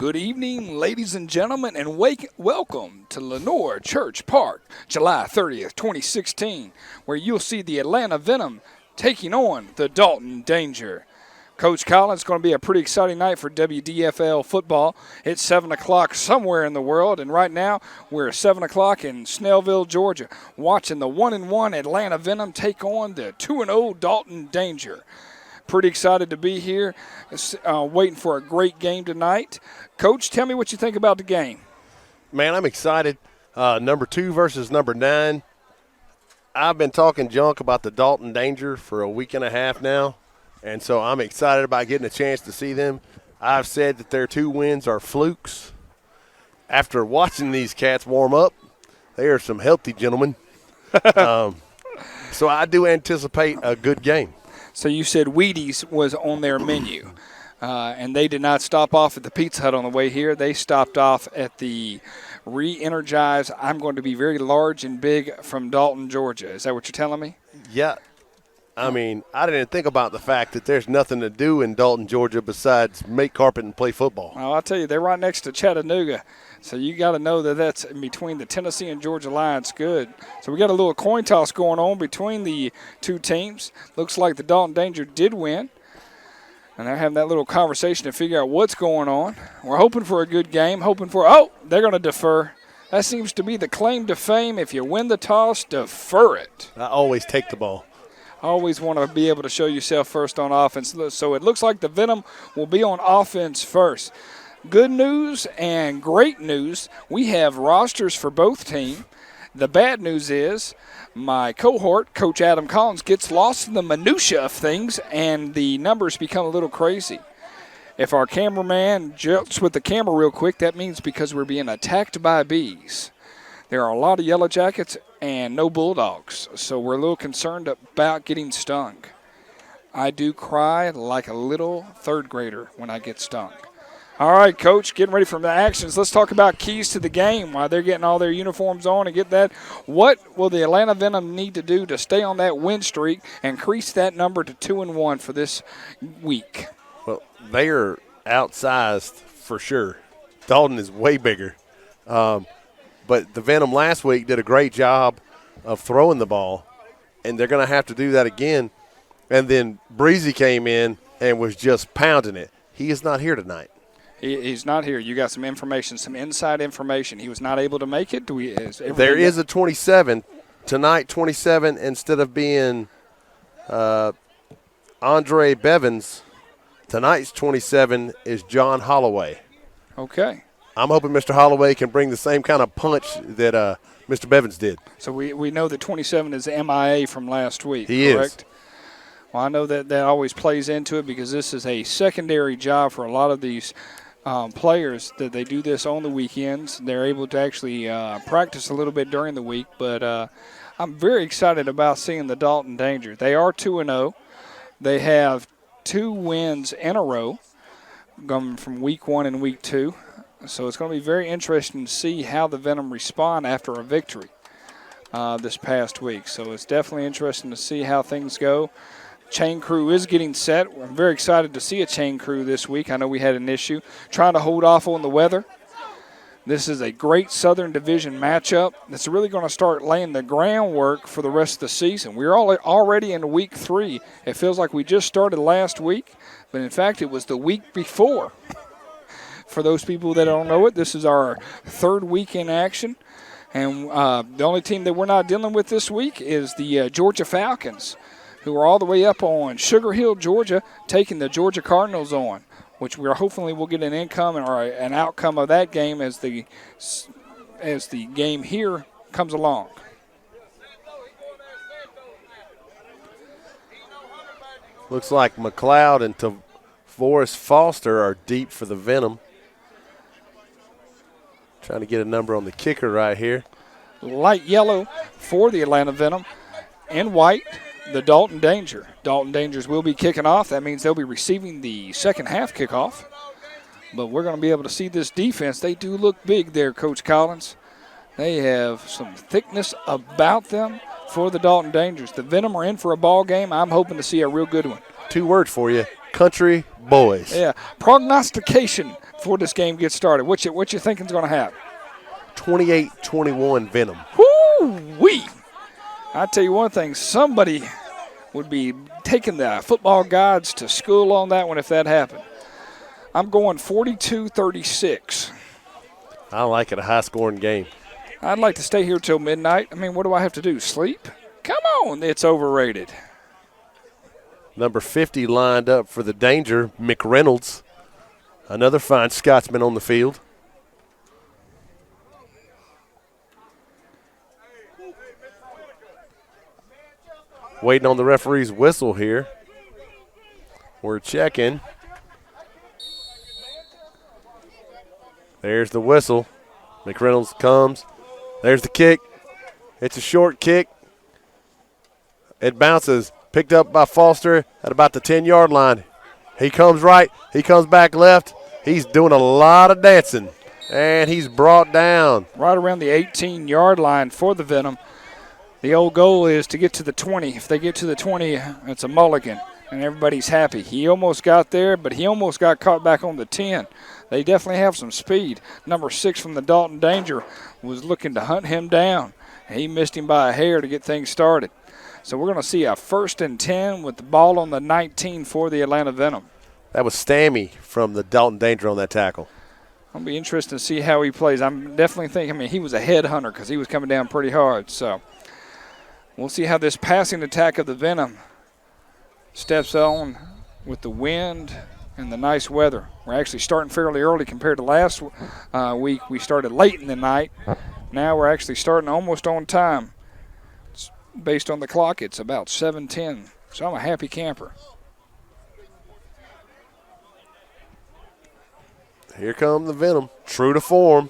Good evening, ladies and gentlemen, and welcome to Lenora Church Park, July 30th, 2016, where you'll see the Atlanta Venom taking on the Dalton Danger. Coach Collins, it's going to be a pretty exciting night for WDFL football. It's 7 o'clock somewhere in the world, and right now we're at 7 o'clock in Snellville, Georgia, watching the 1-1 Atlanta Venom take on the 2-0 Dalton Danger. Pretty excited to be here, waiting for a great game tonight. Coach, tell me what you think about the game. Man, I'm excited. Number 2 versus number 9. I've been talking junk about the Dalton Danger for a week and a half now, and so I'm excited about getting a chance to see them. I've said that their 2 wins are flukes. After watching these cats warm up, they are some healthy gentlemen. So I do anticipate a good game. So you said Wheaties was on their menu, and they did not stop off at the Pizza Hut on the way here. They stopped off at the re-energized, I'm going to be very large and big from Dalton, Georgia. Is that what you're telling me? Yeah. I mean, I didn't think about the fact that there's nothing to do in Dalton, Georgia besides make carpet and play football. Oh, I'll tell you, they're right next to Chattanooga. So you got to know that that's in between the Tennessee and Georgia lines. Good. So we got a little coin toss going on between the two teams. Looks like the Dalton Danger did win. And they're having that little conversation to figure out what's going on. We're hoping for a good game, they're going to defer. That seems to be the claim to fame. If you win the toss, defer it. I always take the ball. Always want to be able to show yourself first on offense. So it looks like the Venom will be on offense first. Good news and great news, we have rosters for both teams. The bad news is my cohort, Coach Adam Collins, gets lost in the minutia of things, and the numbers become a little crazy. If our cameraman jumps with the camera real quick, that means because we're being attacked by bees. There are a lot of yellow jackets and no bulldogs, so we're a little concerned about getting stung. I do cry like a little third grader when I get stung. All right, Coach, getting ready for the actions. Let's talk about keys to the game while they're getting all their uniforms on and get that. What will the Atlanta Venom need to do to stay on that win streak and increase that number to 2-1 for this week? Well, they are outsized for sure. Dalton is way bigger. But the Venom last week did a great job of throwing the ball, and they're going to have to do that again. And then Breezy came in and was just pounding it. He is not here tonight. He's not here. You got some information, some inside information. He was not able to make it. There is a 27. Tonight, 27, instead of being Andre Bevins, tonight's 27 is John Holloway. Okay. I'm hoping Mr. Holloway can bring the same kind of punch that Mr. Bevins did. So we know that 27 is MIA from last week, he correct? Is. Well, I know that always plays into it because this is a secondary job for a lot of these players that they do this on the weekends. They're able to actually practice a little bit during the week, but I'm very excited about seeing the Dalton Danger. They are 2-0. They have 2 wins in a row going from week 1 and week 2. So it's going to be very interesting to see how the Venom respond after a victory this past week. So it's definitely interesting to see how things go. Chain crew is getting set. I'm very excited to see a chain crew this week. I know we had an issue trying to hold off on the weather. This is a great Southern Division matchup that's really going to start laying the groundwork for the rest of the season. We're already in week 3. It feels like we just started last week, but in fact it was the week before. For those people that don't know it, this is our 3rd week in action. And the only team that we're not dealing with this week is the Georgia Falcons, who are all the way up on Sugar Hill, Georgia, taking the Georgia Cardinals on, which we hopefully will get an income or an outcome of that game as the game here comes along. Looks like McLeod and Tavoris Foster are deep for the Venom. Trying to get a number on the kicker right here. Light yellow for the Atlanta Venom and white, the Dalton Danger. Dalton Dangers will be kicking off. That means they'll be receiving the second half kickoff. But we're going to be able to see this defense. They do look big there, Coach Collins. They have some thickness about them for the Dalton Dangers. The Venom are in for a ball game. I'm hoping to see a real good one. 2 words for you, country boys. Yeah, prognostication before this game gets started. What you thinking is going to happen? 28-21 Venom. Woo-wee. I tell you one thing, somebody would be taking the football gods to school on that one if that happened. I'm going 42-36. I like it, a high-scoring game. I'd like to stay here till midnight. I mean, what do I have to do, sleep? Come on, it's overrated. Number 50 lined up for the Danger, McReynolds. Another fine Scotsman on the field. Waiting on the referee's whistle here. We're checking. There's the whistle. McReynolds comes. There's the kick. It's a short kick. It bounces. Picked up by Foster at about the 10-yard line. He comes right. He comes back left. He's doing a lot of dancing. And he's brought down. Right around the 18-yard line for the Venom. The old goal is to get to the 20. If they get to the 20, it's a mulligan, and everybody's happy. He almost got there, but he almost got caught back on the 10. They definitely have some speed. Number 6 from the Dalton Danger was looking to hunt him down. He missed him by a hair to get things started. So we're going to see a 1st and 10 with the ball on the 19 for the Atlanta Venom. That was Stammy from the Dalton Danger on that tackle. I'll be interested to see how he plays. I'm definitely thinking, he was a headhunter because he was coming down pretty hard. So we'll see how this passing attack of the Venom steps on with the wind and the nice weather. We're actually starting fairly early compared to last week. We started late in the night. Now we're actually starting almost on time. Based on the clock, it's about 7:10. So I'm a happy camper. Here come the Venom. True to form.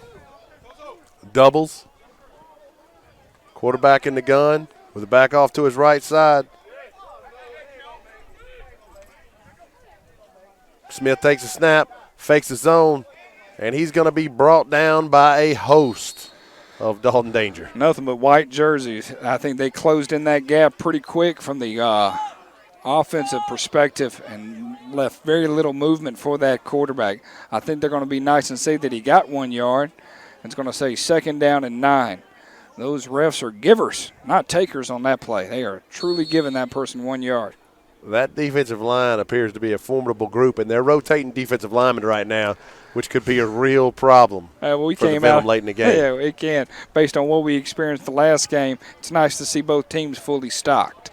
Doubles. Quarterback in the gun with the back off to his right side. Smith takes a snap, fakes the zone, and he's going to be brought down by a host of Dalton Danger. Nothing but white jerseys. I think they closed in that gap pretty quick from the offensive perspective and left very little movement for that quarterback. I think they're going to be nice and say that he got 1 yard. It's going to say 2nd down and 9. Those refs are givers, not takers on that play. They are truly giving that person 1 yard. That defensive line appears to be a formidable group, and they're rotating defensive linemen right now, which could be a real problem we for came the Venom out late in the game. Yeah, it can. Based on what we experienced the last game, it's nice to see both teams fully stocked.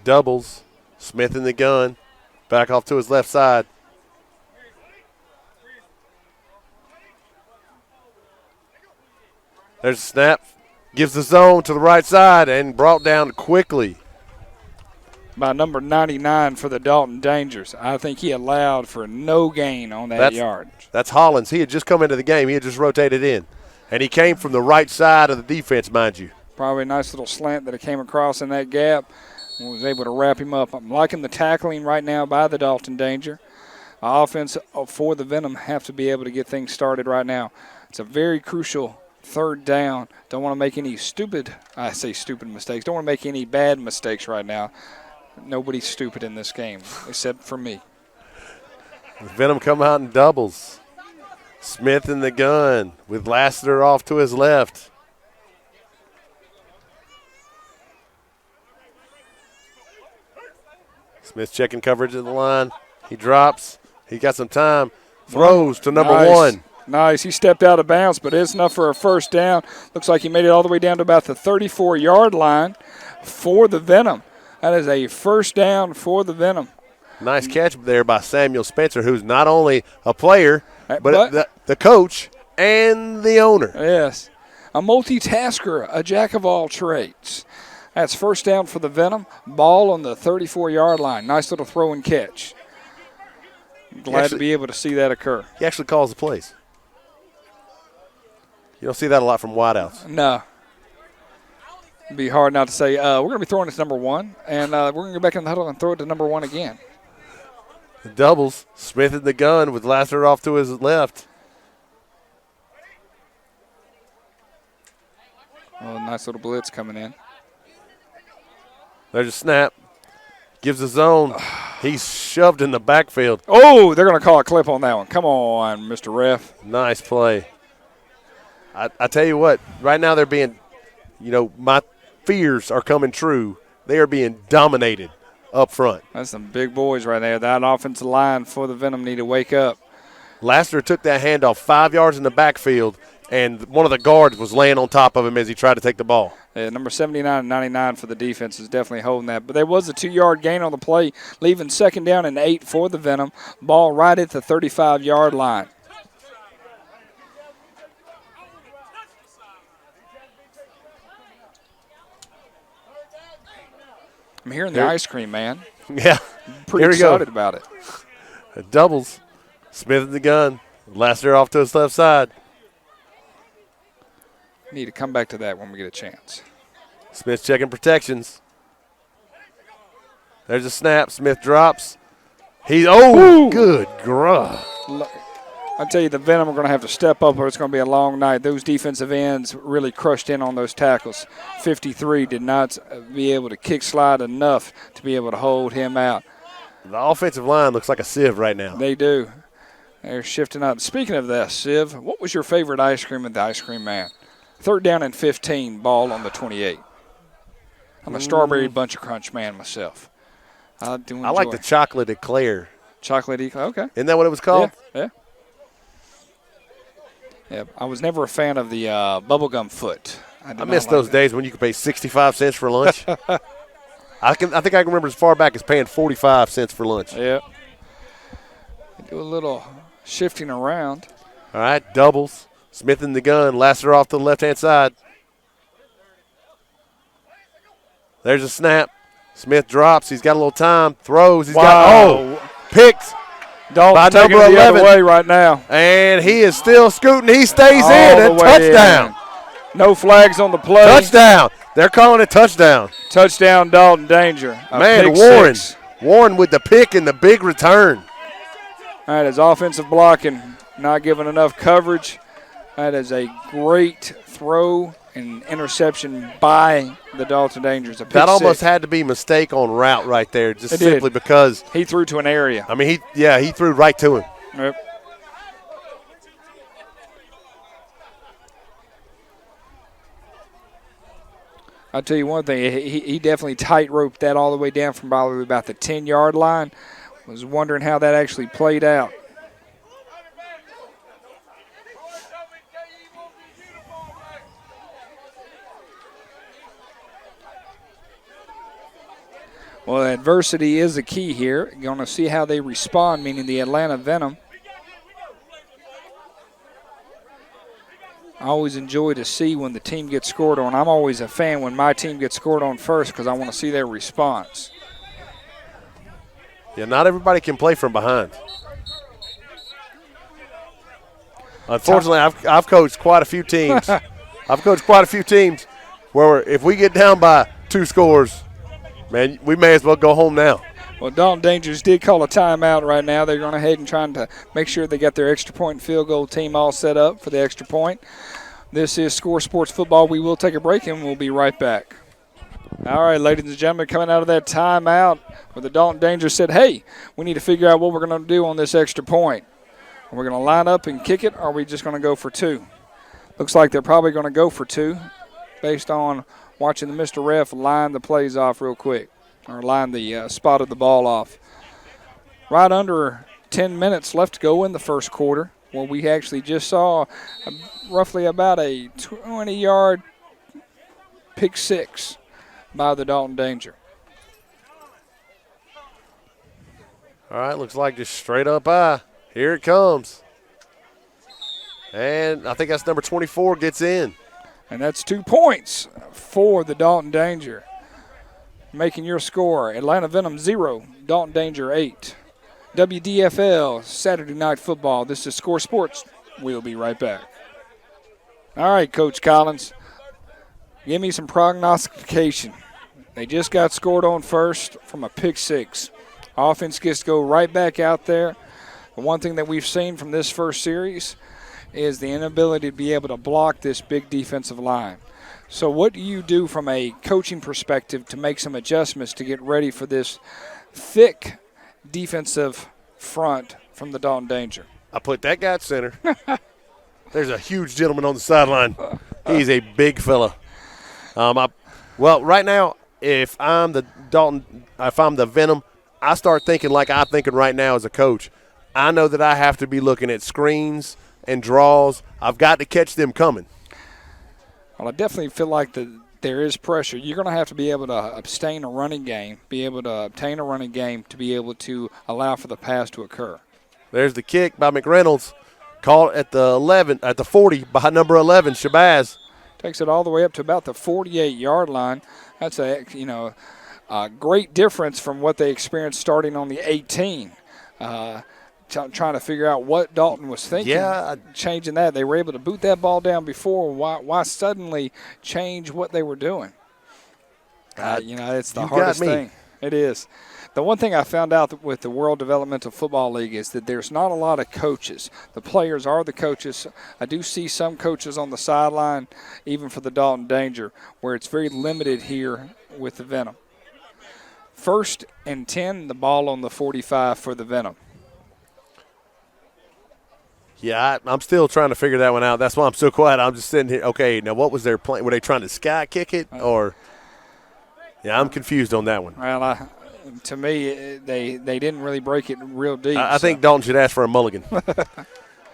Doubles. Smith in the gun. Back off to his left side. There's a snap. Gives the zone to the right side and brought down quickly by number 99 for the Dalton Dangers. I think he allowed for no gain on that yard. That's Hollins. He had just come into the game. He had just rotated in. And he came from the right side of the defense, mind you. Probably a nice little slant that it came across in that gap and was able to wrap him up. I'm liking the tackling right now by the Dalton Danger. Offense for the Venom have to be able to get things started right now. It's a very crucial 3rd down. Don't want to make any stupid mistakes. Don't want to make any bad mistakes right now. Nobody's stupid in this game except for me. Venom come out in doubles. Smith in the gun with Lassiter off to his left. Smith checking coverage at the line. He drops. He got some time. Throws to number 1. Nice. He stepped out of bounds, but it's enough for a 1st down. Looks like he made it all the way down to about the 34-yard line for the Venom. That is a 1st down for the Venom. Nice catch there by Samuel Spencer, who's not only a player, but the coach and the owner. Yes. A multitasker, a jack of all trades. That's 1st down for the Venom. Ball on the 34-yard line. Nice little throw and catch. Glad to be able to see that occur. He actually calls the plays. You don't see that a lot from wideouts. No. It'd be hard not to say, we're going to be throwing it to number 1, and we're going to go back in the huddle and throw it to number 1 again. The doubles. Smith in the gun with Lassiter off to his left. Oh, nice little blitz coming in. There's a snap. Gives the zone. He's shoved in the backfield. Oh, they're going to call a clip on that one. Come on, Mr. Ref. Nice play. I tell you what, right now they're being, my fears are coming true. They are being dominated up front. That's some big boys right there. That offensive line for the Venom need to wake up. Lassiter took that handoff 5 yards in the backfield, and one of the guards was laying on top of him as he tried to take the ball. Yeah, number 79 and 99 for the defense is definitely holding that. But there was a 2-yard gain on the play, leaving 2nd down and 8 for the Venom. Ball right at the 35-yard line. I'm hearing the ice cream, man. Yeah. Pretty excited about it. It doubles. Smith in the gun. Lassiter off to his left side. Need to come back to that when we get a chance. Smith checking protections. There's a snap. Smith drops. Good gruh. I tell you, the Venom are going to have to step up or it's going to be a long night. Those defensive ends really crushed in on those tackles. 53 did not be able to kick slide enough to be able to hold him out. The offensive line looks like a sieve right now. They do. They're shifting out. Speaking of that, Siv, what was your favorite ice cream at the Ice Cream Man? 3rd down and 15, ball on the 28. I'm a strawberry bunch of crunch man myself. I like the chocolate eclair. Chocolate eclair, okay. Isn't that what it was called? Yeah. Yeah, I was never a fan of the bubblegum foot. I miss those days when you could pay 65 cents for lunch. I think I can remember as far back as paying 45 cents for lunch. Yeah. Do a little shifting around. All right, doubles. Smith in the gun. Lassiter off to the left-hand side. There's a snap. Smith drops. He's got a little time. Throws. He's got picked. Dalton by taking number it the 11 other way right now. And he is still scooting. He stays in. And touchdown. No flags on the play. Touchdown. They're calling it touchdown. Touchdown, Dalton Danger. Man, Warren with the pick and the big return. That is offensive blocking, not giving enough coverage. That is a great throw and interception by the Dalton Dangers. That almost had to be a mistake on route right there, just simply because he threw to an area. I mean, he threw right to him. Yep. I'll tell you one thing, he definitely tight-roped that all the way down from probably about the 10-yard line. Was wondering how that actually played out. Well, adversity is the key here. You're going to see how they respond, meaning the Atlanta Venom. I always enjoy to see when the team gets scored on. I'm always a fan when my team gets scored on first because I want to see their response. Yeah, not everybody can play from behind. Unfortunately, I've coached quite a few teams. Where if we get down by 2 scores, man, we may as well go home now. Well, Dalton Dangers did call a timeout right now. They're going ahead and trying to make sure they got their extra point and field goal team all set up for the extra point. This is Score Sports Football. We will take a break and we'll be right back. All right, ladies and gentlemen, coming out of that timeout where the Dalton Dangers said, hey, we need to figure out what we're going to do on this extra point. Are we going to line up and kick it, or are we just going to go for 2? Looks like they're probably going to go for 2 based on watching the Mr. Ref line the plays off real quick, or line the spot of the ball off. Right under 10 minutes left to go in the first quarter, where we actually just saw roughly about a 20-yard pick 6 by the Dalton Danger. All right, looks like just straight up eye. Here it comes. And I think that's number 24 gets in. And that's 2 points for the Dalton Danger. Making your score, Atlanta Venom 0, Dalton Danger 8. WDFL, Saturday Night Football. This is Score Sports. We'll be right back. All right, Coach Collins, give me some prognostication. They just got scored on first from a pick 6. Offense gets to go right back out there. The one thing that we've seen from this first series is the inability to be able to block this big defensive line. So what do you do from a coaching perspective to make some adjustments to get ready for this thick defensive front from the Dalton Danger. I put that guy at center. There's a huge gentleman on the sideline. He's a big fella. Well, right now, if I'm the Venom, I start thinking like I'm thinking right now as a coach. I know that I have to be looking at screens and draws. I've got to catch them coming. Well, I definitely feel like there is pressure. You're going to have to be able to obtain a running game, be able to obtain a running game to be able to allow for the pass to occur. There's the kick by McReynolds. Caught at the 40 by number 11, Shabazz. Takes it all the way up to about the 48-yard line. That's a great difference from what they experienced starting on the 18. Trying to figure out what Dalton was thinking. Yeah, changing that. They were able to boot that ball down before. Why suddenly change what they were doing? It's the hardest thing. It is. The one thing I found out with the World Developmental Football League is that there's not a lot of coaches. The players are the coaches. I do see some coaches on the sideline, even for the Dalton Danger, where it's very limited here with the Venom. 1st and 10, the ball on the 45 for the Venom. Yeah, I'm still trying to figure that one out. That's why I'm so quiet. I'm just sitting here. Okay, now what was their plan? Were they trying to sky kick it? Or yeah, I'm confused on that one. Well, to me, they didn't really break it real deep. I think Dalton should ask for a mulligan. All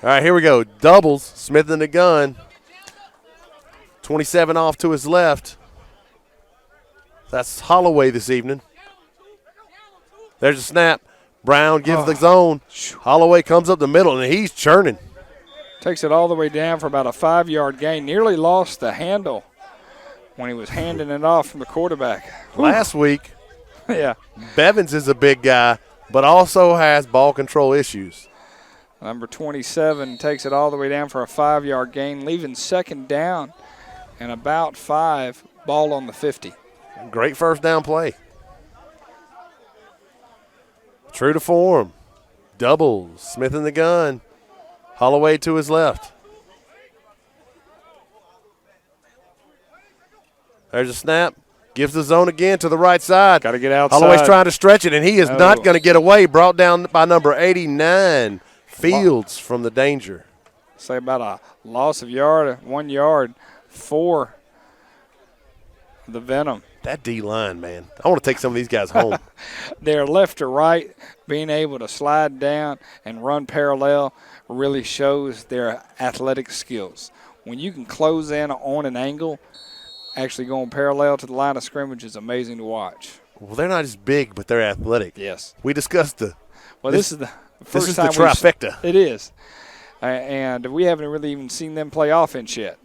right, here we go. Doubles. Smith in the gun. 27 off to his left. That's Holloway this evening. There's a snap. Brown gives the zone. Holloway comes up the middle, and he's churning. Takes it all the way down for about a 5-yard gain. Nearly lost the handle when he was handing it off from the quarterback. Last week, yeah, Bevins is a big guy, but also has ball control issues. Number 27 takes it all the way down for a 5-yard gain, leaving 2nd down and about 5, ball on the 50. Great first down play. True to form. Doubles. Smith in the gun. Holloway to his left. There's a snap. Gives the zone again to the right side. Got to get outside. Holloway's trying to stretch it, and he is not going to get away. Brought down by number 89, Fields from the Danger. Say about a loss of 1 yard for the Venom. That D-line, man. I want to take some of these guys home. Their left to right, being able to slide down and run parallel really shows their athletic skills. When you can close in on an angle, actually going parallel to the line of scrimmage is amazing to watch. Well, they're not as big, but they're athletic. Yes. We discussed this is the first this is time the trifecta. It is. And we haven't really even seen them play offense yet.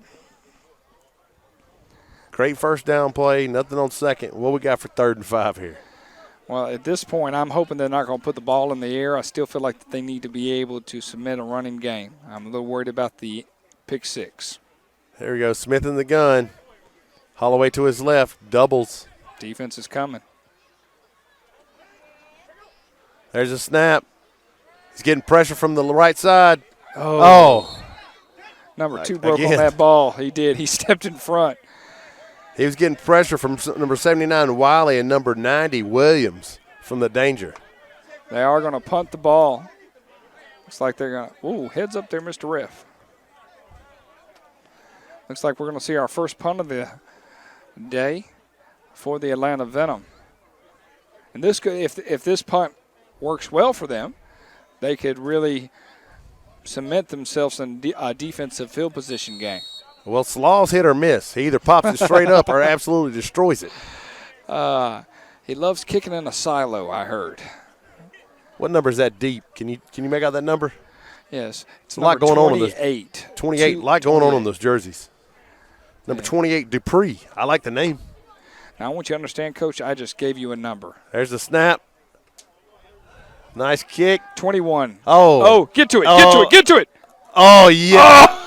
Great first down play, nothing on second. What we got for 3rd and 5 here? Well, at this point, I'm hoping they're not going to put the ball in the air. I still feel like they need to be able to submit a running game. I'm a little worried about the pick 6. There we go. Smith in the gun. Holloway to his left. Doubles. Defense is coming. There's a snap. He's getting pressure from the right side. Number 2 broke on that ball. He did. He stepped in front. He was getting pressure from number 79, Wiley, and number 90, Williams, from the Danger. They are going to punt the ball. Looks like they're going to – heads up there, Mr. Ref. Looks like we're going to see our first punt of the day for the Atlanta Venom. And this could, if this punt works well for them, they could really cement themselves in a defensive field position game. Well, Slaw's hit or miss. He either pops it straight up or absolutely destroys it. He loves kicking in a silo, I heard. What number is that deep? Can you make out that number? Yes. It's a lot going on in those. 28. 28. A lot going on those jerseys. Number 28, Dupree. I like the name. Now, I want you to understand, Coach, I just gave you a number. There's the snap. Nice kick. 21. Oh, get to it. Get to it. Oh, yeah.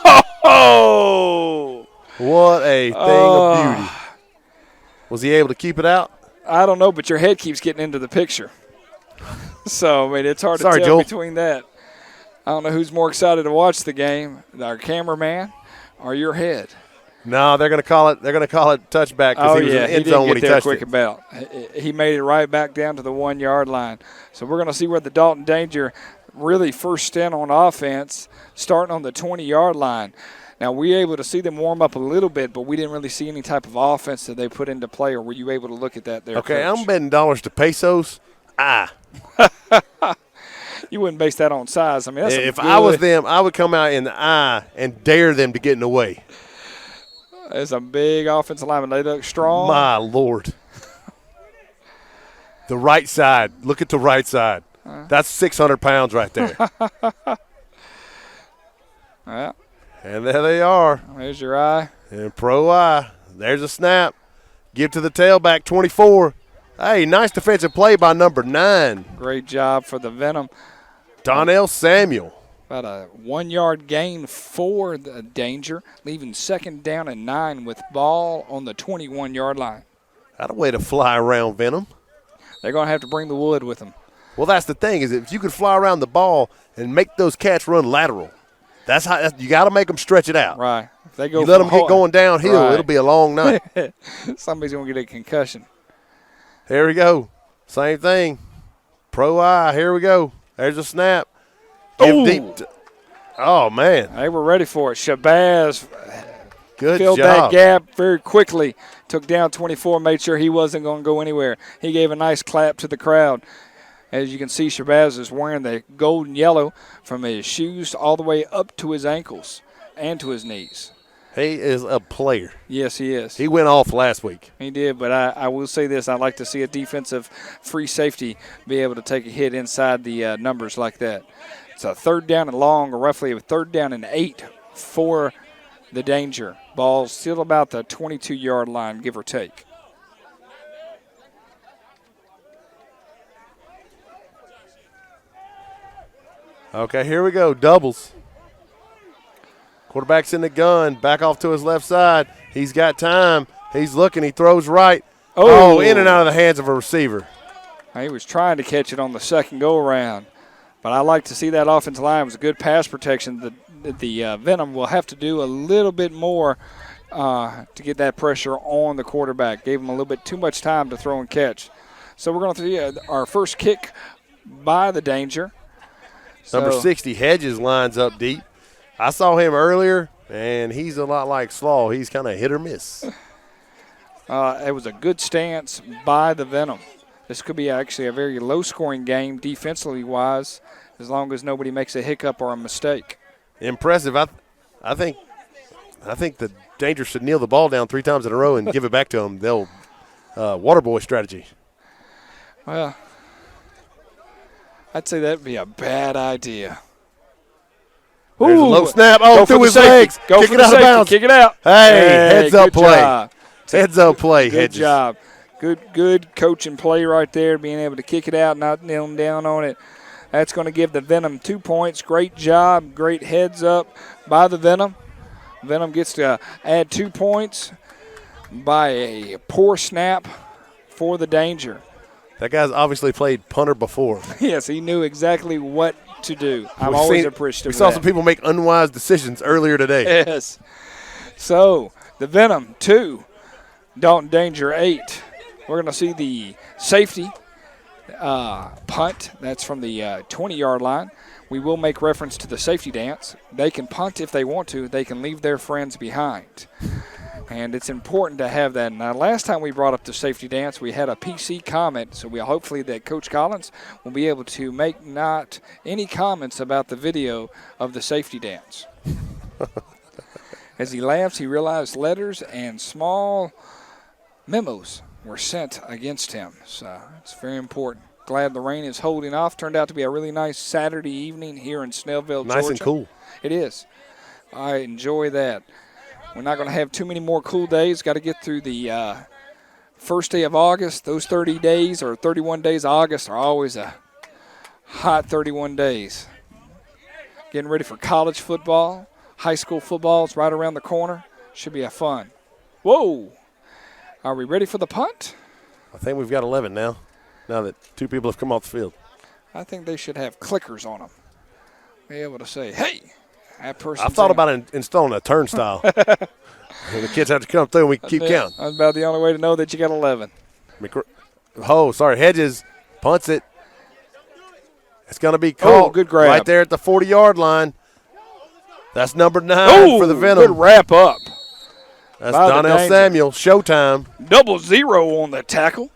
Oh! What a thing of beauty. Was he able to keep it out? I don't know, but your head keeps getting into the picture. So, I mean, it's hard to tell Joel. Between that. I don't know who's more excited to watch the game, our cameraman or your head. No, they're going to call it. They're going to call it touchback because he was in the end zone when he touched quick it. About. He made it right back down to the 1 yard line. So we're going to see where the Dalton Danger really first stint on offense, starting on the 20-yard line. Now, we were able to see them warm up a little bit, but we didn't really see any type of offense that they put into play, or were you able to look at that there, Okay, Coach? I'm betting dollars to pesos. You wouldn't base that on size. I mean, that's if I was them, I would come out in the eye and dare them to get in the way. It's a big offensive lineman. They look strong. My Lord. The right side. Look at the right side. That's 600 pounds right there. Yeah. And there they are. There's your eye. And pro eye. There's a snap. Give to the tailback, 24. Hey, nice defensive play by number 9. Great job for the Venom. Donnell Samuel. About a 1 yard gain for the Danger, leaving 2nd down and 9 with ball on the 21-yard line. That's a way to fly around, Venom. They're going to have to bring the wood with them. Well, that's the thing, is if you could fly around the ball and make those cats run lateral, that's how you got to make them stretch it out. Right. If they go, you let them get going downhill, right. It'll be a long night. Somebody's going to get a concussion. Here we go. Same thing. Pro eye. Here we go. There's a snap. Give deep. Oh, man. They were ready for it. Shabazz Good filled job. that gap very quickly. Took down 24, made sure he wasn't going to go anywhere. He gave a nice clap to the crowd. As you can see, Shabazz is wearing the gold and yellow from his shoes all the way up to his ankles and to his knees. He is a player. Yes, he is. He went off last week. He did, but I will say this. I'd like to see a defensive free safety be able to take a hit inside the numbers like that. It's a 3rd down and long, or roughly a 3rd down and 8 for the Danger. Ball still about the 22-yard line, give or take. Okay, here we go. Doubles. Quarterback's in the gun. Back off to his left side. He's got time. He's looking. He throws right. Oh, in and out of the hands of a receiver. He was trying to catch it on the second go-around. But I like to see that offensive line. It was a good pass protection. The Venom will have to do a little bit more to get that pressure on the quarterback. Gave him a little bit too much time to throw and catch. So we're going to see our first kick by the Danger. Number 60, Hedges, lines up deep. I saw him earlier, and he's a lot like Slaw. He's kind of hit or miss. It was a good stance by the Venom. This could be actually a very low-scoring game defensively-wise, as long as nobody makes a hiccup or a mistake. Impressive. I think the Danger should kneel the ball down 3 times in a row and give it back to them. They'll water boy strategy. Well, I'd say that would be a bad idea. There's a low snap. Oh, through his legs. Kick it out of bounds. Kick it out. Hey, heads up play. Job. Heads up play. Good Hedges. job. Good coaching play right there, being able to kick it out, not kneeling down on it. That's going to give the Venom 2 points. Great job. Great heads up by the Venom. Venom gets to add 2 points by a poor snap for the Danger. That guy's obviously played punter before. Yes, he knew exactly what to do. I'm always appreciative of that. We saw that. some people make unwise decisions earlier today. Yes. So the Venom 2, Dalton Danger 8. We're going to see the safety punt. That's from the 20-yard line. We will make reference to the safety dance. They can punt if they want to. They can leave their friends behind. And it's important to have that. Now, last time we brought up the safety dance, we had a PC comment, so hopefully that Coach Collins will be able to make not any comments about the video of the safety dance. As he laughs, he realized letters and small memos were sent against him. So it's very important. Glad the rain is holding off. Turned out to be a really nice Saturday evening here in Snellville, Georgia. Nice and cool. It is. I enjoy that. We're not going to have too many more cool days. Got to get through the first day of August. Those 30 days or 31 days of August are always a hot 31 days. Getting ready for college football. High school football is right around the corner. Should be a fun. Whoa. Are we ready for the punt? I think we've got 11 now that 2 people have come off the field. I think they should have clickers on them. Be able to say, hey, that person. I thought about installing a turnstile. The kids have to come through and we can keep counting. That's about the only way to know that you got 11. Hedges punts it. It's going to be called good grab. right there at the 40-yard line. That's number 9 for the Venom. Good wrap up. That's Donnell Samuel. Showtime. 0 on the tackle.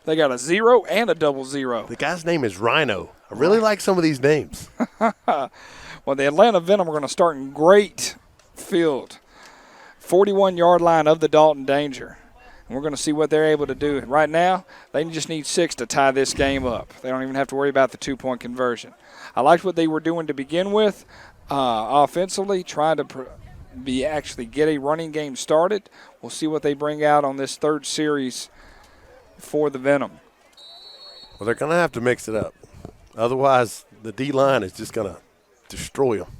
They got a 0 and a 0. The guy's name is Rhino. I really like some of these names. Well, the Atlanta Venom are going to start in great field. 41-yard line of the Dalton Danger. And we're going to see what they're able to do. Right now, they just need 6 to tie this game up. They don't even have to worry about the 2-point conversion. I liked what they were doing to begin with offensively, trying to actually get a running game started. We'll see what they bring out on this third series for the Venom. Well, they're going to have to mix it up. Otherwise, the D-line is just going to destroy them.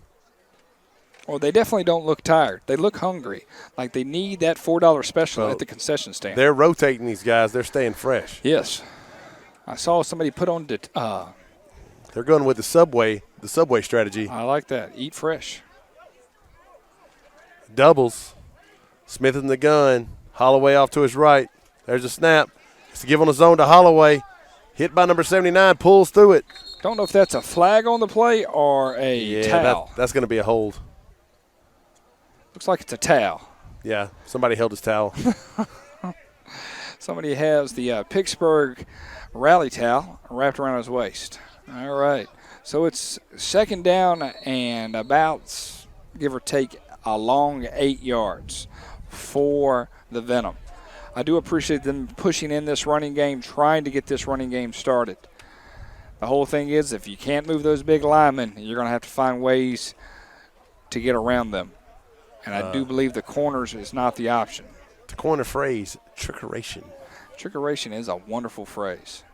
Well, they definitely don't look tired. They look hungry, like they need that $4 special at the concession stand. They're rotating these guys. They're staying fresh. Yes. I saw somebody put on they're going with the Subway strategy. I like that. Eat fresh. Doubles. Smith in the gun. Holloway off to his right. There's a snap. It's a give on the zone to Holloway. Hit by number 79. Pulls through it. Don't know if that's a flag on the play or a towel. That's going to be a hold. Looks like it's a towel. Yeah, somebody held his towel. Somebody has the Pittsburgh rally towel wrapped around his waist. All right. So it's second down and about, give or take, a long 8 yards for the Venom. I do appreciate them pushing in this running game, trying to get this running game started. The whole thing is if you can't move those big linemen, you're going to have to find ways to get around them. And I do believe the corners is not the option. The corner phrase, trickeration. Trickeration is a wonderful phrase.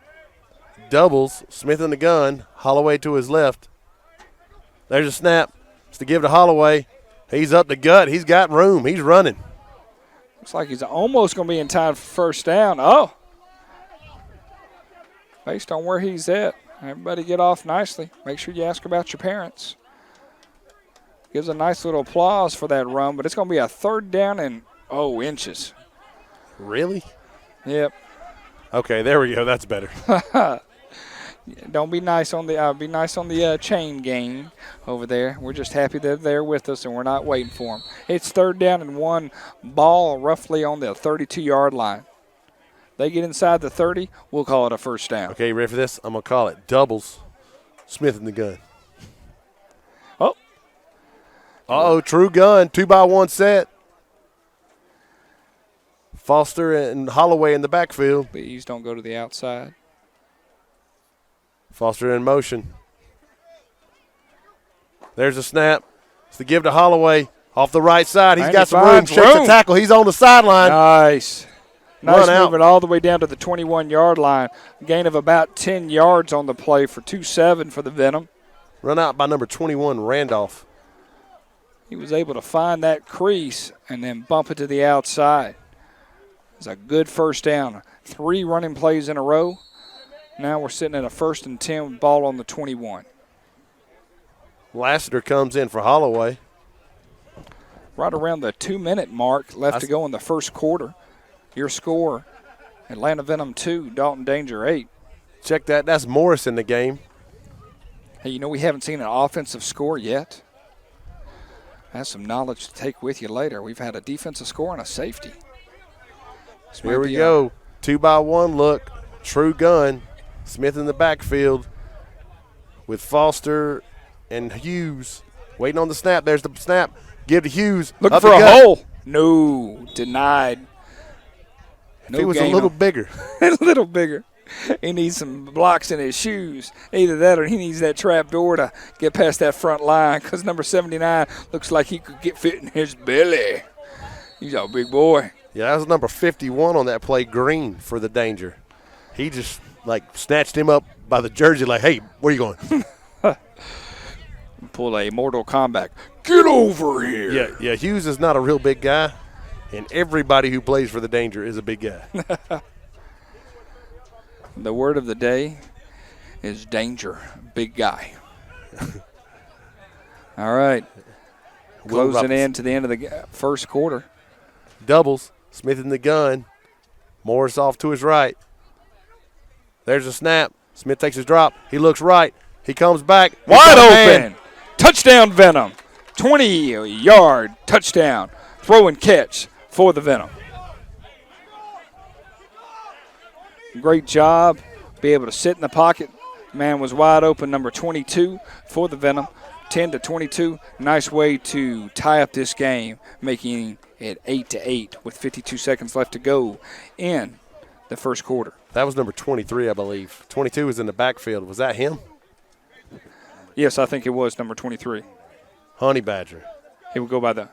Doubles, Smith in the gun, Holloway to his left. There's a snap. It's to give to Holloway. He's up the gut. He's got room. He's running. Looks like he's almost going to be in time for first down. Oh! Based on where he's at, everybody get off nicely. Make sure you ask about your parents. Gives a nice little applause for that run, but it's going to be a third down and, inches. Really? Yep. Okay, there we go. That's better. Don't be nice on the chain gang over there. We're just happy that they're with us and we're not waiting for them. It's third down and 1, ball roughly on the 32-yard line. They get inside the 30, we'll call it a first down. Okay, you ready for this? I'm going to call it doubles. Smith in the gun. True gun. 2-by-1 set. Foster and Holloway in the backfield. Please don't go to the outside. Foster in motion. There's a snap. It's the give to Holloway off the right side. He's got some room. Shakes the tackle. He's on the sideline. Nice. Nice Run moving all the way down to the 21-yard line. Gain of about 10 yards on the play for 2-7 for the Venom. Run out by number 21, Randolph. He was able to find that crease and then bump it to the outside. It's a good first down. 3 running plays in a row. Now we're sitting at a 1st and 10 with ball on the 21. Lassiter comes in for Holloway. Right around the 2-minute mark left to go in the first quarter. Your score, Atlanta Venom 2, Dalton Danger 8. Check that. That's Morris in the game. Hey, we haven't seen an offensive score yet. That's some knowledge to take with you later. We've had a defensive score and a safety. Here we go. 2-by-1 look. True gun. Smith in the backfield with Foster and Hughes. Waiting on the snap. There's the snap. Give to Hughes. Looking for a hole. No. Denied. If he was a little bigger. A little bigger. He needs some blocks in his shoes. Either that or he needs that trap door to get past that front line because number 79 looks like he could get fit in his belly. He's a big boy. Yeah, that was number 51 on that play, Green, for the Danger. He just, snatched him up by the jersey hey, where you going? Pull a Mortal Kombat. Get over here. Yeah, Hughes is not a real big guy, and everybody who plays for the Danger is a big guy. The word of the day is danger, big guy. All right. Closing in to the end of the first quarter. Doubles. Smith in the gun. Morris off to his right. There's a snap. Smith takes his drop. He looks right. He comes back. Wide open. Touchdown, Venom. 20-yard touchdown. Throw and catch for the Venom. Great job. Be able to sit in the pocket. Man was wide open, number 22 for the Venom. 10-22. Nice way to tie up this game, making it 8-8 with 52 seconds left to go in the first quarter. That was number 23, I believe. 22 was in the backfield. Was that him? Yes, I think it was number 23. Honey Badger. He will go by the.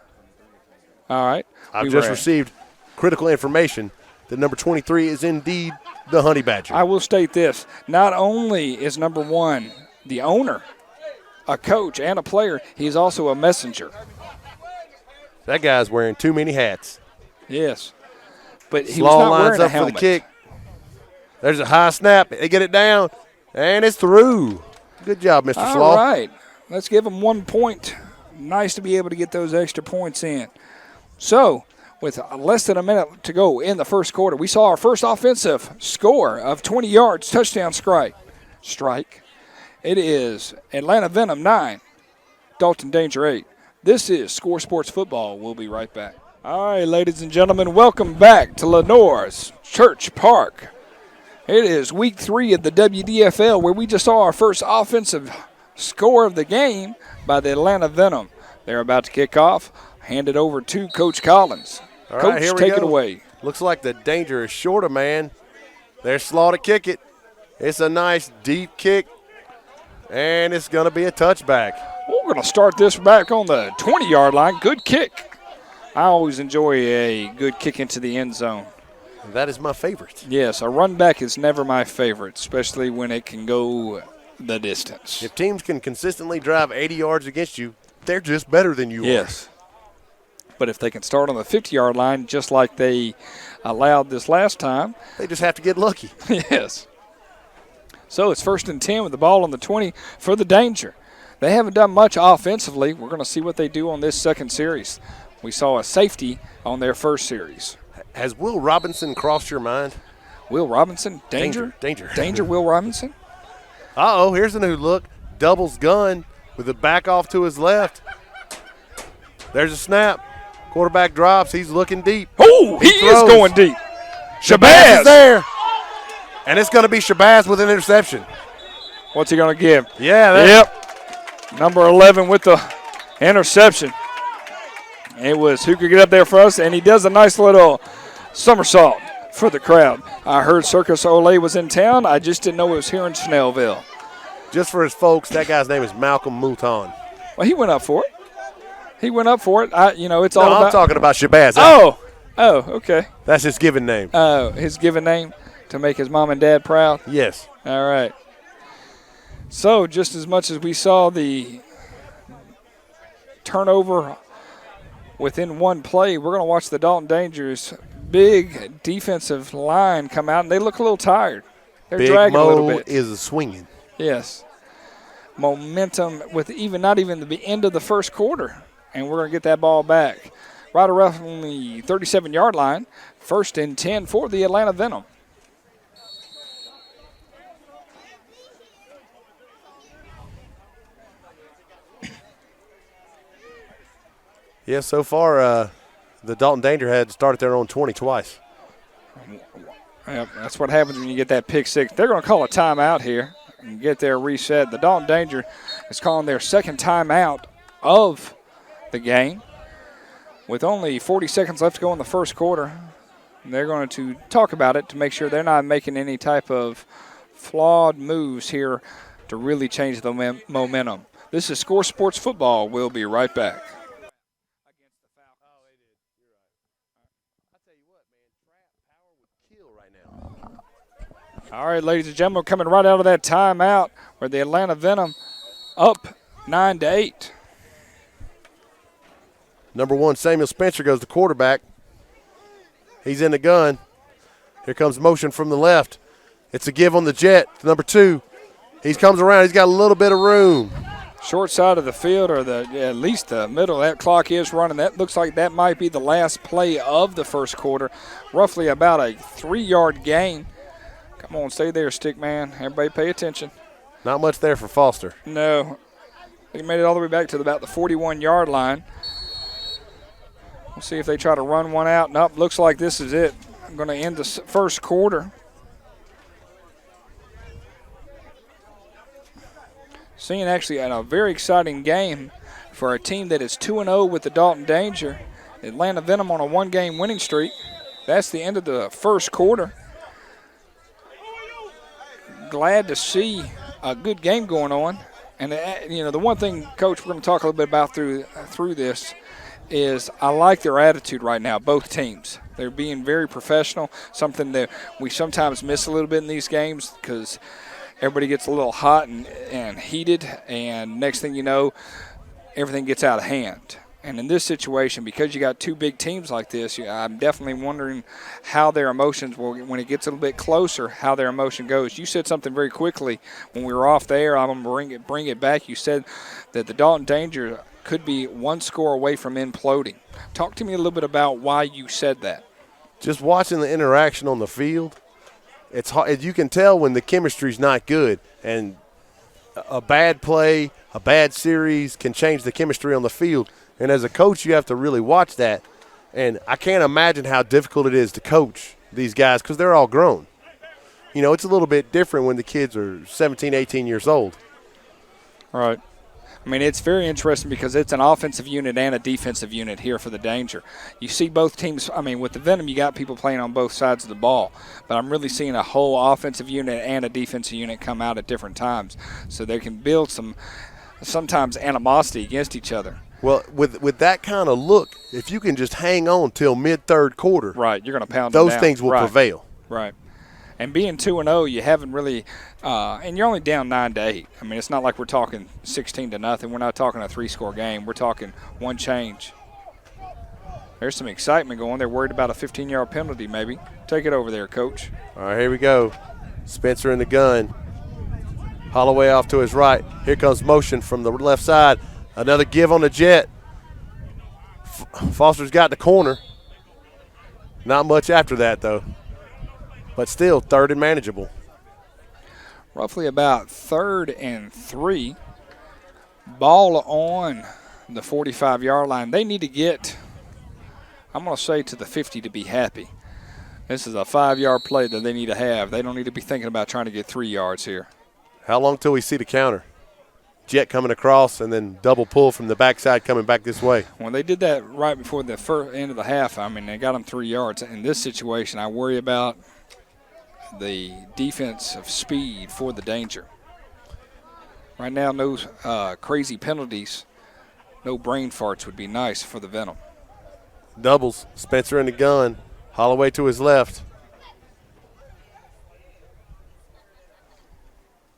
All right. I've just received critical information that number 23 is indeed the Honey Badger. I will state this. Not only is number 1 the owner, a coach, and a player, he's also a messenger. That guy's wearing too many hats. Yes. But he was not wearing a helmet. For the kick. There's a high snap. They get it down, and it's through. Good job, Mr. Slaw. All right. Let's give him 1 point. Nice to be able to get those extra points in. So, with less than a minute to go in the first quarter, we saw our first offensive score of 20 yards, touchdown strike. It is Atlanta Venom 9, Dalton Danger 8. This is Score Sports Football. We'll be right back. All right, ladies and gentlemen, welcome back to Lenora's Church Park. It is week 3 of the WDFL, where we just saw our first offensive score of the game by the Atlanta Venom. They're about to kick off. Hand it over to Coach Collins. All Coach, right, here we take go. it away. Looks like the Danger is short of man. There's Slaw to kick it. It's a nice deep kick, and it's going to be a touchback. We're going to start this back on the 20-yard line. Good kick. I always enjoy a good kick into the end zone. That is my favorite. Yes, a run back is never my favorite, especially when it can go the distance. If teams can consistently drive 80 yards against you, they're just better than you are. Yes. But if they can start on the 50-yard line just like they allowed this last time. They just have to get lucky. Yes. So it's 1st and 10 with the ball on the 20 for the Danger. They haven't done much offensively. We're going to see what they do on this second series. We saw a safety on their first series. Has Will Robinson crossed your mind? Will Robinson? Danger? Danger. Will Robinson? Uh-oh, here's a new look. Doubles gun with the back off to his left. There's a snap. Quarterback drops. He's looking deep. Oh, he is going deep. Shabazz is there. And it's going to be Shabazz with an interception. What's he going to give? Yeah. Yep. Number 11 with the interception. It was who could get up there for us, and he does a nice little somersault for the crowd. I heard Circus Olay was in town. I just didn't know it was here in Snellville. Just for his folks, that guy's name is Malcolm Mouton. Well, he went up for it. It's all about. I'm talking about Shabazz. Oh, okay. That's his given name. Oh, his given name to make his mom and dad proud? Yes. All right. So just as much as we saw the turnover within one play, we're going to watch the Dalton Dangers' big defensive line come out, and they look a little tired. They're Big dragging Mo a little bit. is swinging. Yes. Momentum with not even the end of the first quarter, and we're going to get that ball back. Right around the 37-yard line, 1st and 10 for the Atlanta Venom. Yeah, so far the Dalton Danger had started their own 20 twice. Yep, that's what happens when you get that pick six. They're going to call a timeout here and get their reset. The Dalton Danger is calling their second timeout of the game. With only 40 seconds left to go in the first quarter, they're going to talk about it to make sure they're not making any type of flawed moves here to really change the momentum. This is Score Sports Football. We'll be right back. All right, ladies and gentlemen, coming right out of that timeout where the Atlanta Venom up 9-8. Number 1, Samuel Spencer goes to quarterback. He's in the gun. Here comes motion from the left. It's a give on the jet to number 2. He comes around. He's got a little bit of room. Short side of the field, or at least the middle. That clock is running. That looks like that might be the last play of the first quarter. Roughly about a 3-yard gain. Come on, stay there, stick man. Everybody pay attention. Not much there for Foster. No. They made it all the way back to about the 41-yard line. We'll see if they try to run one out. Nope, looks like this is it. I'm going to end the first quarter. Seeing actually a very exciting game for a team that is 2-0 with the Dalton Danger. Atlanta Venom on a 1-game winning streak. That's the end of the first quarter. Glad to see a good game going on. And, the one thing, Coach, we're going to talk a little bit about through this is I like their attitude right now, both teams. They're being very professional, something that we sometimes miss a little bit in these games because everybody gets a little hot and heated, and next thing you know, everything gets out of hand. And in this situation, because you got two big teams like this, I'm definitely wondering how their emotions will, when it gets a little bit closer, how their emotion goes. You said something very quickly when we were off the air. I'm going to bring it back. You said that the Dalton Danger could be one score away from imploding. Talk to me a little bit about why you said that. Just watching the interaction on the field, it's hard. You can tell when the chemistry's not good, and a bad play, a bad series can change the chemistry on the field. And as a coach, you have to really watch that. And I can't imagine how difficult it is to coach these guys because they're all grown. It's a little bit different when the kids are 17, 18 years old. Right. I mean, it's very interesting because it's an offensive unit and a defensive unit here for the Danger. You see both teams. I mean, with the Venom, you got people playing on both sides of the ball. But I'm really seeing a whole offensive unit and a defensive unit come out at different times. So they can build sometimes animosity against each other. Well, with that kind of look, if you can just hang on till mid-third quarter, right, you're going to pound them those down. Things will prevail. Right. And being 2-0, you haven't really and you're only down 9-8. I mean, it's not like we're talking 16-0. We're not talking a 3-score game. We're talking one change. There's some excitement going. They're worried about a 15-yard penalty maybe. Take it over there, Coach. All right, here we go. Spencer in the gun. Holloway off to his right. Here comes motion from the left side. Another give on the jet. Foster's got the corner. Not much after that, though. But still, 3rd and manageable. Roughly about 3rd and 3. Ball on the 45-yard line. They need to get, I'm going to say, to the 50 to be happy. This is a 5-yard play that they need to have. They don't need to be thinking about trying to get 3 yards here. How long till we see the counter? Jet coming across and then double pull from the backside coming back this way. When they did that right before the first end of the half, I mean, they got them 3 yards. In this situation, I worry about the defensive speed for the Danger. Right now, no crazy penalties, no brain farts would be nice for the Venom. Doubles. Spencer in the gun. Holloway to his left.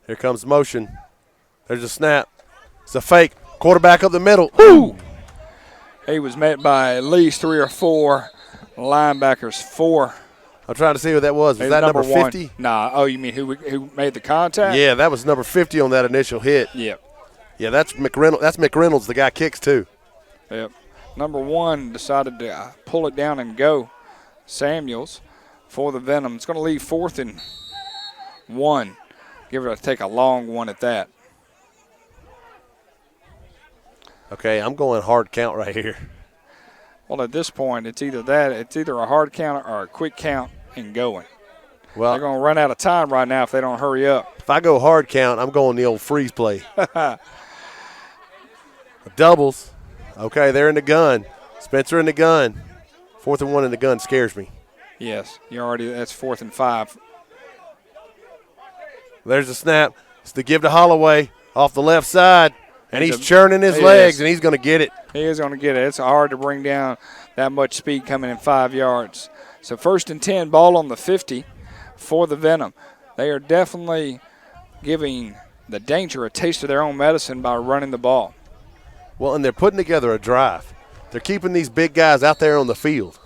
Here comes motion. There's a snap. It's a fake. Quarterback up the middle. Ooh! He was met by at least 3 or 4 linebackers. 4. I'm trying to see who that was. Was that number 50? Nah. Oh, you mean who made the contact? Yeah, that was number 50 on that initial hit. Yep. Yeah, that's McReynolds. That's McReynolds. The guy kicks too. Yep. Number 1 decided to pull it down and go. Samuels for the Venom. It's going to leave 4th and 1. Give it take a long one at that. Okay, I'm going hard count right here. Well, at this point, it's either a hard count or a quick count and going. Well, they're going to run out of time right now if they don't hurry up. If I go hard count, I'm going the old freeze play. Doubles. Okay, they're in the gun. Spencer in the gun. 4th and 1 in the gun scares me. Yes, that's 4th and 5. There's the snap. It's the give to Holloway off the left side. And he's churning his legs, and he's going to get it. He is going to get it. It's hard to bring down that much speed coming in 5 yards. So 1st and 10, ball on the 50 for the Venom. They are definitely giving the Danger a taste of their own medicine by running the ball. Well, and they're putting together a drive. They're keeping these big guys out there on the field.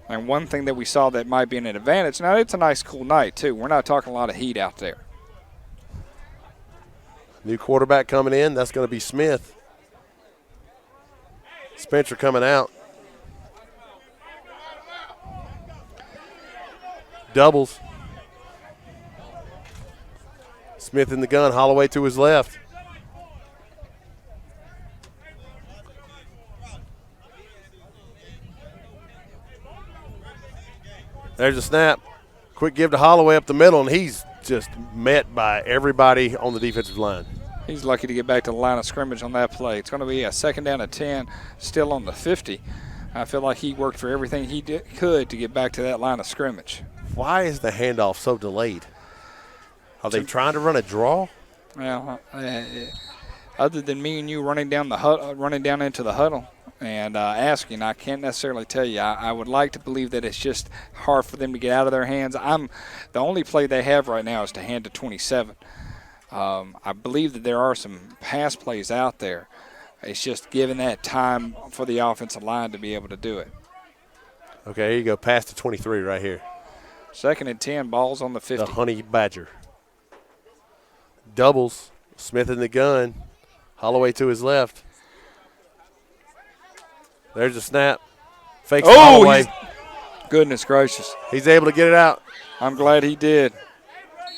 And one thing that we saw that might be an advantage, now it's a nice cool night too. We're not talking a lot of heat out there. New quarterback coming in. That's going to be Smith. Spencer coming out. Doubles. Smith in the gun. Holloway to his left. There's a snap. Quick give to Holloway up the middle, and he's just met by everybody on the defensive line. He's lucky to get back to the line of scrimmage on that play. It's going to be a 2nd down and 10, still on the 50. I feel like he worked for everything he could to get back to that line of scrimmage. Why is the handoff so delayed? Are they trying to run a draw? Well, other than me and you running down into the huddle and asking, I can't necessarily tell you. I would like to believe that it's just hard for them to get out of their hands. The only play they have right now is to hand to 27. I believe that there are some pass plays out there. It's just giving that time for the offensive line to be able to do it. Okay, here you go. Pass to 23 right here. 2nd and 10, balls on the 50. The Honey Badger. Doubles. Smith in the gun. Holloway to his left. There's a snap. Fakes Holloway. Goodness gracious. He's able to get it out. I'm glad he did.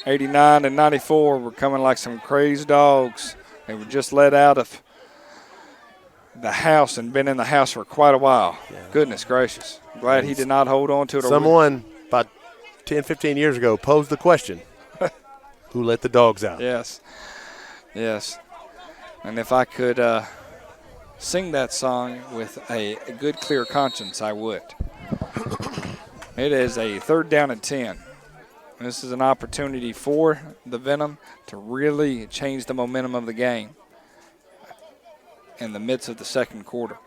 89 and 94 were coming like some crazy dogs. They were just let out of the house and been in the house for quite a while. Yeah. Goodness gracious. I'm glad he did not hold on to it. Someone about 10, 15 years ago posed the question, who let the dogs out? Yes. Yes. And if I could sing that song with a good, clear conscience, I would. It is a 3rd down and 10. This is an opportunity for the Venom to really change the momentum of the game in the midst of the 2nd quarter.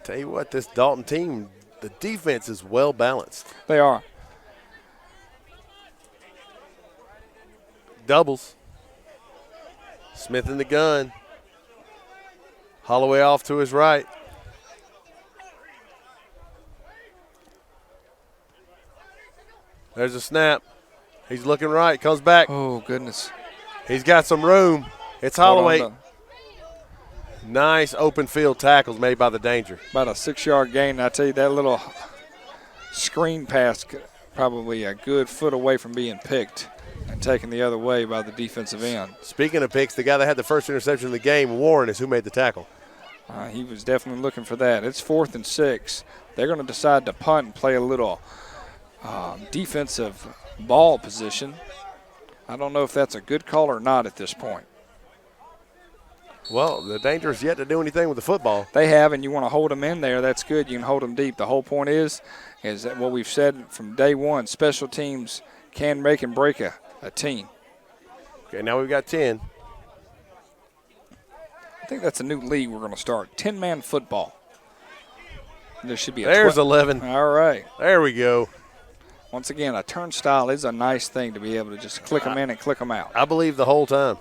Tell you what, this Dalton team, the defense is well balanced. They are. Doubles. Smith in the gun. Holloway off to his right. There's a snap. He's looking right, comes back. Oh, goodness. He's got some room. It's Holloway. Nice open field tackles made by the Danger. About a 6-yard gain. I tell you, that little screen pass probably a good foot away from being picked and taken the other way by the defensive end. Speaking of picks, the guy that had the first interception of the game, Warren, is who made the tackle. He was definitely looking for that. It's 4th and 6. They're going to decide to punt and play a little defensive ball position. I don't know if that's a good call or not at this point. Well, the Danger has yet to do anything with the football. They have, and you want to hold them in there. That's good. You can hold them deep. The whole point is that what we've said from day one, special teams can make and break a team. Okay, now we've got 10. I think that's a new league we're going to start, 10-man football. There should be a There's 11. All right. There we go. Once again, a turnstile is a nice thing to be able to just click them in and click them out. I believe the whole time.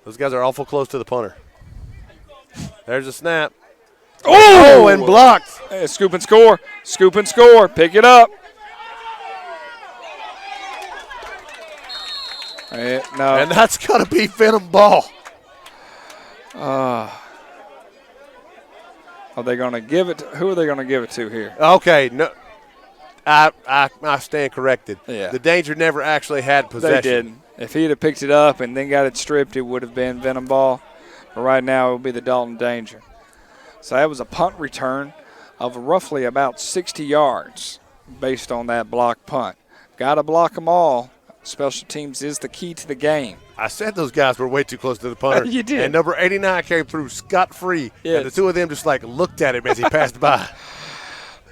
Those guys are awful close to the punter. There's a snap. Oh, and blocked. Scoop and score. Scoop and score. Pick it up. No. And that's got to be Venom ball. Are they going to give it? Who are they going to give it to here? Okay, no. I stand corrected. Yeah. The Danger never actually had possession. They didn't. If he'd have picked it up and then got it stripped, it would have been Venom ball. But right now it would be the Dalton Danger. So that was a punt return of roughly about 60 yards based on that block punt. Got to block them all. Special teams is the key to the game. I said those guys were way too close to the punter. You did. And number 89 came through scot-free. Yes. And the two of them just looked at him as he passed by.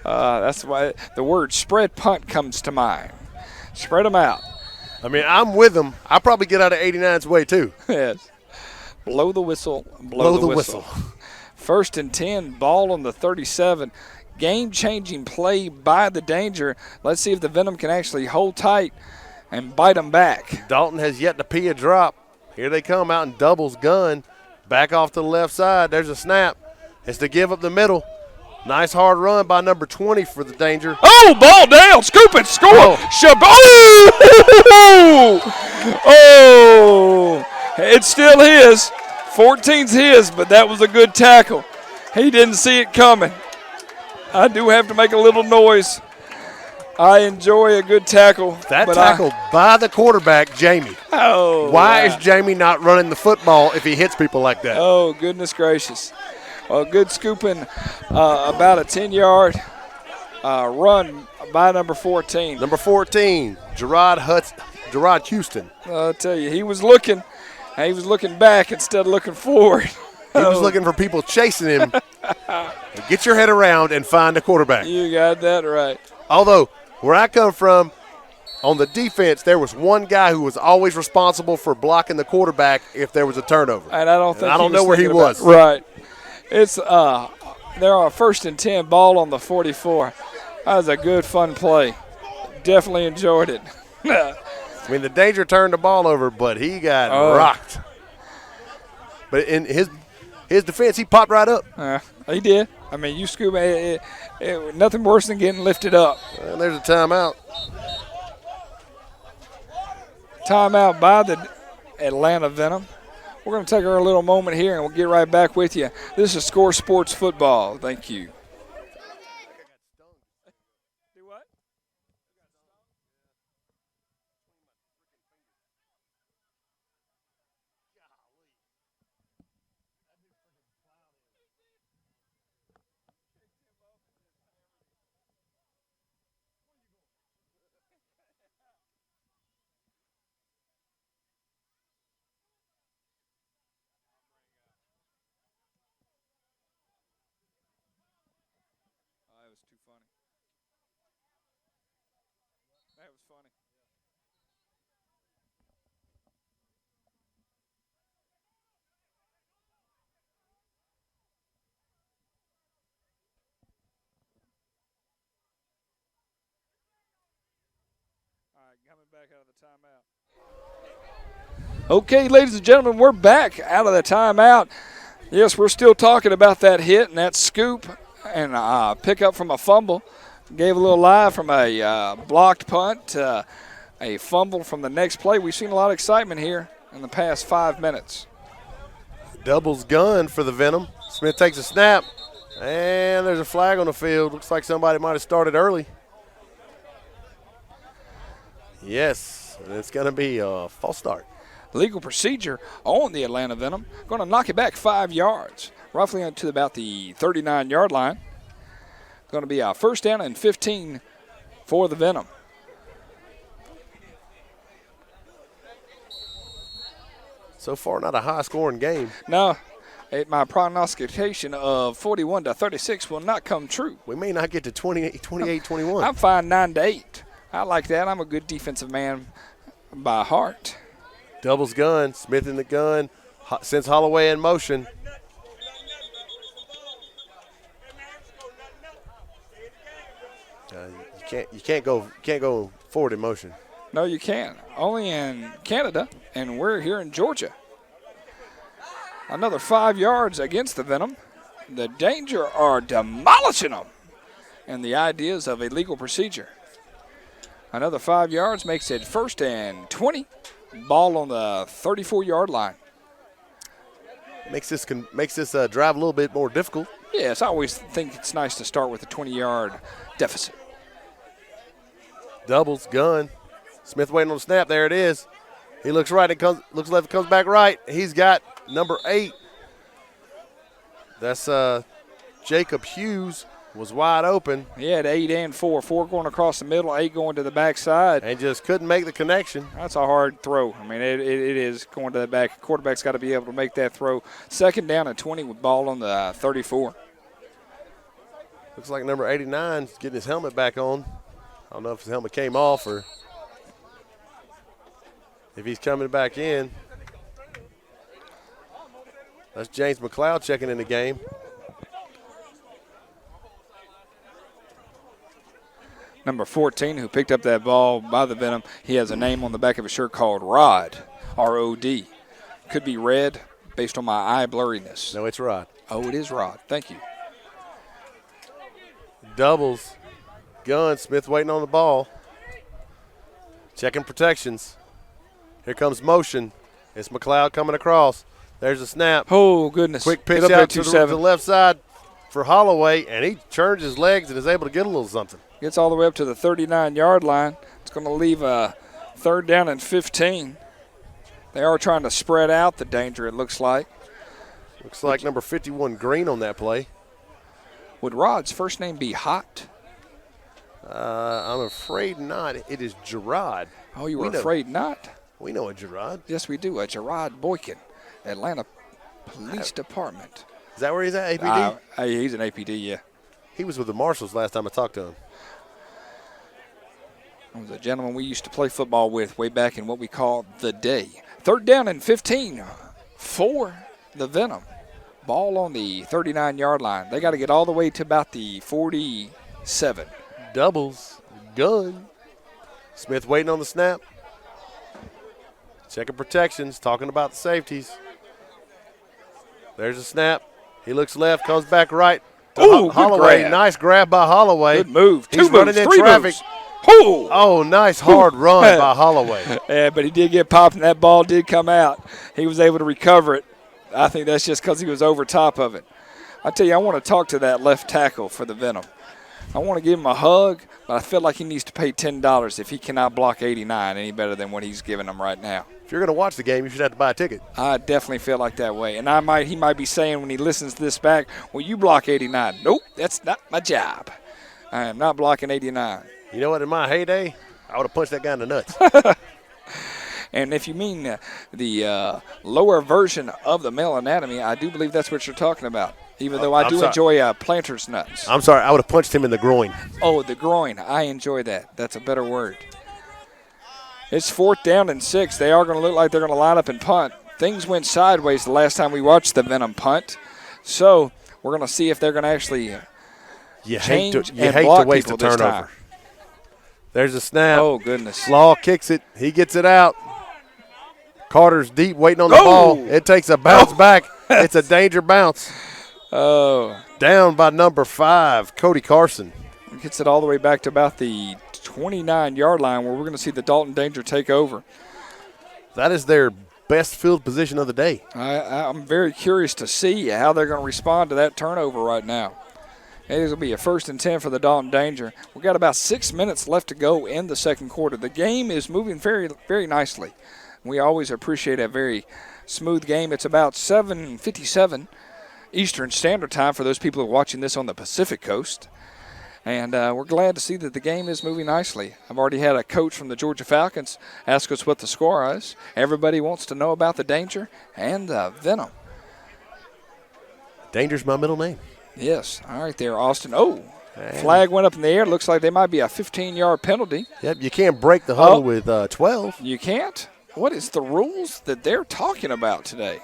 That's why the word spread punt comes to mind. Spread them out. I mean, I'm with them. I'll probably get out of 89's way too. Yes. Blow the whistle. Blow the whistle. 1st and 10, ball on the 37. Game-changing play by the Danger. Let's see if the Venom can actually hold tight and bite them back. Dalton has yet to pee a drop. Here they come out in doubles gun. Back off to the left side. There's a snap. It's to give up the middle. Nice hard run by number 20 for the Danger. Oh, ball down. Scoop it. Score. Oh. Oh! It's still his. 14's his, but that was a good tackle. He didn't see it coming. I do have to make a little noise. I enjoy a good tackle. That tackle by the quarterback, Jamie. Oh, why is Jamie not running the football if he hits people like that? Oh, goodness gracious. A good scooping, about a 10-yard run by number 14. Number 14, Gerard Houston. I'll tell you, he was looking back instead of looking forward. He was looking for people chasing him. Get your head around and find a quarterback. You got that right. Although, where I come from, on the defense, there was one guy who was always responsible for blocking the quarterback if there was a turnover. And I don't think I don't know where he was. Right. It's there are 1st and 10, ball on the 44. That was a good, fun play. Definitely enjoyed it. I mean, the Danger turned the ball over, but he got rocked. But in his defense, he popped right up. He did. I mean, you scoop nothing worse than getting lifted up. Well, there's a timeout. Timeout by the Atlanta Venom. We're going to take our little moment here, and we'll get right back with you. This is Score Sports Football. Thank you. Do what? That was too funny. That was funny. All right, coming back out of the timeout. Okay, ladies and gentlemen, we're back out of the timeout. Yes, we're still talking about that hit and that scoop and pick up from a fumble. Gave a little lie from a blocked punt, a fumble from the next play. We've seen a lot of excitement here in the past 5 minutes. Doubles gun for the Venom. Smith takes a snap, and there's a flag on the field. Looks like somebody might have started early. Yes, and it's going to be a false start. Legal procedure on the Atlanta Venom. Going to knock it back 5 yards, roughly to about the 39-yard line. Going to be a 1st down and 15 for the Venom. So far, not a high-scoring game. No, my prognostication of 41-36 will not come true. We may not get to 28-21. I'm fine 9-8. I like that. I'm a good defensive man by heart. Doubles gun, Smith in the gun, sends Holloway in motion. You can't go forward in motion. No, you can't. Only in Canada, and we're here in Georgia. Another 5 yards against the Venom. The Danger are demolishing them. And the ideas of a legal procedure. Another 5 yards makes it 1st and 20. Ball on the 34-yard line. Makes this drive a little bit more difficult. Yes, I always think it's nice to start with a 20-yard deficit. Doubles, gun. Smith waiting on the snap. There it is. He looks right. Looks left. Comes back right. He's got number 8. That's Jacob Hughes. Was wide open. He had 8 and 4. 4 going across the middle, 8 going to the backside. And just couldn't make the connection. That's a hard throw. I mean, it is going to the back. Quarterback's got to be able to make that throw. 2nd down and 20 with ball on the 34. Looks like number 89 is getting his helmet back on. I don't know if his helmet came off or if he's coming back in. That's James McLeod checking in the game. Number 14, who picked up that ball by the Venom, he has a name on the back of his shirt called Rod, R-O-D. Could be red based on my eye blurriness. No, it's Rod. Oh, it is Rod. Thank you. Doubles. Gun. Smith waiting on the ball. Checking protections. Here comes motion. It's McLeod coming across. There's a snap. Oh, goodness. Quick pitch Get up out there, to the left side for Holloway, and he turns his legs and is able to get a little something. Gets all the way up to the 39-yard line. It's going to leave a 3rd down and 15. They are trying to spread out the danger, it looks like. Looks like number 51 Green on that play. Would Rod's first name be Hot? I'm afraid not. It is Gerard. Oh, you were afraid not? We know a Gerard. Yes, we do. A Gerard Boykin, Atlanta Police Department. Is that where he's at, APD? He's an APD, yeah. He was with the Marshals last time I talked to him. He was a gentleman we used to play football with way back in what we call the day. 3rd down and 15 for the Venom. Ball on the 39-yard line. They got to get all the way to about the 47. Doubles. Gun. Smith waiting on the snap. Checking protections, talking about the safeties. There's a snap. He looks left, comes back right. Oh, Holloway. grab. Nice grab by Holloway. Good move. He's running in 3 traffic. moves. Oh. Oh, nice hard run by Holloway. Yeah, but he did get popped, and that ball did come out. He was able to recover it. I think that's just because he was over top of it. I tell you, I want to talk to that left tackle for the Venom. I want to give him a hug, but I feel like he needs to pay $10 if he cannot block 89 any better than what he's giving them right now. If you're going to watch the game, you should have to buy a ticket. I definitely feel like that way. And he might be saying when he listens to this back, well, you block 89. Nope, that's not my job. I am not blocking 89. You know what? In my heyday, I would have punched that guy in the nuts. And if you mean the lower version of the male anatomy, I do believe that's what you're talking about, even though I do enjoy planter's nuts. I'm sorry. I would have punched him in the groin. Oh, the groin. I enjoy that. That's a better word. It's 4th down and 6. They are going to look like they're going to line up and punt. Things went sideways the last time we watched the Venom punt. So we're going to see if they're going to actually change and block people this time. There's a snap. Oh, goodness. Law kicks it. He gets it out. Carter's deep waiting on the ball. It takes a bounce back. It's a danger bounce. Oh. Down by number 5, Cody Carson. Gets it all the way back to about the 29-yard line where we're going to see the Dalton Danger take over. That is their best field position of the day. I'm very curious to see how they're going to respond to that turnover right now. It is going to be a 1st and 10 for the Dalton Danger. We've got about 6 minutes left to go in the second quarter. The game is moving very, very nicely. We always appreciate a very smooth game. It's about 7:57 Eastern Standard Time for those people who are watching this on the Pacific Coast. And we're glad to see that the game is moving nicely. I've already had a coach from the Georgia Falcons ask us what the score is. Everybody wants to know about the Danger and the Venom. Danger's my middle name. Yes. All right there, Austin. Oh, flag went up in the air. Looks like there might be a 15-yard penalty. Yep, you can't break the huddle with 12. You can't? What is the rules that they're talking about today?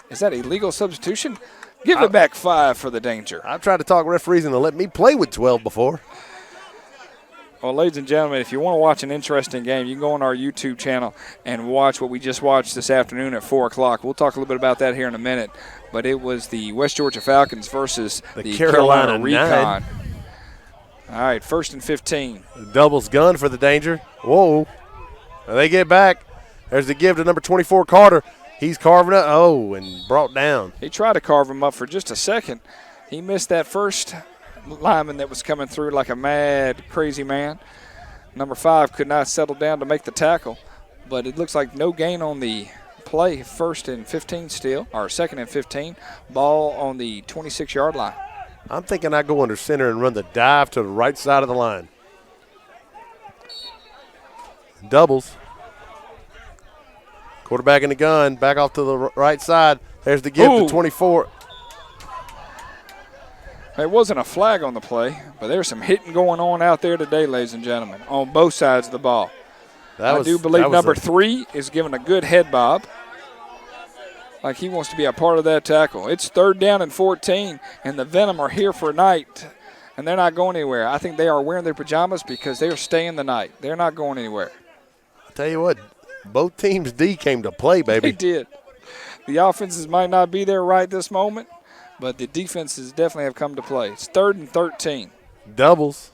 Is that illegal substitution? Give it back 5 for the Danger. I've tried to talk referees into let me play with 12 before. Well, ladies and gentlemen, if you want to watch an interesting game, you can go on our YouTube channel and watch what we just watched this afternoon at 4 o'clock. We'll talk a little bit about that here in a minute. But it was the West Georgia Falcons versus the Carolina Recon. All right, 1st and 15. Doubles gun for the Danger. Whoa. They get back. There's the give to number 24, Carter. He's carving up. Oh, and brought down. He tried to carve him up for just a second. He missed that first lineman that was coming through like a mad, crazy man. Number 5 could not settle down to make the tackle. But it looks like no gain on the play. 1st and 15 still, or 2nd and 15. Ball on the 26-yard line. I'm thinking I go under center and run the dive to the right side of the line. Doubles. Quarterback in the gun, back off to the right side. There's the give to 24. There wasn't a flag on the play, but there's some hitting going on out there today, ladies and gentlemen, on both sides of the ball. I do believe number 3 is giving a good head bob, like he wants to be a part of that tackle. It's 3rd down and 14, and the Venom are here for a night, and they're not going anywhere. I think they are wearing their pajamas because they are staying the night. They're not going anywhere. I'll tell you what, both teams' D came to play, baby. They did. The offenses might not be there right this moment, but the defenses definitely have come to play. It's 3rd and 13. Doubles.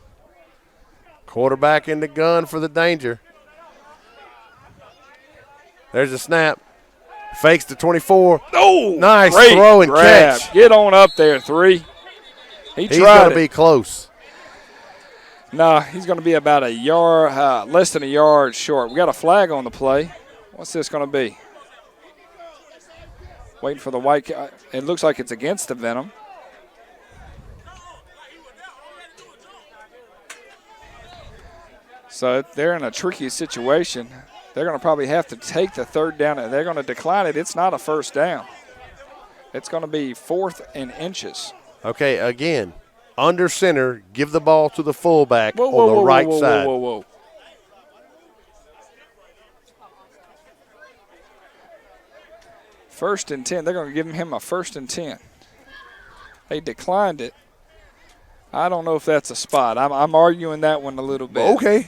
Quarterback in the gun for the Danger. There's a snap. Fakes the 24. Oh, nice great throw and grab. catch. Get on up there, 3. He's going to be close. No, he's going to be about a yard, less than a yard short. We got a flag on the play. What's this going to be? Waiting for the white. It looks like it's against the Venom. So they're in a tricky situation. They're going to probably have to take the 3rd down. They're going to decline it. It's not a first down. It's going to be 4th and inches. Okay, again, under center, give the ball to the fullback on the right side. Whoa. First and 10. They're going to give him a 1st and 10. They declined it. I don't know if that's a spot. I'm arguing that one a little bit. Okay.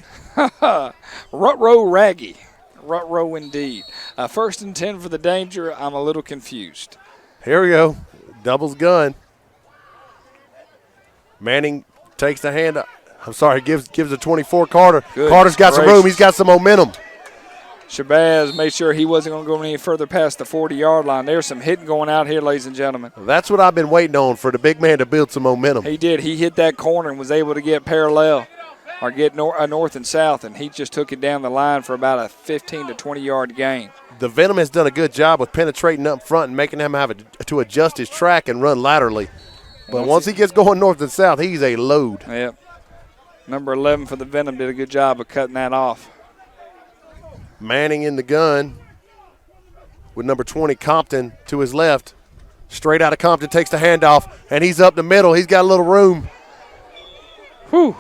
Rut-row raggy. Rut-row indeed. 1st and 10 for the Danger. I'm a little confused. Here we go. Doubles gun. Manning takes the hand. I'm sorry, gives the 24 Carter. Good Carter's got some room. He's got some momentum. Shabazz made sure he wasn't going to go any further past the 40-yard line. There's some hitting going out here, ladies and gentlemen. That's what I've been waiting on, for the big man to build some momentum. He did. He hit that corner and was able to get parallel or get north and south, and he just took it down the line for about a 15 to 20-yard gain. The Venom has done a good job with penetrating up front and making him have to adjust his track and run laterally. But once he gets going north and south, he's a load. Yep. Number 11 for the Venom did a good job of cutting that off. Manning in the gun with number 20, Compton, to his left. Straight out of Compton, takes the handoff, and he's up the middle. He's got a little room. Whew.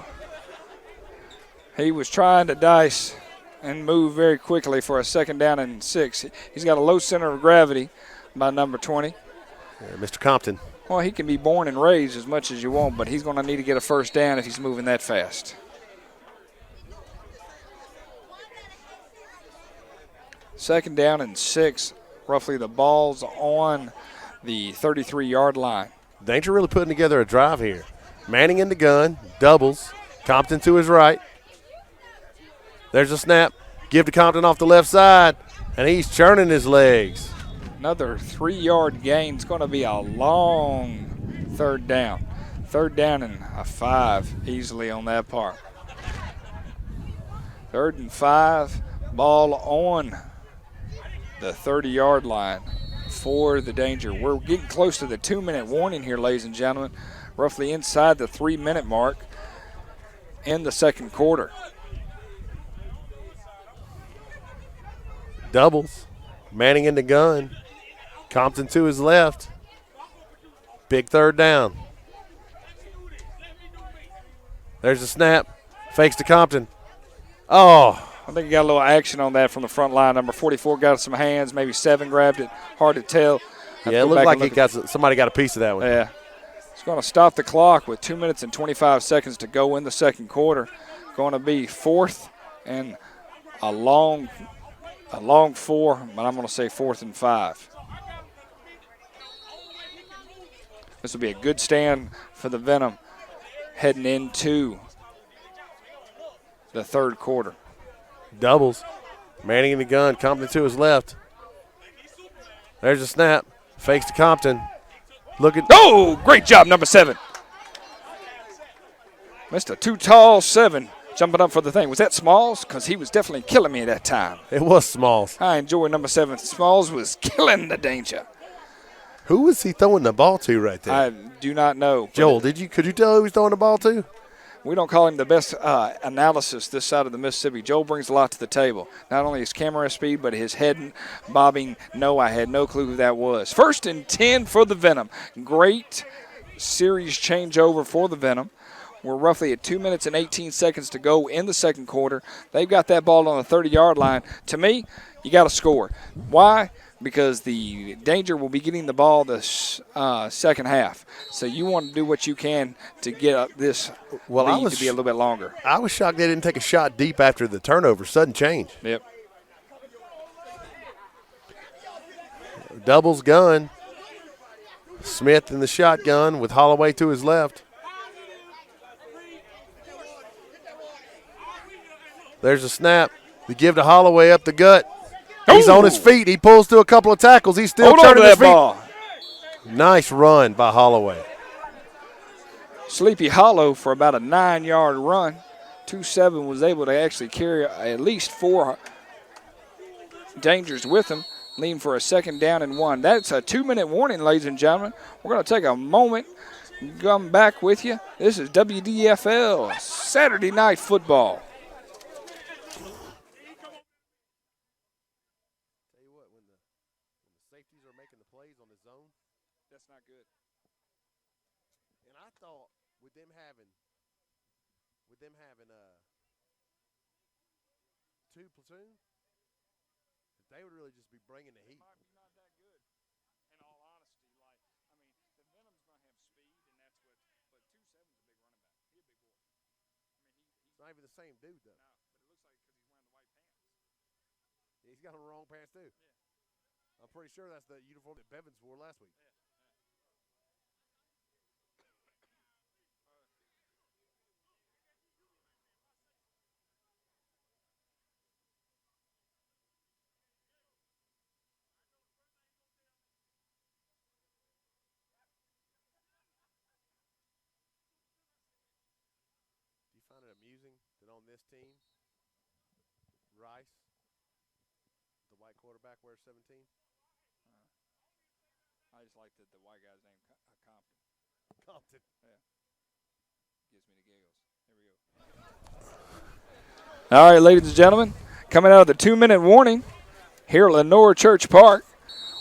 He was trying to dice and move very quickly for a 2nd down and 6. He's got a low center of gravity by number 20. Yeah, Mr. Compton. Well, he can be born and raised as much as you want, but he's going to need to get a 1st down if he's moving that fast. 2nd down and 6. Roughly the ball's on the 33-yard line. Danger really putting together a drive here. Manning in the gun, doubles. Compton to his right. There's a snap. Give to Compton off the left side, and he's churning his legs. Another 3-yard gain. It's going to be a long 3rd down. 3rd down and a 5 easily on that part. 3rd and 5. Ball on the 30-yard line for the Danger. We're getting close to the 2-minute warning here, ladies and gentlemen. Roughly inside the 3-minute mark in the 2nd quarter. Doubles. Manning in the gun. Compton to his left. Big 3rd down. There's a snap. Fakes to Compton. Oh. I think he got a little action on that from the front line. Number 44 got some hands. Maybe 7 grabbed it. Hard to tell. Yeah, it looked like somebody got a piece of that one. Yeah. It's going to stop the clock with 2 minutes and 25 seconds to go in the 2nd quarter. Going to be 4th and a long 4, but I'm going to say 4th and 5. This will be a good stand for the Venom heading into the 3rd quarter. Doubles. Manning in the gun. Compton to his left. There's a snap. Fakes to Compton. Oh, great job, number 7. Mr. Too Tall 7 jumping up for the thing. Was that Smalls? Because he was definitely killing me at that time. It was Smalls. I enjoy number 7. Smalls was killing the Danger. Who was he throwing the ball to right there? I do not know. Joel, could you tell who he was throwing the ball to? We don't call him the best analysis this side of the Mississippi. Joel brings a lot to the table. Not only his camera speed, but his head and bobbing. No, I had no clue who that was. 1st and 10 for the Venom. Great series changeover for the Venom. We're roughly at 2 minutes and 18 seconds to go in the 2nd quarter. They've got that ball on the 30-yard line. To me, you got to score. Why? Because the Danger will be getting the ball the second half. So you want to do what you can to get this lead to be a little bit longer. I was shocked they didn't take a shot deep after the turnover. Sudden change. Yep. Doubles gun. Smith in the shotgun with Holloway to his left. There's a snap. The give to Holloway up the gut. He's on his Ooh. feet. He pulls through a couple of tackles. He's still Hold on to turning his that feet. ball. Nice run by Holloway. Sleepy Hollow for about a 9-yard run. 2-7 was able to actually carry at least 4 Dangers with him, leading for a 2nd down and 1. That's a 2-minute warning, ladies and gentlemen. We're going to take a moment, come back with you. This is WDFL Saturday Night Football. Tell you what, when the safeties are making the plays on the zone, That's not good. and I thought with them having 2 platoon, they would really just be bringing the heat. Might be not that good, in all honesty. The Venom's going to have speed, and that's what. But 2-7's a big running back. He's a big boy. It's not even the same dude, though. No, but it looks like because he's wearing the white pants. He's got the wrong pants, too. Yeah. I'm pretty sure that's the uniform that Bevins wore last week. Yeah. Do you find it amusing that on this team, Rice, the white quarterback, wears 17? I just like the white guy's name, Compton. Compton. Yeah. Gives me the giggles. Here we go. All right, ladies and gentlemen, coming out of the 2-minute warning here at Lenora Church Park,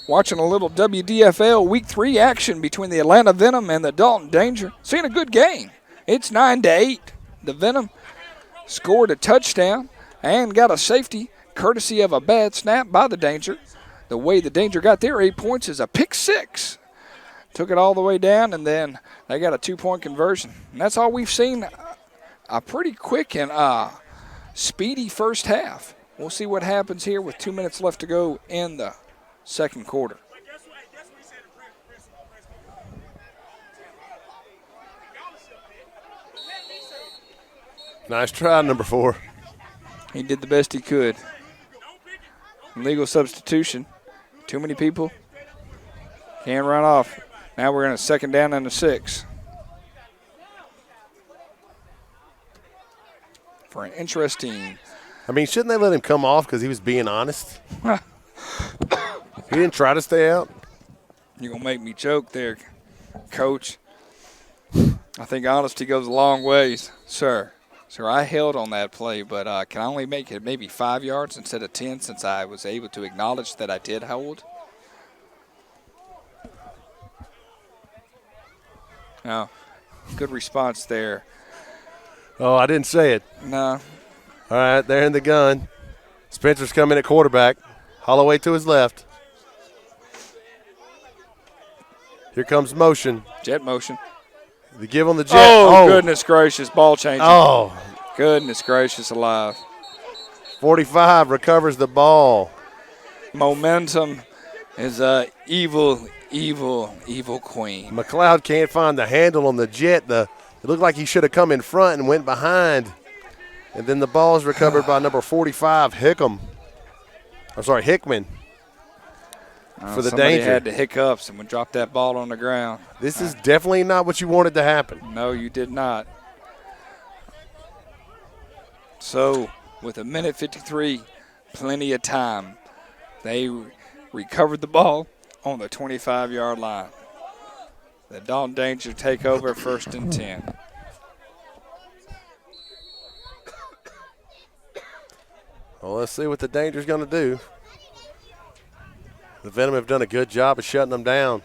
watching a little WDFL Week 3 action between the Atlanta Venom and the Dalton Danger. Seeing a good game. It's 9-8. The Venom scored a touchdown and got a safety courtesy of a bad snap by the Danger. The way the Danger got their 8 points is a pick 6. Took it all the way down, and then they got a 2-point conversion. And that's all we've seen. A pretty quick and speedy first half. We'll see what happens here with 2 minutes left to go in the second quarter. Nice try, number 4. He did the best he could. Legal substitution. Too many people. Can't run off. Now we're in a 2nd down and a 6. For an interesting. I mean, shouldn't they let him come off because he was being honest? He didn't try to stay out. You're going to make me choke there, Coach. I think honesty goes a long ways, sir. Sir, I held on that play, but can I only make it maybe 5 yards instead of 10 since I was able to acknowledge that I did hold? No. Good response there. Oh, I didn't say it. No. All right, they're in the gun. Spencer's coming at quarterback. Holloway to his left. Here comes motion. Jet motion. The give on the jet. Oh, goodness gracious. Ball changing. Oh. Goodness gracious alive. 45 recovers the ball. Momentum is a evil, evil, evil queen. McLeod can't find the handle on the jet. It looked like he should have come in front and went behind. And then the ball is recovered by number 45, Hickman. For the somebody Danger. had the hiccups and would drop that ball on the ground. This is definitely not what you wanted to happen. No, you did not. So, with 1:53, plenty of time, they recovered the ball on the 25-yard line. The Dalton Danger take over 1st and 10. Well, let's see what the Danger's going to do. The Venom have done a good job of shutting them down,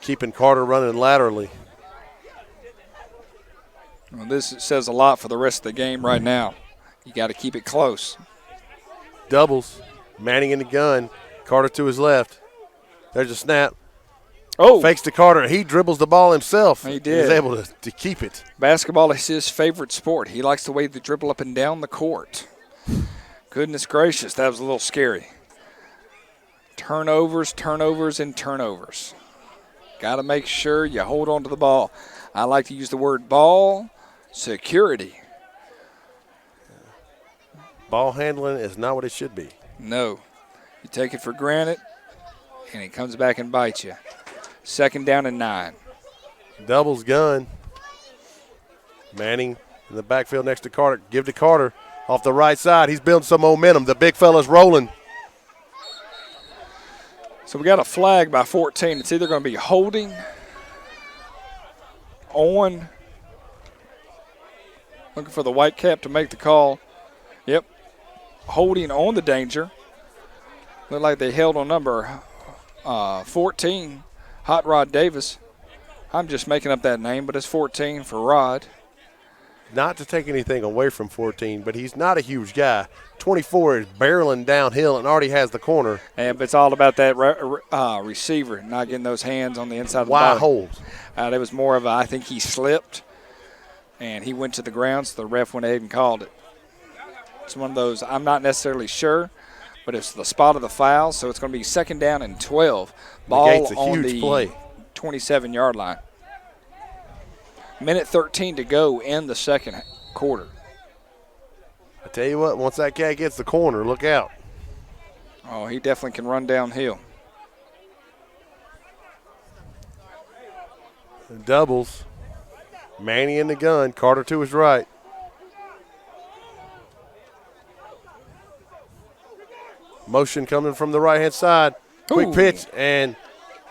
keeping Carter running laterally. Well, this says a lot for the rest of the game right now. You got to keep it close. Doubles. Manning in the gun. Carter to his left. There's a snap. Oh. Fakes to Carter. He dribbles the ball himself. He did. He's able to keep it. Basketball is his favorite sport. He likes the way they dribble up and down the court. Goodness gracious, that was a little scary. Turnovers, turnovers, and turnovers. Got to make sure you hold on to the ball. I like to use the word ball security. Ball handling is not what it should be. No. You take it for granted, and it comes back and bites you. 2nd down and 9. Doubles gun. Manning in the backfield next to Carter. Give to Carter off the right side. He's building some momentum. The big fella's rolling. So we got a flag by 14. It's either going to be holding on. Looking for the white cap to make the call. Yep. Holding on the danger. Looked like they held on number 14, Hot Rod Davis. I'm just making up that name, but it's 14 for Rod. Not to take anything away from 14, but he's not a huge guy. 24 is barreling downhill and already has the corner. And it's all about that receiver not getting those hands on the inside of the body. Wide holds. It was more of I think he slipped, and he went to the ground, so the ref went ahead and called it. It's one of those, I'm not necessarily sure, but it's the spot of the foul, so it's going to be 2nd down and 12. Ball on the 27-yard line. Minute 13 to go in the second quarter. I tell you what, once that cat gets the corner, look out. Oh, he definitely can run downhill. Doubles. Manny in the gun. Carter to his right. Motion coming from the right-hand side. Quick pitch, and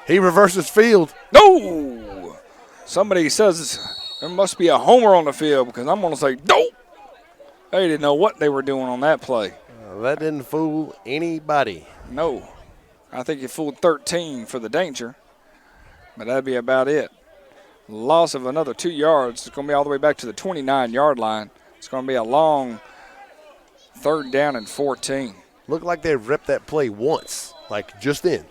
he reverses field. No! Somebody says there must be a homer on the field because I'm going to say, nope. They didn't know what they were doing on that play. That didn't fool anybody. No. I think it fooled 13 for the danger, but that'd be about it. Loss of another 2 yards. It's going to be all the way back to the 29-yard line. It's going to be a long 3rd down and 14. Looked like they ripped that play once, like just then.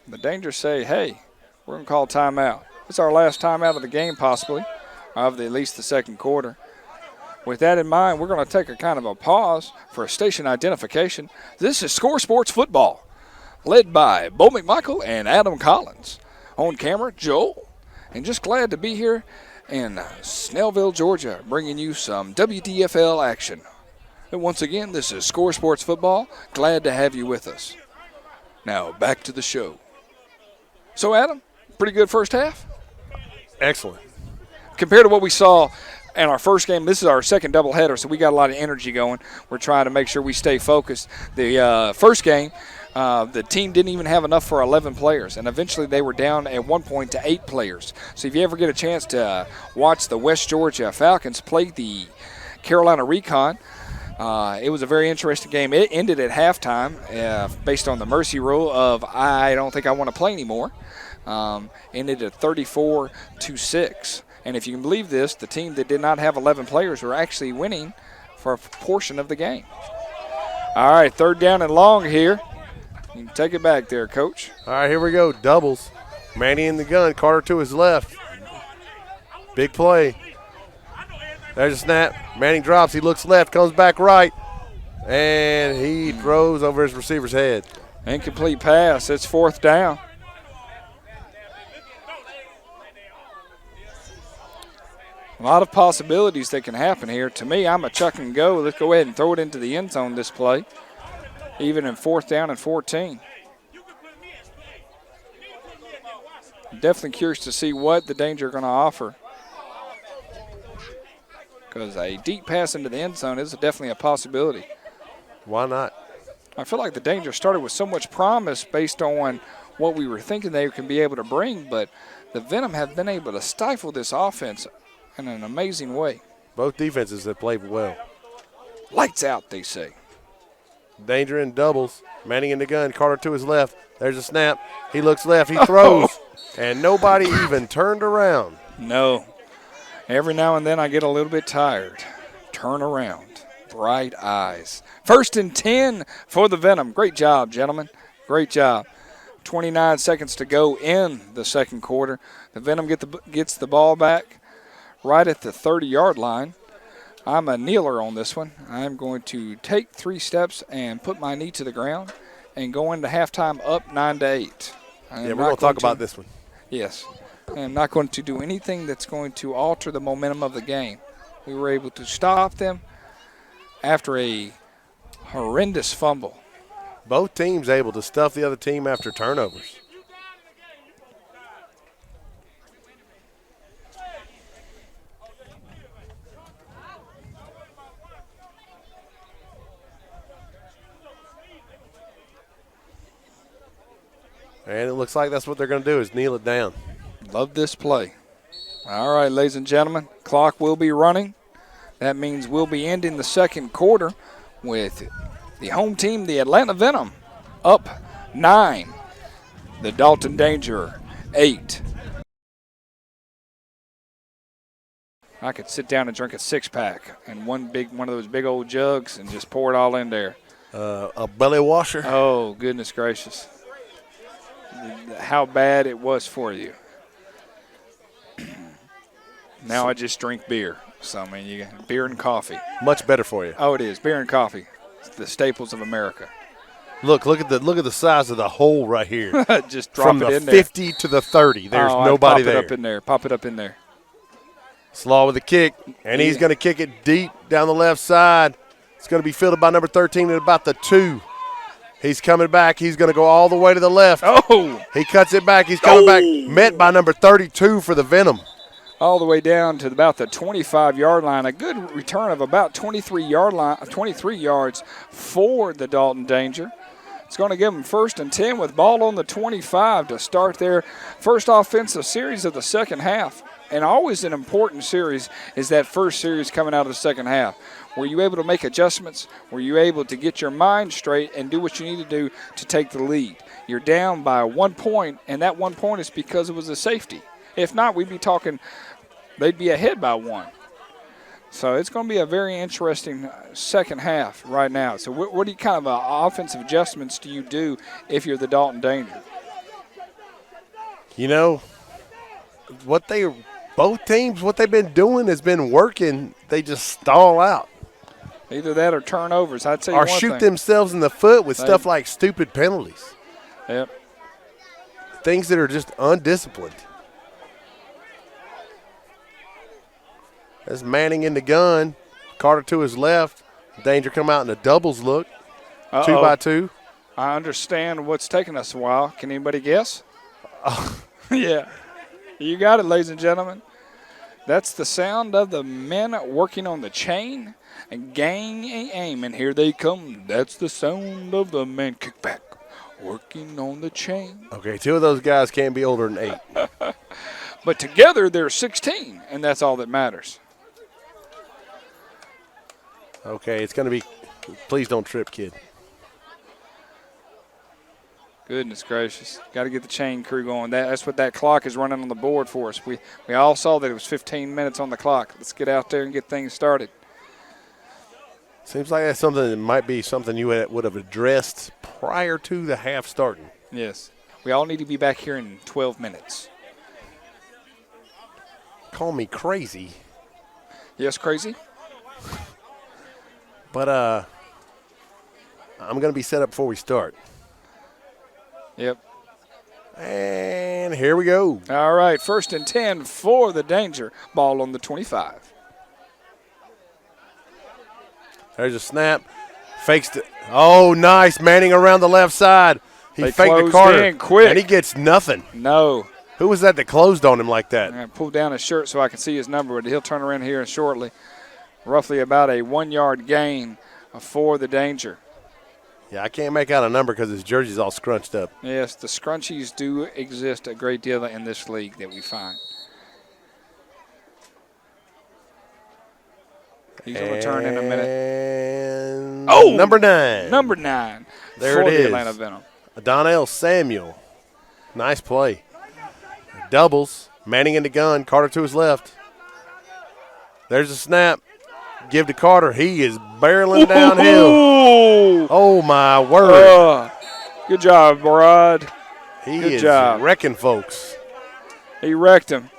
The danger say, hey, we're going to call timeout. It's our last timeout of the game possibly, of at least the second quarter. With that in mind, we're going to take a kind of a pause for a station identification. This is Score Sports Football, led by Bo McMichael and Adam Collins. On camera, Joel. And just glad to be here in Snellville, Georgia, bringing you some WDFL action. And once again, this is Score Sports Football. Glad to have you with us. Now, back to the show. So, Adam, pretty good first half? Excellent. Compared to what we saw in our first game, this is our second doubleheader, so we got a lot of energy going. We're trying to make sure we stay focused. The first game, the team didn't even have enough for 11 players, and eventually they were down at one point to 8 players. So if you ever get a chance to watch the West Georgia Falcons play the Carolina Recon, it was a very interesting game. It ended at halftime based on the mercy rule of I don't think I want to play anymore. Ended at 34-6. And if you can believe this, the team that did not have 11 players were actually winning for a portion of the game. All right, 3rd down and long here. You can take it back there, Coach. All right, here we go. Doubles. Manny in the gun. Carter to his left. Big play. There's a snap. Manning drops. He looks left, comes back right, and he throws over his receiver's head. Incomplete pass. It's 4th down. A lot of possibilities that can happen here. To me, I'm a chuck and go. Let's go ahead and throw it into the end zone this play, even in 4th down and 14. Definitely curious to see what the Danger are going to offer, because a deep pass into the end zone is definitely a possibility. Why not? I feel like the Danger started with so much promise based on what we were thinking they can be able to bring, but the Venom have been able to stifle this offense in an amazing way. Both defenses have played well. Lights out, they say. Danger in doubles. Manning in the gun. Carter to his left. There's a snap. He looks left. He throws. And nobody even turned around. No. Every now and then I get a little bit tired. Turn around. Bright eyes. 1st and 10 for the Venom. Great job, gentlemen. Great job. 29 seconds to go in the second quarter. The Venom gets the ball back right at the 30-yard line. I'm a kneeler on this one. I'm going to take 3 steps and put my knee to the ground and go into halftime up 9-8. Yeah, we're going to talk about this one. Yes. I'm not going to do anything that's going to alter the momentum of the game. We were able to stop them after a horrendous fumble Both teams able to stuff the other team after turnovers. And it looks like that's what they're going to do is kneel it down. Love this play. All right, ladies and gentlemen, clock will be running. That means we'll be ending the second quarter with the home team, the Atlanta Venom, up 9. The Dalton Danger, 8. I could sit down and drink a 6-pack and one of those big old jugs and just pour it all in there. A belly washer. Oh, goodness gracious. How bad it was for you. Now I just drink beer. So, I mean, you got beer and coffee. Much better for you. Oh, it is. Beer and coffee. It's the staples of America. Look at the size of the hole right here. Just drop it in there. From the 50 to the 30, there's nobody there. Pop it up in there. Pop it up in there. Slaw with a kick, and he's going to kick it deep down the left side. It's going to be fielded by number 13 at about the 2. He's coming back. He's going to go all the way to the left. Oh! He cuts it back. He's coming back. Met by number 32 for the Venom. All the way down to about the 25-yard line. A good return of about 23 yards for the Dalton Danger. It's going to give them 1st and 10 with ball on the 25 to start their first offensive series of the second half. And always an important series is that first series coming out of the second half. Were you able to make adjustments? Were you able to get your mind straight and do what you need to do to take the lead? You're down by 1 point, and that 1 point is because it was a safety. If not, we'd be talking they'd be ahead by 1. So it's going to be a very interesting second half right now. So what kind of offensive adjustments do you do if you're the Dalton Danger? You know, both teams, what they've been doing has been working. They just stall out. Either that or turnovers. I'd say or shoot themselves in the foot with stuff like stupid penalties. Yep. Things that are just undisciplined. That's Manning in the gun. Carter to his left. Danger come out in a doubles look. 2-by-2. I understand what's taking us a while. Can anybody guess? Yeah. You got it, ladies and gentlemen. That's the sound of the men working on the chain and gang aim. And here they come. That's the sound of the men kick back, working on the chain. Okay, 2 of those guys can't be older than 8. But together they're 16, and that's all that matters. Okay, it's going to be – please don't trip, kid. Goodness gracious. Got to get the chain crew going. That's what that clock is running on the board for us. We all saw that it was 15 minutes on the clock. Let's get out there and get things started. Seems like that's something that might be something you would have addressed prior to the half starting. Yes. We all need to be back here in 12 minutes. Call me crazy. Yes, crazy? But I'm going to be set up before we start. Yep. And here we go. All right, 1st and 10 for the Danger. Ball on the 25. There's a snap. Fakes it. Oh, nice. Manning around the left side. He faked the Carter. In quick. And he gets nothing. No. Who was that closed on him like that? I pulled down his shirt so I can see his number, but he'll turn around here shortly. Roughly about a 1-yard gain for the Danger. Yeah, I can't make out a number because his jersey's all scrunched up. Yes, the scrunchies do exist a great deal in this league that we find. He's going to return in a minute. And oh, number 9. Number 9. There it for is. The Atlanta Venom. Donnell Samuel. Nice play. Doubles. Manning in the gun. Carter to his left. There's a snap. Give to Carter. He is barreling downhill. Oh, my word. Good job, Brad. He is wrecking folks. He wrecked him.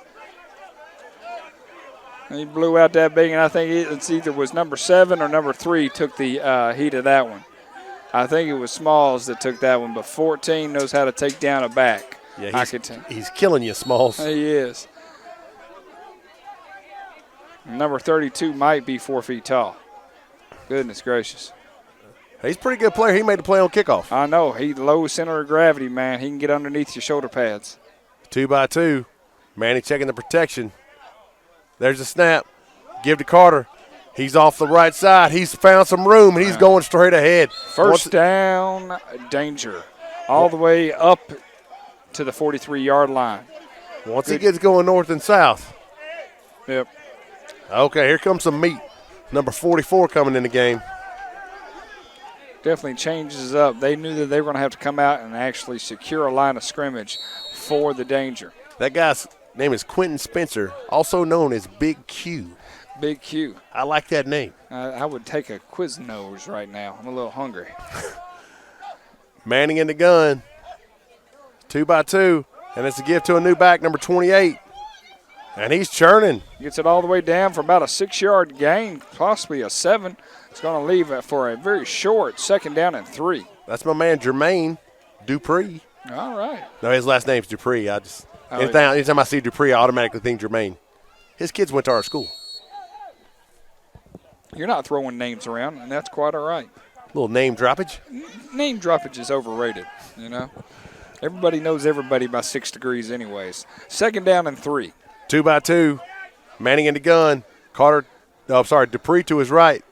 He blew out that big, and I think it's either was number 7 or number 3 took the heat of that one. I think it was Smalls that took that one, but 14 knows how to take down a back. Yeah, he's killing you, Smalls. He is. Number 32 might be 4 feet tall. Goodness gracious. He's a pretty good player. He made the play on kickoff. I know. He's low center of gravity, man. He can get underneath your shoulder pads. 2-by-2. Manning checking the protection. There's a snap. Give to Carter. He's off the right side. He's found some room, and he's going straight ahead. First down, danger. All the way up to the 43-yard line. Once he gets going north and south. Yep. Okay, here comes some meat. Number 44 coming in the game. Definitely changes up. They knew that they were going to have to come out and actually secure a line of scrimmage for the danger. That guy's name is Quentin Spencer, also known as Big Q. Big Q. I like that name. I would take a Quiznos right now. I'm a little hungry. Manning in the gun. 2-by-2. And it's a gift to a new back, number 28. And he's churning. Gets it all the way down for about a 6-yard gain, possibly a 7. It's going to leave it for a very short 2nd down and 3. That's my man Jermaine Dupree. All right. No, his last name's Dupree. Anytime I see Dupree, I automatically think Jermaine. His kids went to our school. You're not throwing names around, and that's quite all right. Little name droppage. Name droppage is overrated, you know. Everybody knows everybody by 6 degrees anyways. 2nd down and 3. 2-by-2. Manning in the gun. Dupree to his right.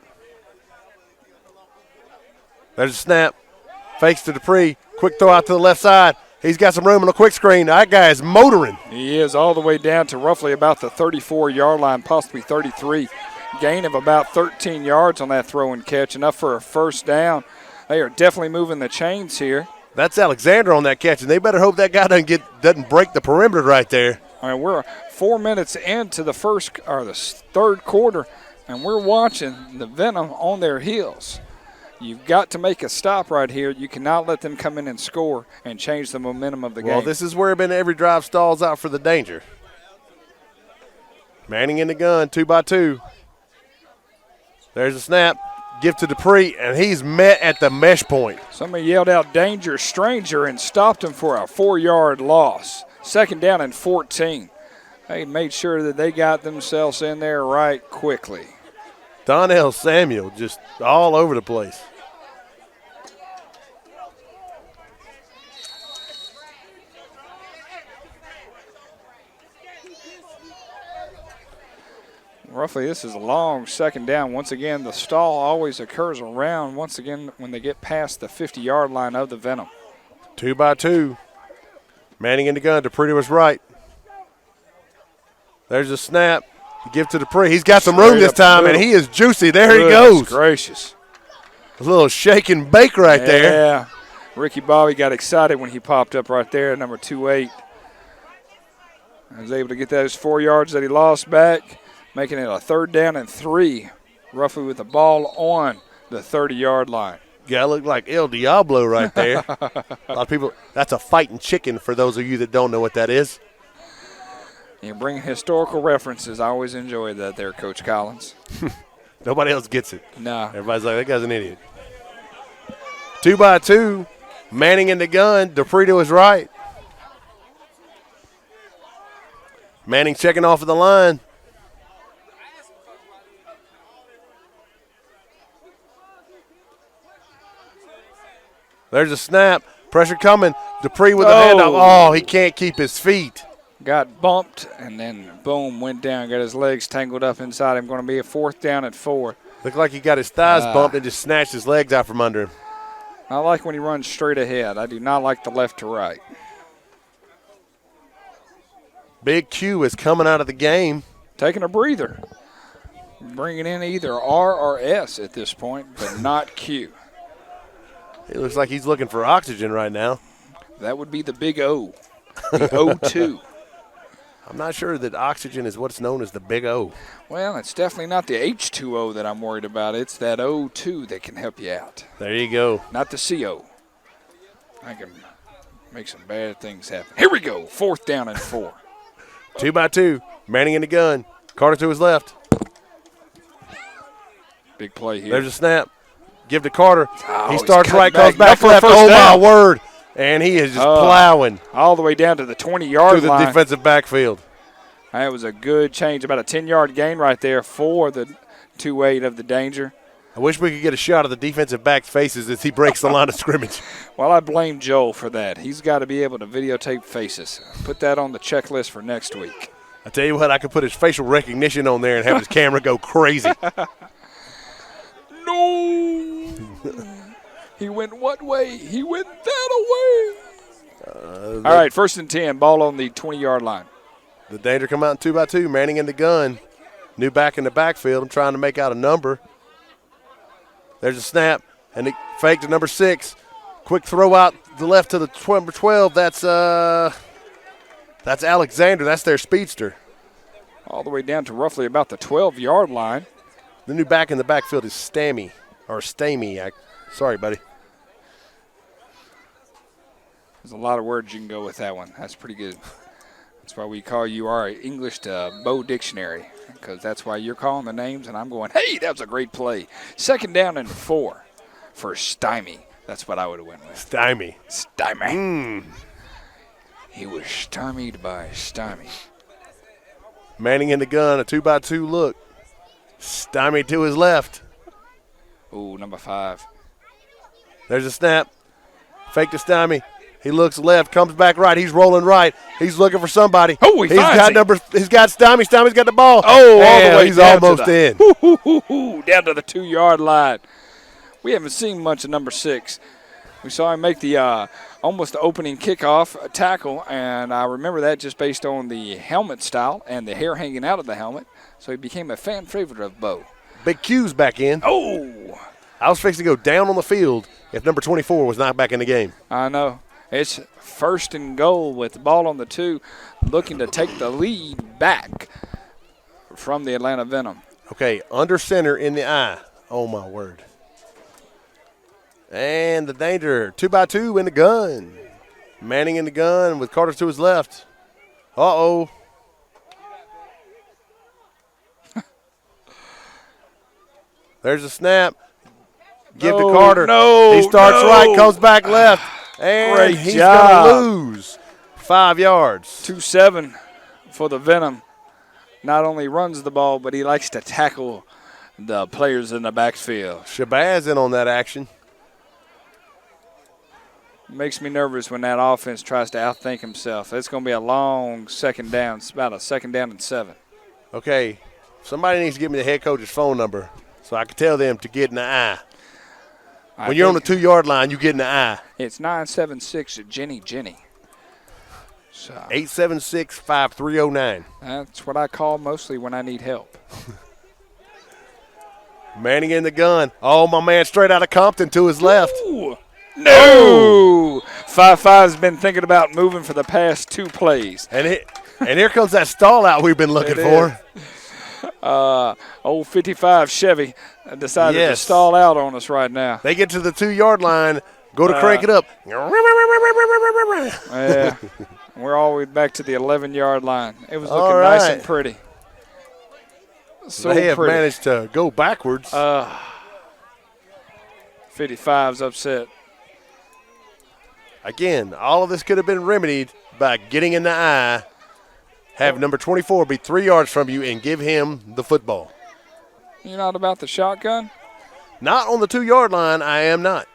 There's a snap. Fakes to Dupree. Quick throw out to the left side. He's got some room on the quick screen. That guy is motoring. He is all the way down to roughly about the 34-yard line, possibly 33. Gain of about 13 yards on that throw and catch, enough for a 1st down. They are definitely moving the chains here. That's Alexander on that catch, and they better hope that guy doesn't break the perimeter right there. All right, we're 4 minutes into the 3rd quarter, and we're watching the Venom on their heels. You've got to make a stop right here. You cannot let them come in and score and change the momentum of the game. Well, this is where every drive stalls out for the danger. Manning in the gun, 2-by-2. There's a snap. Give to Dupree, and he's met at the mesh point. Somebody yelled out danger, stranger, and stopped him for a 4-yard loss. 2nd down and 14. They made sure that they got themselves in there right quickly. Donnell Samuel just all over the place. Roughly, this is a long 2nd down. Once again, the stall always occurs around, once again, when they get past the 50-yard line of the Venom. 2-by-2. Manning in the gun. Dupree to his right. There's a snap. Give to Dupree. He's got some room this time, and he is juicy. There he goes. Gracious. A little shake and bake right there. Yeah. Ricky Bobby got excited when he popped up right there, number 28. I was able to get those 4 yards that he lost back, making it a 3rd down and 3, roughly with the ball on the 30-yard line. Guy looked like El Diablo right there. A lot of people, that's a fighting chicken for those of you that don't know what that is. You bring historical references. I always enjoy that there, Coach Collins. Nobody else gets it. No. Everybody's like, that guy's an idiot. 2-by-2. Manning in the gun. Dupree to his right. Manning checking off of the line. There's a snap. Pressure coming. Dupree with the handoff. Oh, he can't keep his feet. Got bumped and then, boom, went down. Got his legs tangled up inside him. Going to be a 4th down and 4. Looked like he got his thighs bumped and just snatched his legs out from under him. I like when he runs straight ahead. I do not like the left to right. Big Q is coming out of the game. Taking a breather. Bringing in either R or S at this point, but not Q. It looks like he's looking for oxygen right now. That would be the big O, the O2. I'm not sure that oxygen is what's known as the big O. Well, it's definitely not the H2O that I'm worried about. It's that O2 that can help you out. There you go. Not the CO. I can make some bad things happen. Here we go, 4th down and 4. 2-by-2. Manning in the gun. Carter to his left. Big play here. There's a snap. Give to Carter. Oh, he starts right, back. goes back left. Oh, my word. And he is just plowing. All the way down to the 20-yard line. To the defensive backfield. That was a good change. About a 10-yard gain right there for the 2-8 of the danger. I wish we could get a shot of the defensive back's faces as he breaks the line of scrimmage. Well, I blame Joel for that. He's got to be able to videotape faces. Put that on the checklist for next week. I tell you what, I could put his facial recognition on there and have his camera go crazy. No! He went what way? He went that way. All right, 1st and 10, ball on the 20-yard line. The danger come out in 2-by-2, Manning in the gun. New back in the backfield. I'm trying to make out a number. There's a snap, and it faked to number 6. Quick throw out the left to the number 12. That's Alexander. That's their speedster. All the way down to roughly about the 12-yard line. The new back in the backfield is Stamey. Sorry, buddy. There's a lot of words you can go with that one. That's pretty good. That's why we call you our English to Bo Dictionary, because that's why you're calling the names and I'm going, hey, that was a great play. 2nd down and 4 for Stymie. That's what I would have went with. Stymie. He was stymied by Stymie. Manning in the gun, a 2-by-2 look. Stymie to his left. Ooh, number 5. There's a snap. Fake to Stymie. He looks left, comes back right. He's rolling right. He's looking for somebody. Oh, he's got Stymie. Stymie's got the ball. Oh, all the way he's down almost in. Down to the 2-yard line. We haven't seen much of number 6. We saw him make the almost opening kickoff tackle, and I remember that just based on the helmet style and the hair hanging out of the helmet. So he became a fan favorite of Bo. Big Q's back in. Oh! I was fixing to go down on the field if number 24 was not back in the game. I know. It's 1st and goal with the ball on the 2, looking to take the lead back from the Atlanta Venom. Okay, under center in the eye. Oh, my word. And the danger, 2-by-2 in the gun. Manning in the gun with Carter to his left. Uh-oh. There's a snap. Give to Carter. He starts right, comes back left. And he's going to lose 5 yards. 2-7 for the Venom. Not only runs the ball, but he likes to tackle the players in the backfield. Shabazz in on that action. Makes me nervous when that offense tries to outthink himself. It's going to be a long 2nd down. It's about a 2nd down and 7. Okay, somebody needs to give me the head coach's phone number so I can tell them to get in the eye. When you're on the 2-yard line, you get in the eye. It's 976 Jenny. So 876-5309. that's what I call mostly when I need help. Manning in the gun. Oh, my man, straight out of Compton to his left. Ooh. No! 5-5's been thinking about moving for the past 2 plays. And here comes that stall out we've been looking for. Old 55 Chevy decided to stall out on us right now. They get to the 2-yard line, go to crank it up. Yeah, we're all the way back to the 11-yard line. It was looking nice and pretty. So they have pretty. managed to go backwards. 55's upset. Again, all of this could have been remedied by getting in the eye, have number 24 be 3 yards from you, and give him the football. You're not about the shotgun? Not on the 2-yard line, I am not.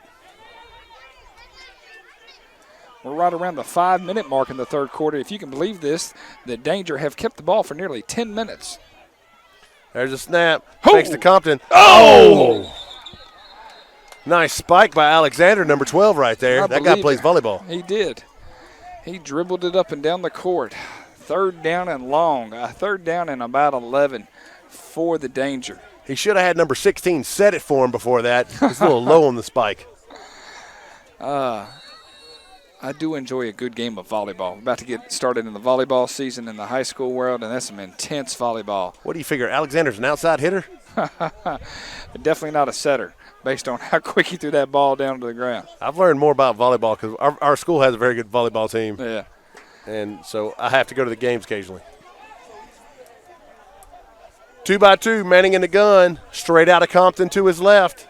We're right around the 5-minute mark in the 3rd quarter. If you can believe this, the Danger have kept the ball for nearly 10 minutes. There's a snap. Thanks to Compton. Oh! Nice spike by Alexander, number 12 right there. That guy plays volleyball. He did. He dribbled it up and down the court. 3rd down and long. 3rd down and about 11 for the Danger. He should have had number 16 set it for him before that. He's a little low on the spike. I do enjoy a good game of volleyball. We're about to get started in the volleyball season in the high school world, and that's some intense volleyball. What do you figure, Alexander's an outside hitter? Definitely not a setter, based on how quick he threw that ball down to the ground. I've learned more about volleyball because our school has a very good volleyball team. Yeah. And so I have to go to the games occasionally. 2-by-2, Manning in the gun, straight out of Compton to his left.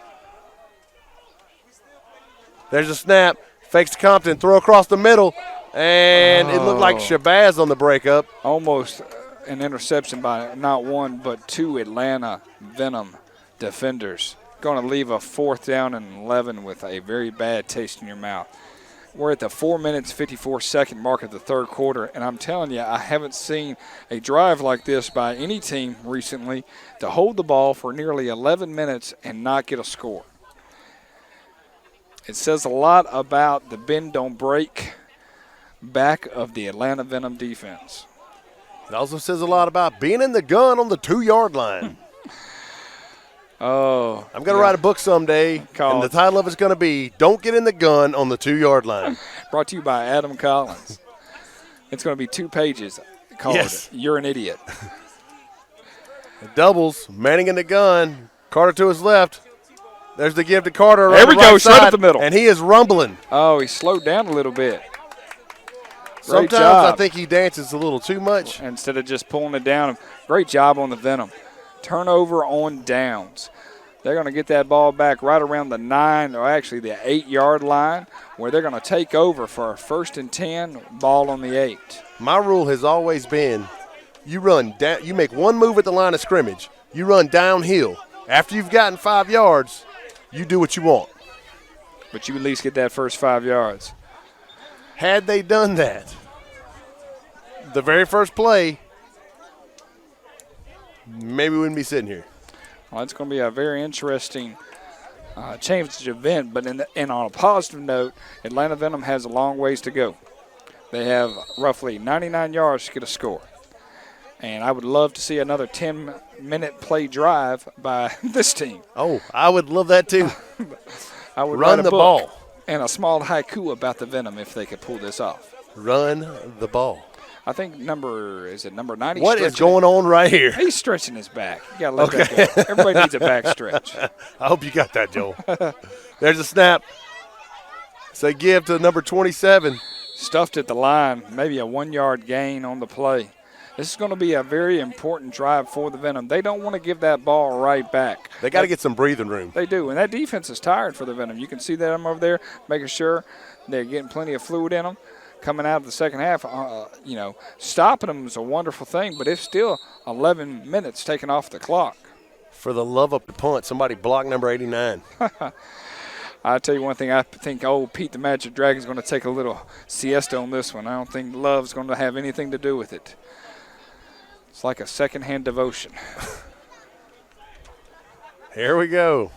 There's a snap. Fakes to Compton, throw across the middle, and it looked like Shabazz on the breakup. Almost an interception by not 1 but 2 Atlanta Venom defenders. going to leave a 4th down and 11 with a very bad taste in your mouth. We're at the 4 minutes, 54-second mark of the third quarter, and I'm telling you, I haven't seen a drive like this by any team recently to hold the ball for nearly 11 minutes and not get a score. It says a lot about the bend don't break back of the Atlanta Venom defense. It also says a lot about being in the gun on the 2-yard line. Oh, I'm going to write a book someday, and the title of it's going to be Don't Get in the Gun on the 2-Yard Line. Brought to you by Adam Collins. It's going to be 2 pages called You're an Idiot. Doubles, Manning in the gun, Carter to his left. There's the give to Carter. There we go, straight up the middle. And he is rumbling. Oh, he slowed down a little bit. Sometimes I think he dances a little too much. Instead of just pulling it down. Great job on the Venom. Turnover on downs. They're going to get that ball back right around the 9, or actually the 8-yard line, where they're going to take over for a 1st and 10, ball on the 8. My rule has always been you run down, you make one move at the line of scrimmage, you run downhill. After you've gotten 5 yards, you do what you want. But you at least get that first 5 yards. Had they done that, the very first play, maybe we wouldn't be sitting here. Well, it's going to be a very interesting championship event, but and on a positive note, Atlanta Venom has a long ways to go. They have roughly 99 yards to get a score. And I would love to see another 10-minute play drive by this team. Oh, I would love that too. I would run the ball. And a small haiku about the Venom if they could pull this off. Run the ball. I think number 90? What is going on right here? He's stretching his back. You got to let that go. Everybody needs a back stretch. I hope you got that, Joel. There's a snap. Say give to number 27. Stuffed at the line, maybe a 1-yard gain on the play. This is going to be a very important drive for the Venom. They don't want to give that ball right back. They got to get some breathing room. They do, and that defense is tired for the Venom. You can see them over there making sure they're getting plenty of fluid in them. Coming out of the second half, stopping them is a wonderful thing, but it's still 11 minutes taken off the clock. For the love of the punt, somebody block number 89. I'll tell you one thing, I think old Pete the Magic Dragon is going to take a little siesta on this one. I don't think love's going to have anything to do with it. It's like a secondhand devotion. Here we go.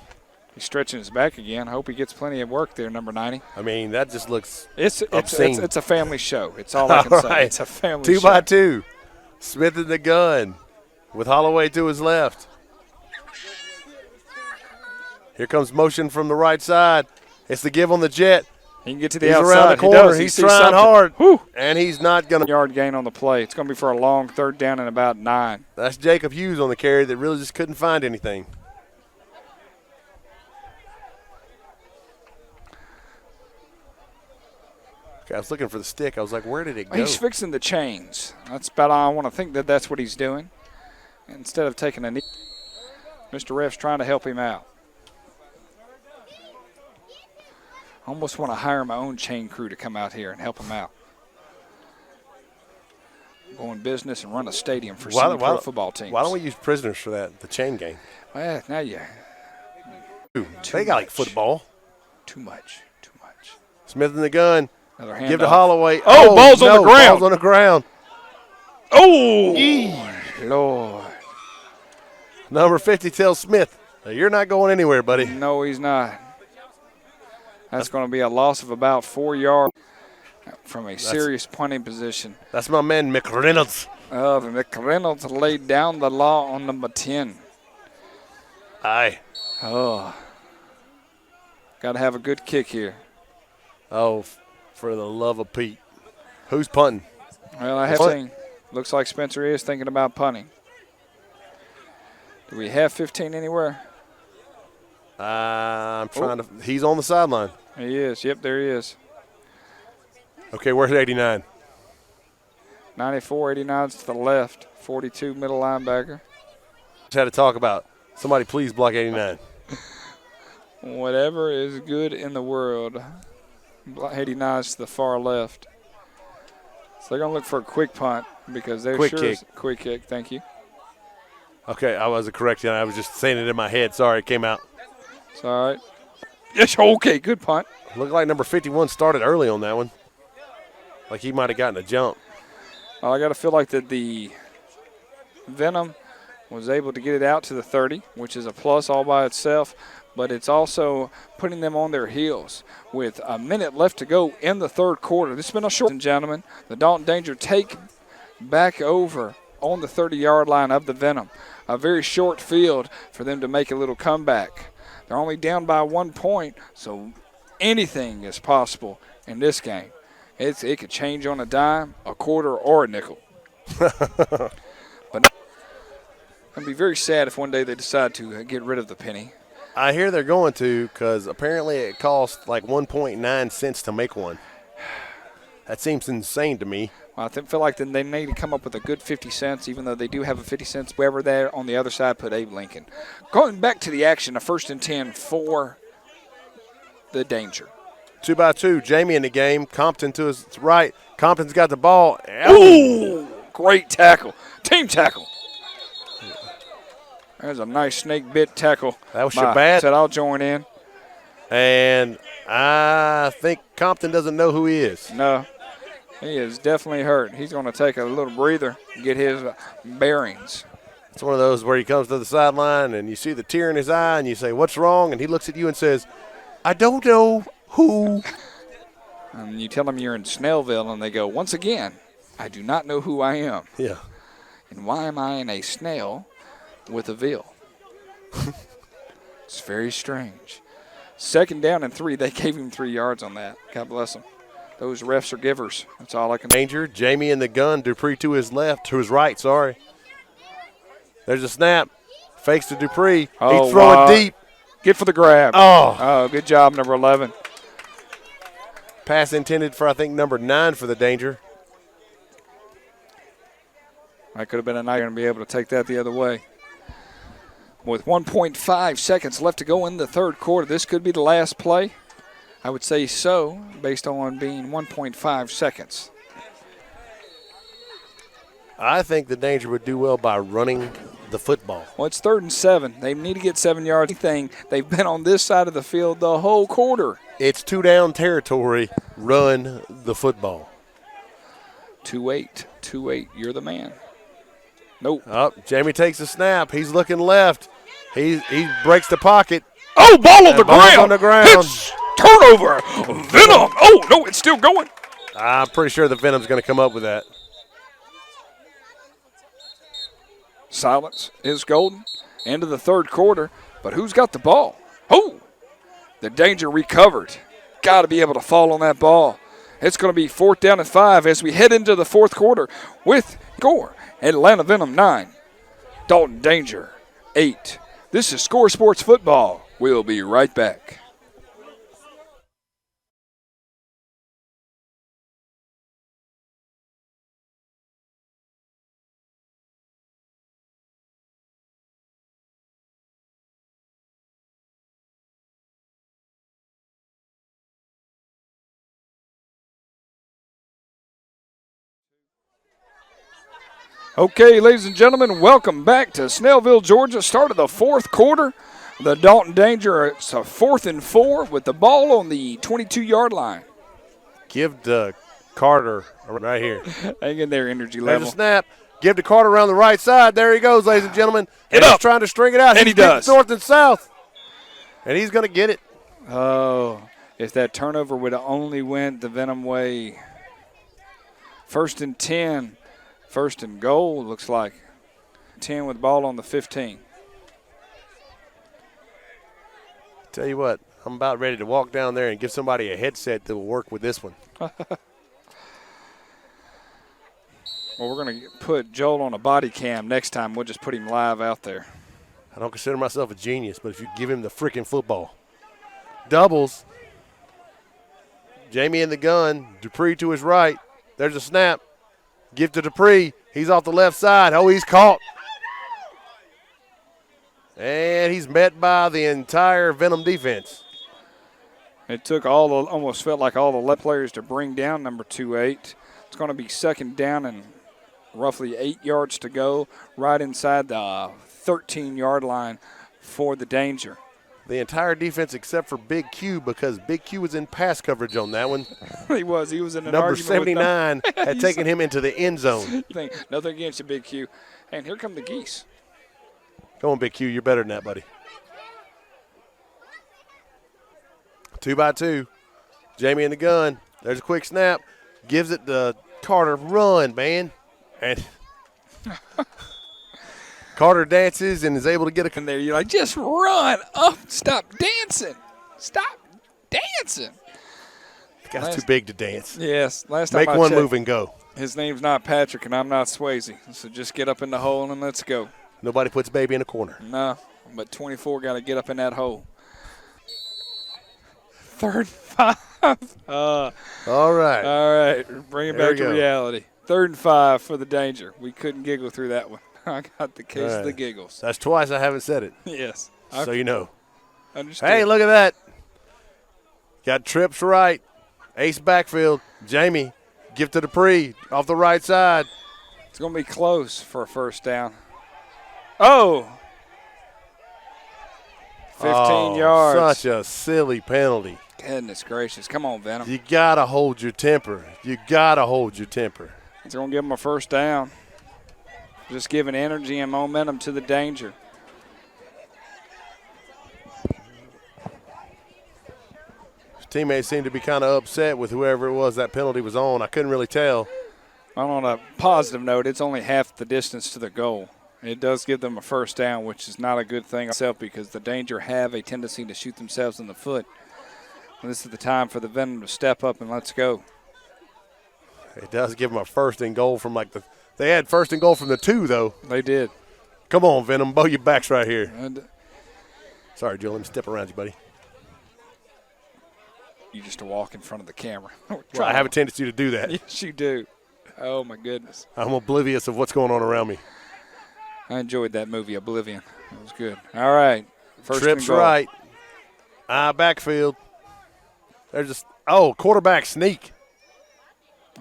He's stretching his back again. I hope he gets plenty of work there, number 90. I mean, that just looks obscene. It's a family show. It's all I can say. Right. It's a family 2 show. 2 by 2. Smith in the gun with Holloway to his left. Here comes motion from the right side. It's the give on the jet. He can get to the he's outside. Around the corner. He he's trying hard. Whew. And he's not going to. Yard gain on the play. It's going to be for a long 3rd down and about 9. That's Jacob Hughes on the carry that really just couldn't find anything. Okay, I was looking for the stick. I was like, where did it go? He's fixing the chains. That's about all I want to think that's what he's doing. Instead of taking a knee, Mr. Ref's trying to help him out. I almost want to hire my own chain crew to come out here and help him out. Go in business and run a stadium for some pro football teams. Why don't we use prisoners for that, the chain gang? Well, now you. They got like football. Too much. Smith in the gun. Another hand give to off. Holloway. Oh, ball's on the ground. Ball's on the ground. Oh, Lord. Number 50 tells Smith, you're not going anywhere, buddy. No, he's not. That's going to be a loss of about 4 yards from a serious punting position. That's my man, McReynolds. McReynolds laid down the law on number 10. Aye. Oh. Got to have a good kick here. Oh, for the love of Pete. Who's punting? Well, I have seen. Looks like Spencer is thinking about punting. Do we have 15 anywhere? I'm trying to. He's on the sideline. He is. Yep, there he is. Okay, where's 89? 94, 89's to the left. 42, middle linebacker. Just had to talk about. Somebody please block 89. Whatever is good in the world. 89's to the far left. So they're going to look for a quick punt because they're quick kick. Thank you. Okay, I wasn't correct. I was just saying it in my head. Sorry, it came out. It's all right. Yes, okay, good punt. Looked like number 51 started early on that one. Like he might have gotten a jump. I got to feel like that the Venom was able to get it out to the 30, which is a plus all by itself, but it's also putting them on their heels with a minute left to go in the third quarter. This has been a short, gentlemen. The Dalton Danger take back over on the 30-yard line of the Venom. A very short field for them to make a little comeback. They're only down by 1 point, so anything is possible in this game. It could change on a dime, a quarter, or a nickel. But I'd be very sad if one day they decide to get rid of the penny. I hear they're going to because apparently it costs like 1.9 cents to make one. That seems insane to me. Well, I feel like they need to come up with a good 50 cents, even though they do have a 50 cents wherever there. On the other side, put Abe Lincoln. Going back to the action, a 1st and 10 for the Danger. 2-by-2, Jamie in the game. Compton to his right. Compton's got the ball. Ooh, great tackle. Team tackle. There's a nice snake bit tackle. That was Shabbat. Said I'll join in. And I think Compton doesn't know who he is. No, he is definitely hurt. He's going to take a little breather and get his bearings. It's one of those where he comes to the sideline and you see the tear in his eye and you say, "What's wrong?" And he looks at you and says, "I don't know who." And you tell them you're in Snellville and they go, "Once again, I do not know who I am." Yeah. And why am I in a snail with a veal? It's very strange. 2nd down and 3. They gave him 3 yards on that. God bless them. Those refs are givers. That's all I can. Danger. Jamie in the gun. Dupree to his left, to his right. Sorry. There's a snap. Fakes to Dupree. Oh, He's throwing deep. Get for the grab. Oh, good job, number 11. Pass intended for, I think, number 9 for the Danger. I could have been a night going to be able to take that the other way. With 1.5 seconds left to go in the third quarter, this could be the last play. I would say so, based on being 1.5 seconds. I think the Danger would do well by running the football. Well, it's 3rd and 7. They need to get 7 yards. They've been on this side of the field the whole quarter. It's 2-down territory. Run the football. 2-8. 2-8. You're the man. Nope. Oh, Jamie takes a snap. He's looking left. He breaks the pocket. Oh, ball on the ground. On the ground. It's turnover. Venom. Oh, no, it's still going. I'm pretty sure the Venom's going to come up with that. Silence is golden. End of the third quarter. But who's got the ball? Oh, the Danger recovered. Got to be able to fall on that ball. It's going to be 4th down and 5 as we head into the fourth quarter with score. Atlanta Venom 9, Dalton Danger 8. This is Score Sports Football. We'll be right back. Okay, ladies and gentlemen, welcome back to Snellville, Georgia. Start of the fourth quarter. The Dalton Danger, it's a 4th and 4 with the ball on the 22-yard line. Give to Carter right here. Hang in there, energy There's level. a snap. Give to Carter around the right side. There he goes, ladies and gentlemen. Get and up. He's trying to string it out. And he does. North and south. And he's going to get it. Oh, if that turnover would have only went the Venom way. 1st and 10. 1st and goal, looks like. 10 with ball on the 15. Tell you what, I'm about ready to walk down there and give somebody a headset that will work with this one. Well, we're going to put Joel on a body cam next time. We'll just put him live out there. I don't consider myself a genius, but if you give him the freaking football. Doubles. Jamie in the gun. Dupree to his right. There's a snap. Give to Dupree. He's off the left side. Oh, he's caught. And he's met by the entire Venom defense. It took almost felt like all the left players to bring down number 2-8. It's going to be 2nd down and roughly 8 yards to go, right inside the 13-yard line for the Danger. the entire defense except for Big Q because Big Q was in pass coverage on that one. He was in an Number argument 79 had taken him into the end zone. Nothing against you, Big Q. And here come the Geese. Come on, Big Q. You're better than that, buddy. 2-by-2. Jamie in the gun. There's a quick snap. Gives it to Carter. Run, man. And Carter dances and is able to get a. And there you're like, just run up. Stop dancing. Stop dancing. The guy's too big to dance. Yes. Last time Make I one checked, move and go. his name's not Patrick, and I'm not Swayze. So just get up in the hole and let's go. Nobody puts baby in a corner. No, but 24 got to get up in that hole. 3rd and 5. All right. All right. Bring it There back we to go. reality. 3rd and 5 for the Danger. We couldn't giggle through that one. I got the case of the giggles. That's twice I haven't said it. Yes. So you know. Understood. Hey, look at that. Got trips right. Ace backfield. Jamie, give to Dupree off the right side. It's going to be close for a first down. Oh! 15 yards. Such a silly penalty. Goodness gracious. Come on, Venom. You got to hold your temper. You got to hold your temper. It's going to give them a first down. Just giving energy and momentum to the Danger. His teammates seemed to be kind of upset with whoever it was that penalty was on. I couldn't really tell. On a positive note, it's only half the distance to the goal. It does give them a first down, which is not a good thing itself because the Danger have a tendency to shoot themselves in the foot. And this is the time for the Venom to step up and let's go. It does give them a first and goal from they had first and goal from the 2, though. They did. Come on, Venom. Bow your backs right here. And Sorry, Joe. Let me step around you, buddy. you just walk in front of the camera. Well, I have a tendency to do that. Yes, you do. Oh, my goodness. I'm oblivious of what's going on around me. I enjoyed that movie, Oblivion. It was good. All right. First Trips and goal. right. Backfield. There's just quarterback sneak.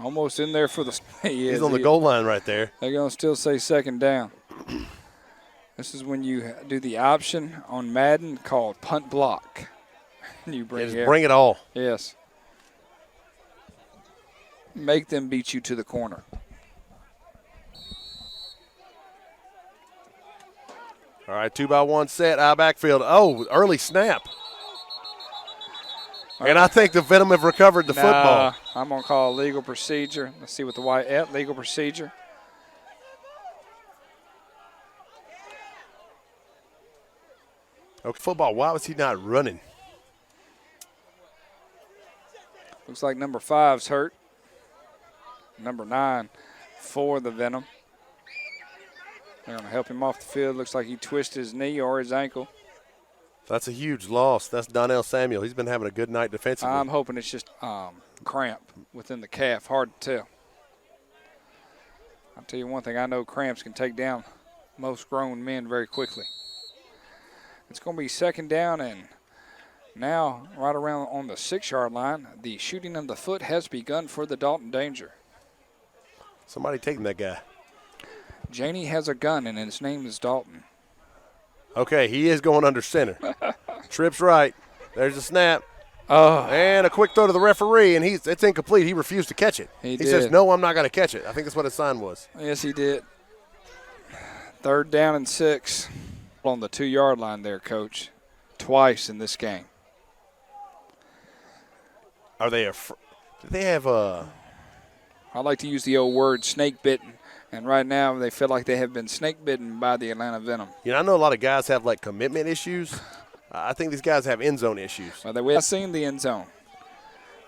Almost in there for the – He's on the goal line right there. They're going to still say second down. This is when you do the option on Madden called punt block. You bring Bring it all. Yes. Make them beat you to the corner. All right, 2-by-1 set, backfield. Oh, early snap. And I think the Venom have recovered the football. I'm going to call legal procedure. Let's see what the white – legal procedure. Okay, football, why was he not running? Looks like number 5's hurt. Number 9 for the Venom. They're going to help him off the field. Looks like he twisted his knee or his ankle. That's a huge loss. That's Donnell Samuel. He's been having a good night defensively. I'm hoping it's just cramp within the calf. Hard to tell. I'll tell you one thing. I know cramps can take down most grown men very quickly. It's going to be second down, and now right around on the 6-yard line, the shooting of the foot has begun for the Dalton Danger. Somebody taking that guy. Janie has a gun, and his name is Dalton. Okay, he is going under center. Trips right. There's a snap. Oh. And a quick throw to the referee, and it's incomplete. He refused to catch it. He says, did. no, I'm not going to catch it. I think that's what his sign was. Yes, he did. 3rd down and 6 on the 2-yard line there, Coach. Twice in this game. Are they do they have a I like to use the old word snake bitten, and right now they feel like they have been snake bitten by the Atlanta Venom. I know a lot of guys have like commitment issues. I think these guys have end zone issues. Well, they haven't seen the end zone.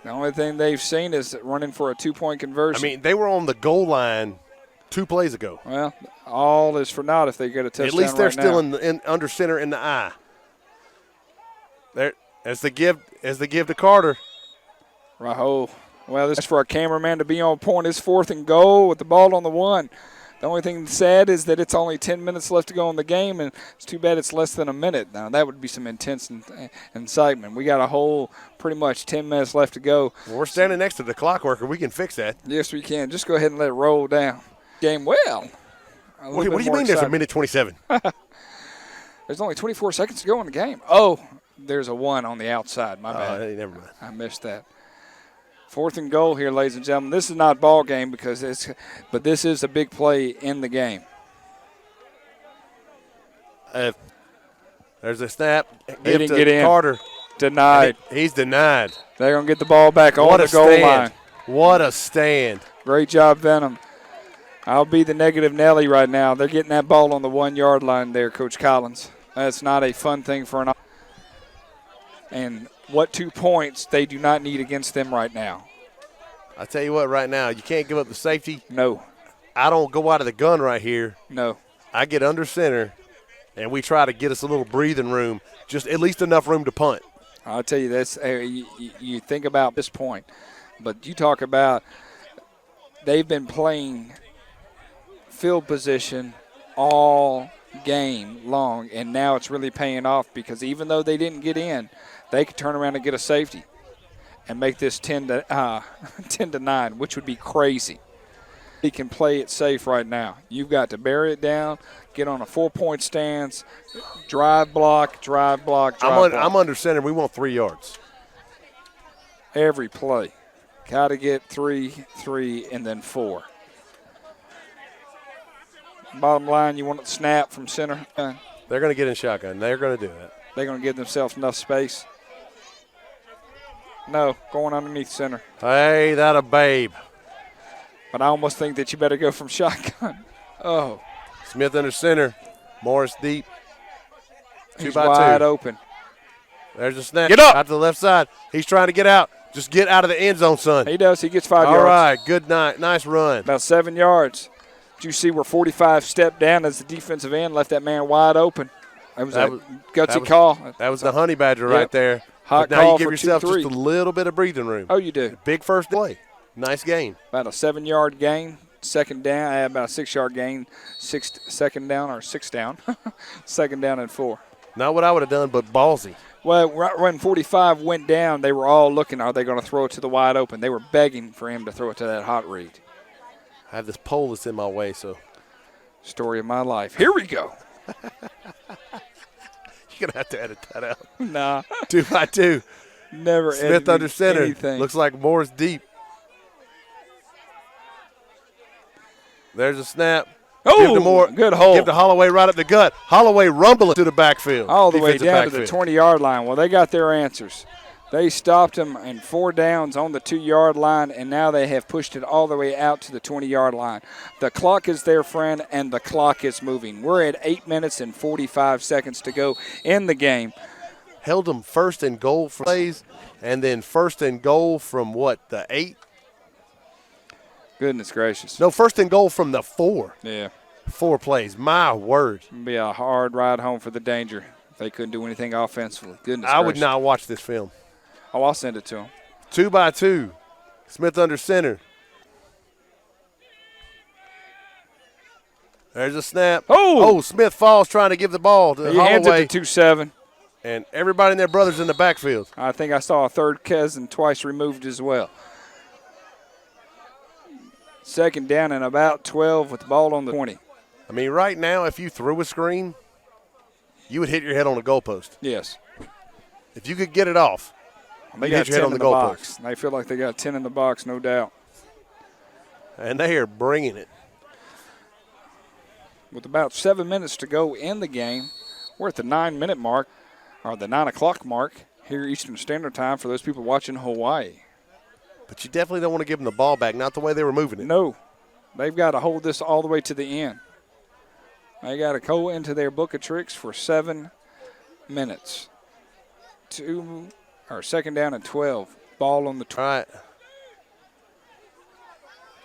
The only thing they've seen is running for a 2-point conversion. I mean, they were on the goal line 2 plays ago. Well, all is for naught if they get a touchdown. At least they're right still now. under center in the eye. There, as the give to Carter. Right. Oh, well, this is for a cameraman to be on point. It's 4th and goal with the ball on the 1. The only thing sad is that it's only 10 minutes left to go in the game, and it's too bad it's less than a minute. Now, that would be some intense incitement. We got a whole pretty much 10 minutes left to go. Well, we're standing next to the clock worker. We can fix that. Yes, we can. Just go ahead and let it roll down. Game well. What do you mean there's a minute 27? There's only 24 seconds to go in the game. Oh, There's a 1 on the outside. My bad. Hey, never mind. I missed that. 4th and goal here, ladies and gentlemen. This is not ball game but this is a big play in the game. There's a snap. He didn't get in. Carter. Denied. He's denied. They're going to get the ball back on the goal line. What a stand. Great job, Venom. I'll be the negative Nelly right now. They're getting that ball on the 1 yard line there, Coach Collins. That's not a fun thing for an – and what 2 points they do not need against them right now. I tell you what, right now, you can't give up the safety. No. I don't go out of the gun right here. No. I get under center, and we try to get us a little breathing room, just at least enough room to punt. I'll tell you this, you think about this point, but you talk about they've been playing field position all game long, and now it's really paying off because even though they didn't get in, they could turn around and get a safety and make this 10 to 9, which would be crazy. He can play it safe right now. You've got to bury it down, get on a 4-point stance, drive block. I'm under center. We want 3 yards. Every play. Got to get 3, and then 4. Bottom line, you want to snap from center. They're going to get in shotgun. They're going to do that. They're going to give themselves enough space. No, going underneath center. Hey, that a babe. But I almost think that you better go from shotgun. Oh. Smith under center. Morris deep. He's wide open. There's a snap. Get up. Out to the left side. He's trying to get out. Just get out of the end zone, son. He does. He gets 5 yards. All right. Good night. Nice run. About 7 yards. Did you see where 45 stepped down as the defensive end left that man wide open? That was a gutsy call. That was the honey badger right there. Hot but now call you give for yourself 2-3. just a little bit of breathing room. Oh, you do. Big first play. Nice gain. About a 7-yard gain. Second down, about a 6-yard gain. Second down or 6 down. Second down and 4. Not what I would have done, but ballsy. Well, right when 45 went down, they were all looking, are they going to throw it to the wide open? They were begging for him to throw it to that hot read. I have this pole that's in my way, so. Story of my life. Here we go. You're going to have to edit that out. Nah. 2 by 2. Never Smith under center. Anything. Looks like Moore's deep. There's a snap. Oh, give to Moore. Good hold. Give to Holloway right up the gut. Holloway rumbling to the backfield. All the way down backfield. to the 20-yard line. Well, they got their answers. They stopped him in 4 downs on the 2-yard line, and now they have pushed it all the way out to the 20-yard line. The clock is their friend, and the clock is moving. We're at 8 minutes and 45 seconds to go in the game. Held them first and goal for plays, and then first and goal from what, the 8? Goodness gracious. No, first and goal from the 4. Yeah. 4 plays. My word. It'll be a hard ride home for the Danger if they couldn't do anything offensively. Goodness I gracious. would not watch this film. Oh, I'll send it to him. 2 by 2. Smith under center. There's a snap. Oh, Smith falls trying to give the ball to he hands Holloway. it to 2-7. And everybody and their brothers in the backfield. I think I saw a third cousin twice removed as well. Second down and about 12 with the ball on the 20. I mean, right now, if you threw a screen, you would hit your head on the goalpost. Yes. If you could get it off, They you got hit your head 10 on in the the goalpost. box. They feel like they got 10 in the box, no doubt. And they are bringing it. With about 7 minutes to go in the game, we're at the 9-minute mark, or the 9 o'clock mark here Eastern Standard Time for those people watching Hawaii. But you definitely don't want to give them the ball back, not the way they were moving it. No. They've got to hold this all the way to the end. They got to go into their book of tricks for 7 minutes. Second down and 12. Ball on the All right.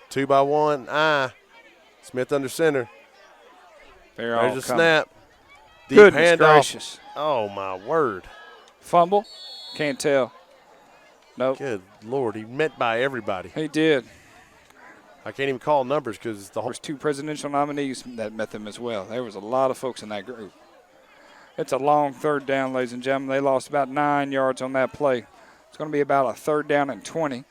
2 by 1. Smith under center. There's a snap. Deep Goodness handoff. gracious. Oh, my word. Fumble? Can't tell. Nope. Good Lord. He meant by everybody. He did. I can't even call numbers because the whole. There's 2 presidential nominees that met them as well. There was a lot of folks in that group. It's a long third down, ladies and gentlemen. They lost about 9 yards on that play. It's going to be about a third down and 20.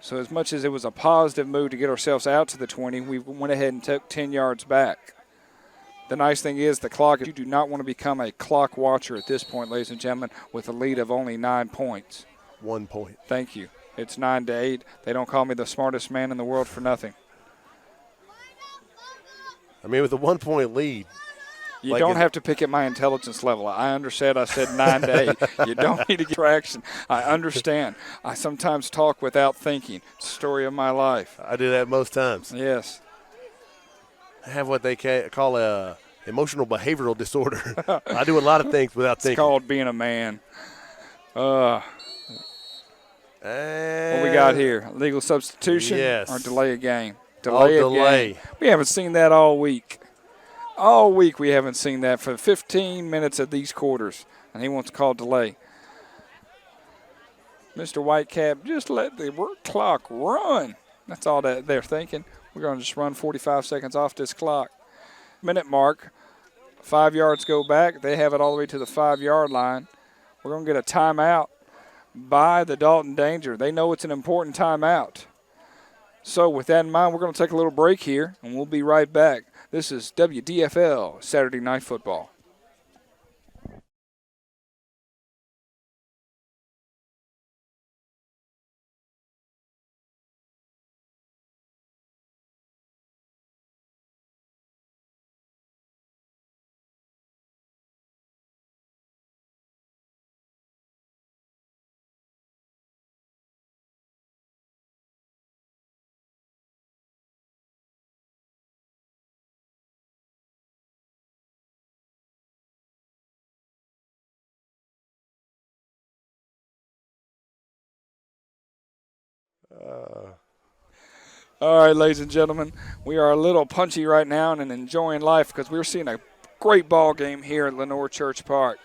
So as much as it was a positive move to get ourselves out to the 20, we went ahead and took 10 yards back. The nice thing is the clock, you do not want to become a clock watcher at this point, ladies and gentlemen, with a lead of only 9 points. 1 point. Thank you. It's 9-8. They don't call me the smartest man in the world for nothing. I mean, with a 1 point lead. You don't have to pick at my intelligence level. I understand I said 9-8. You don't need to get traction. I understand. I sometimes talk without thinking. It's the story of my life. I do that most times. Yes. I have what they call a emotional behavioral disorder. I do a lot of things without thinking. It's called being a man. What we got here? Legal substitution or delay a game? Delay. Game. We haven't seen that all week. All week we haven't seen that for 15 minutes of these quarters, and he wants to call delay. Mr. Whitecap, just let the clock run. That's all that they're thinking. We're going to just run 45 seconds off this clock. Minute mark. 5 yards go back. They have it all the way to the 5-yard line. We're going to get a timeout by the Dalton Danger. They know it's an important timeout. So with that in mind, we're going to take a little break here, and we'll be right back. This is WDFL Saturday Night Football. All right, ladies and gentlemen, we are a little punchy right now and enjoying life because we're seeing a great ball game here at Lenora Church Park.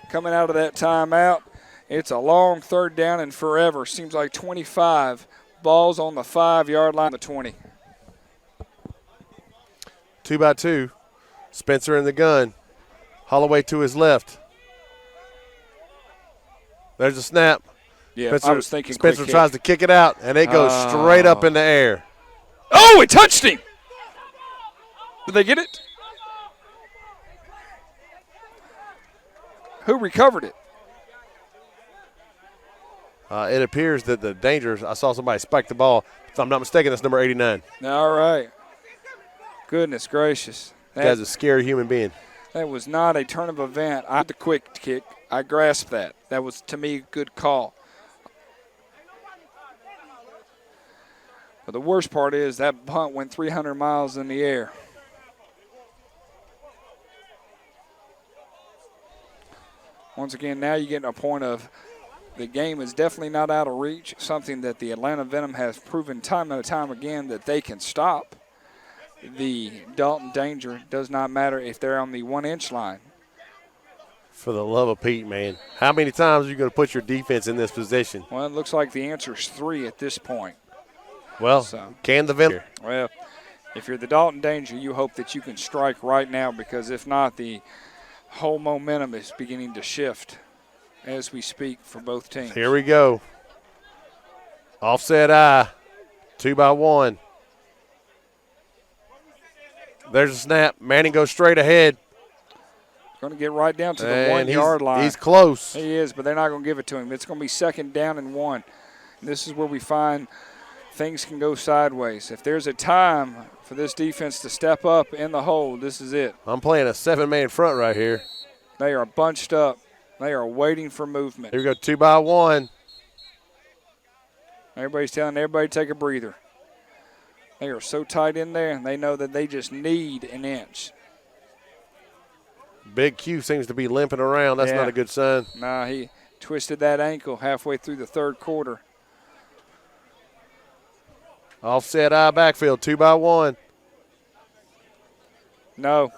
Coming out of that timeout, it's a long third down and forever. Seems like 25. Ball's on the 5-yard line, the 20. 2 by 2. Spencer in the gun. Holloway to his left. There's a snap. Yeah, Spencer, I was thinking Spencer tries to kick it out, and it goes straight up in the air. Oh, it touched him. Did they get it? Who recovered it? It appears that the Dangers, I saw somebody spike the ball. If I'm not mistaken, that's number 89. All right. Goodness gracious. That guy's a scary human being. That was not a turn of event. I had the quick kick. I grasped that. That was, to me, a good call. But the worst part is that punt went 300 miles in the air. Once again, now you're getting a point of the game is definitely not out of reach, something that the Atlanta Venom has proven time and time again that they can stop. The Dalton Danger does not matter if they're on the 1-inch line. For the love of Pete, man. How many times are you going to put your defense in this position? Well, it looks like the answer is 3 at this point. Well, can the Venom? Well, if you're the Dalton Danger, you hope that you can strike right now because if not, the whole momentum is beginning to shift as we speak for both teams. Here we go. Offset eye. 2 by 1. There's a snap. Manning goes straight ahead. Going to get right down to the 1-yard line. He's close. He is, but they're not going to give it to him. It's going to be 2nd down and 1. And this is where we find things can go sideways. If there's a time for this defense to step up in the hole, this is it. I'm playing a 7-man front right here. They are bunched up. They are waiting for movement. Here we go, 2 by 1. Everybody's telling everybody to take a breather. They are so tight in there, and they know that they just need an inch. Big Q seems to be limping around. That's not a good sign. Nah, he twisted that ankle halfway through the 3rd quarter. Offset eye backfield, 2 by 1. No.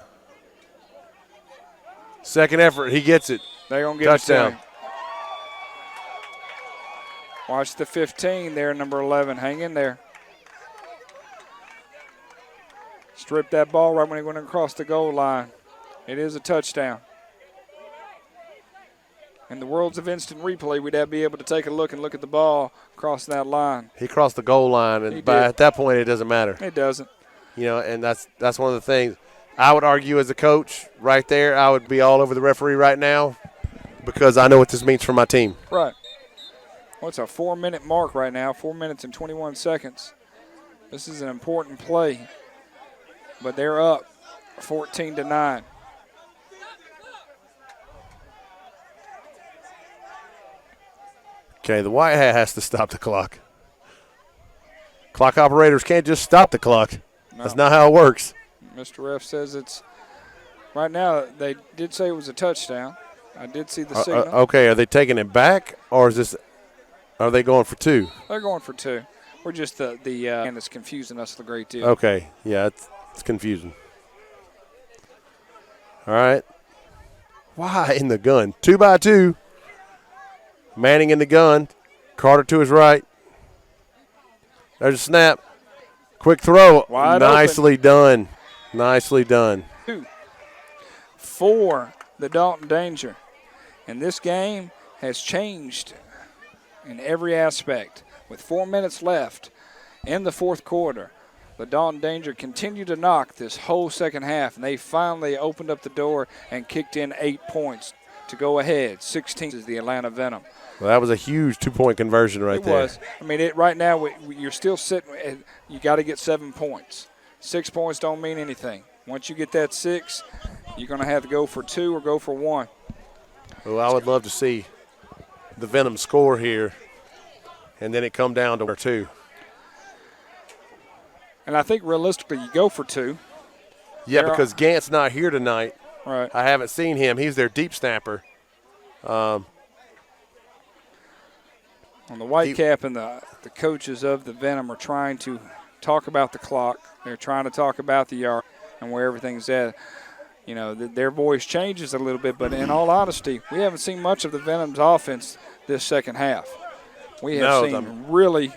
Second effort, he gets it. They're going to get touchdown. It to him. Watch the 15 there, number 11. Hang in there. Strip that ball right when he went across the goal line. It is a touchdown. In the worlds of instant replay, we'd have to be able to take a look and look at the ball across that line. He crossed the goal line, and at that point, it doesn't matter. It doesn't. You know, and that's one of the things. I would argue as a coach right there, I would be all over the referee right now because I know what this means for my team. Right. Well, it's a 4-minute mark right now, 4 minutes and 21 seconds. This is an important play, but they're up 14-9. Okay, the white hat has to stop the clock. Clock operators can't just stop the clock. No. That's not how it works. Mr. Ref says it's right now. They did say it was a touchdown. I did see the signal. Okay, are they taking it back, or is this? Are they going for 2? They're going for 2. We're just and it's confusing us a great deal. Okay, yeah, it's confusing. All right. Why in the gun? 2 by 2. Manning in the gun. Carter to his right. There's a snap. Quick throw. Wide Nicely open. Done. Nicely done. 2 for the Dalton Danger. And this game has changed in every aspect. With 4 minutes left in the fourth quarter, the Dalton Danger continued to knock this whole second half, and they finally opened up the door and kicked in 8 points to go ahead. 16 is the Atlanta Venom. Well, that was a huge 2-point conversion right there. It was. I mean, right now you're still sitting. You got to get 7 points. 6 points don't mean anything. Once you get that 6, you're going to have to go for 2 or go for 1. Well, I would love to see the Venom score here, and then it come down to 2. And I think realistically you go for 2. Yeah, because Gant's not here tonight. Right. I haven't seen him. He's their deep snapper. On the white cap and the coaches of the Venom are trying to talk about the clock. They're trying to talk about the yard and where everything's at. You know, their voice changes a little bit, but in all honesty, we haven't seen much of the Venom's offense this second half. We have seen really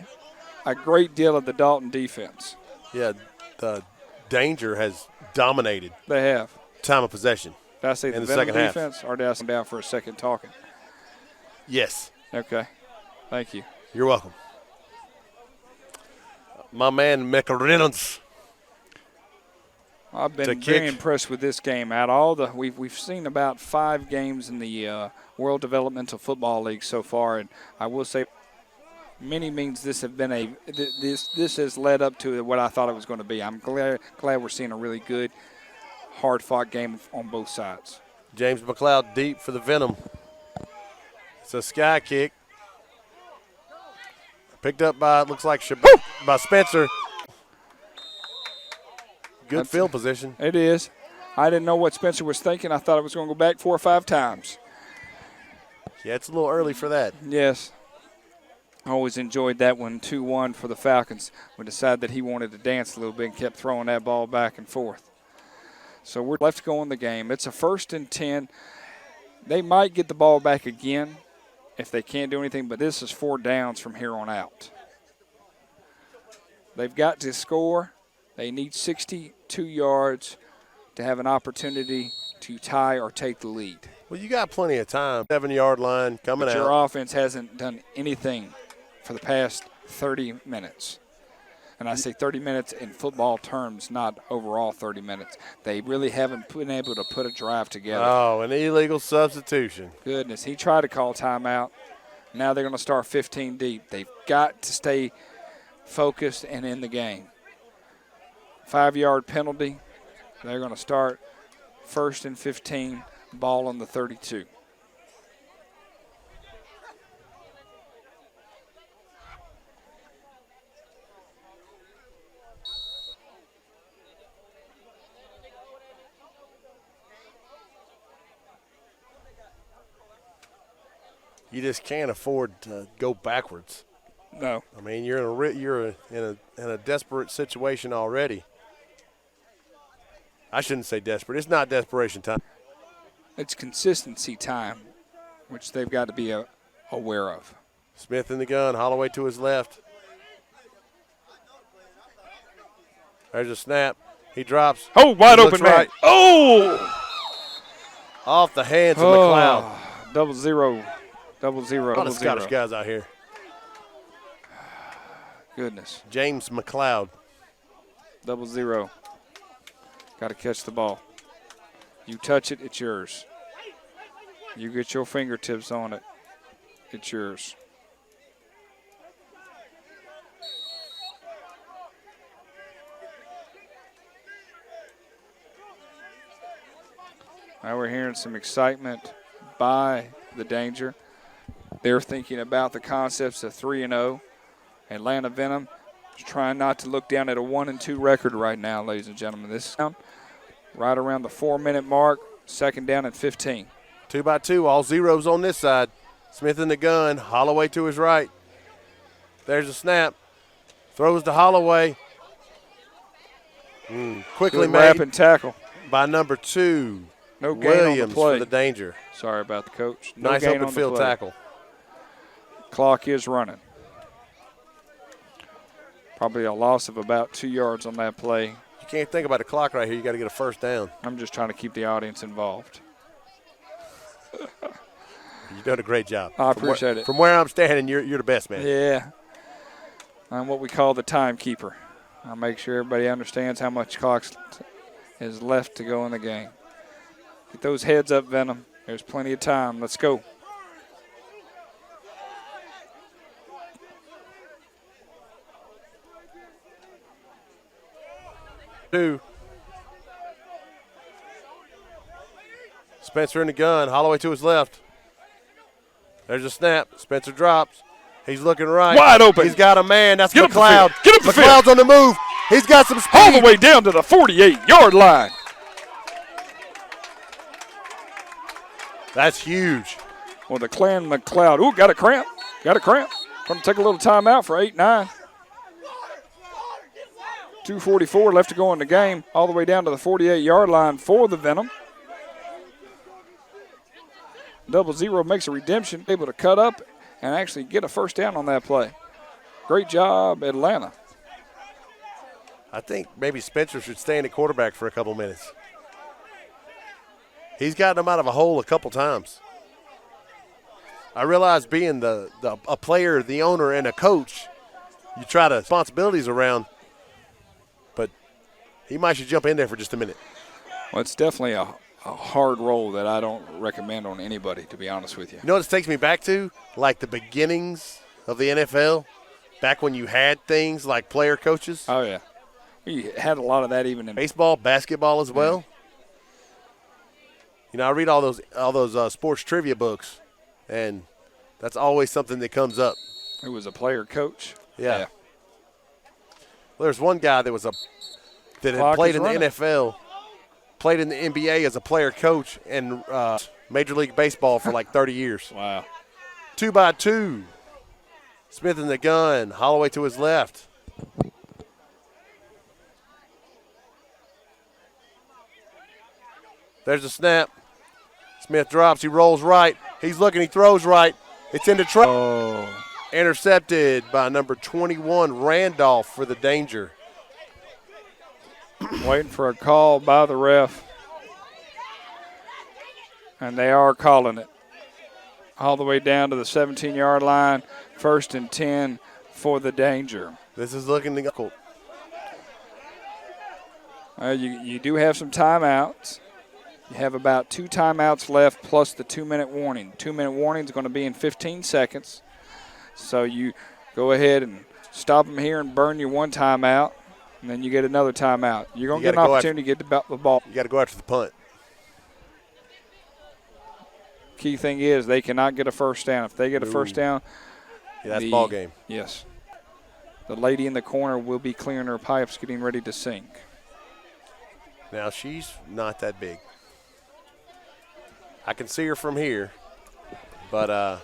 a great deal of the Dalton defense. Yeah, the Danger has dominated. They have. Time of possession. Did I say in the the Venom second defense, or did I sit down for a second talking? Yes. Okay. Thank you. You're welcome. My man, McReynolds. I've been very impressed with this game. We've seen about 5 games in the World Developmental Football League so far, and I will say, many means this have been this has led up to what I thought it was going to be. I'm glad we're seeing a really good, hard-fought game on both sides. James McLeod deep for the Venom. It's a sky kick. Picked up by, it looks like, by Spencer. Good field position. It is. I didn't know what Spencer was thinking. I thought it was going to go back 4 or 5 times. Yeah, it's a little early for that. Yes. I always enjoyed that one, 2-1 for the Falcons. We decided that he wanted to dance a little bit and kept throwing that ball back and forth. So we're left to go in the game. It's a 1st and 10. They might get the ball back again if they can't do anything, but this is 4 downs from here on out. They've got to score. They need 62 yards to have an opportunity to tie or take the lead. Well, you got plenty of time. 7-yard line coming out. Your offense hasn't done anything for the past 30 minutes. And I say 30 minutes in football terms, not overall 30 minutes. They really haven't been able to put a drive together. Oh, an illegal substitution. Goodness, he tried to call timeout. Now they're going to start 15 deep. They've got to stay focused and in the game. 5-yard penalty. They're going to start 1st and 15, ball on the 32. You just can't afford to go backwards. No. I mean, you're in a desperate situation already. I shouldn't say desperate. It's not desperation time. It's consistency time, which they've got to be aware of. Smith in the gun, Holloway to his left. There's a snap. He drops. Oh, wide open, man. Right. Oh! Off the hands of McLeod. 0-0. 0-0. A lot of Scottish guys out here. Goodness. James McLeod. 0-0. Got to catch the ball. You touch it, it's yours. You get your fingertips on it, it's yours. Now we're hearing some excitement by the Danger. They're thinking about the concepts of 3-0. Atlanta Venom is trying not to look down at a 1-2 record right now, ladies and gentlemen. This is right around the 4-minute mark, 2nd down and 15. 2-by-2, all zeros on this side. Smith in the gun, Holloway to his right. There's a snap. Throws to Holloway. Quickly Good made rapid tackle. by number 2. No gain Williams on the play. for the Danger. Sorry about the coach. No Nice gain open on the field play. tackle. Clock is running. Probably a loss of about 2 yards on that play. You can't think about the clock right here. You got to get a first down. I'm just trying to keep the audience involved. You've done a great job. I appreciate it. From where I'm standing, you're the best, man. Yeah. I'm what we call the timekeeper. I make sure everybody understands how much clock is left to go in the game. Get those heads up, Venom. There's plenty of time. Let's go. Two. Spencer in the gun. Holloway to his left. There's a snap. Spencer drops. He's looking right. Wide open. He's got a man. That's Get up the McLeod. field. Get up the field. McLeod's on the move. He's got some speed. All the way down to the 48-yard line. That's huge. Well, the Clan McLeod. Ooh, got a cramp. Got a cramp. Going to take a little timeout for 8-9. 2:44 left to go in the game. All the way down to the 48-yard line for the Venom. 0-0 makes a redemption. Able to cut up and actually get a first down on that play. Great job, Atlanta. I think maybe Spencer should stay in at quarterback for a couple minutes. He's gotten him out of a hole a couple times. I realize being a player, the owner, and a coach, you try to responsibilities around, but he might should jump in there for just a minute. Well, it's definitely a hard role that I don't recommend on anybody, to be honest with you. You know what this takes me back to? Like the beginnings of the NFL, back when you had things like player coaches. Oh, yeah. We had a lot of that even in Baseball, basketball as well. You know, I read all those sports trivia books, and that's always something that comes up. It was a player coach. Yeah. Well, there's one guy that had Clock played is in the running. NFL, played in the NBA as a player coach, and Major League Baseball for like 30 years. Wow. 2-by-2. Smith in the gun. Holloway to his left. There's a snap. Smith drops. He rolls right. He's looking. He throws right. It's into trap. Oh. Intercepted by number 21, Randolph, for the Danger. Waiting for a call by the ref. And they are calling it. All the way down to the 17-yard line. 1st and 10 for the Danger. This is looking to go. You do have some timeouts. You have about 2 timeouts left plus the 2-minute warning. 2-minute warning is going to be in 15 seconds. So you go ahead and stop them here and burn your 1 timeout, and then you get another timeout. You're going to get an opportunity to get the ball. You got to go after the punt. Key thing is they cannot get a first down. If they get a first down, that's ball game. Yes. The lady in the corner will be clearing her pipes, getting ready to sink. Now, she's not that big. I can see her from here, but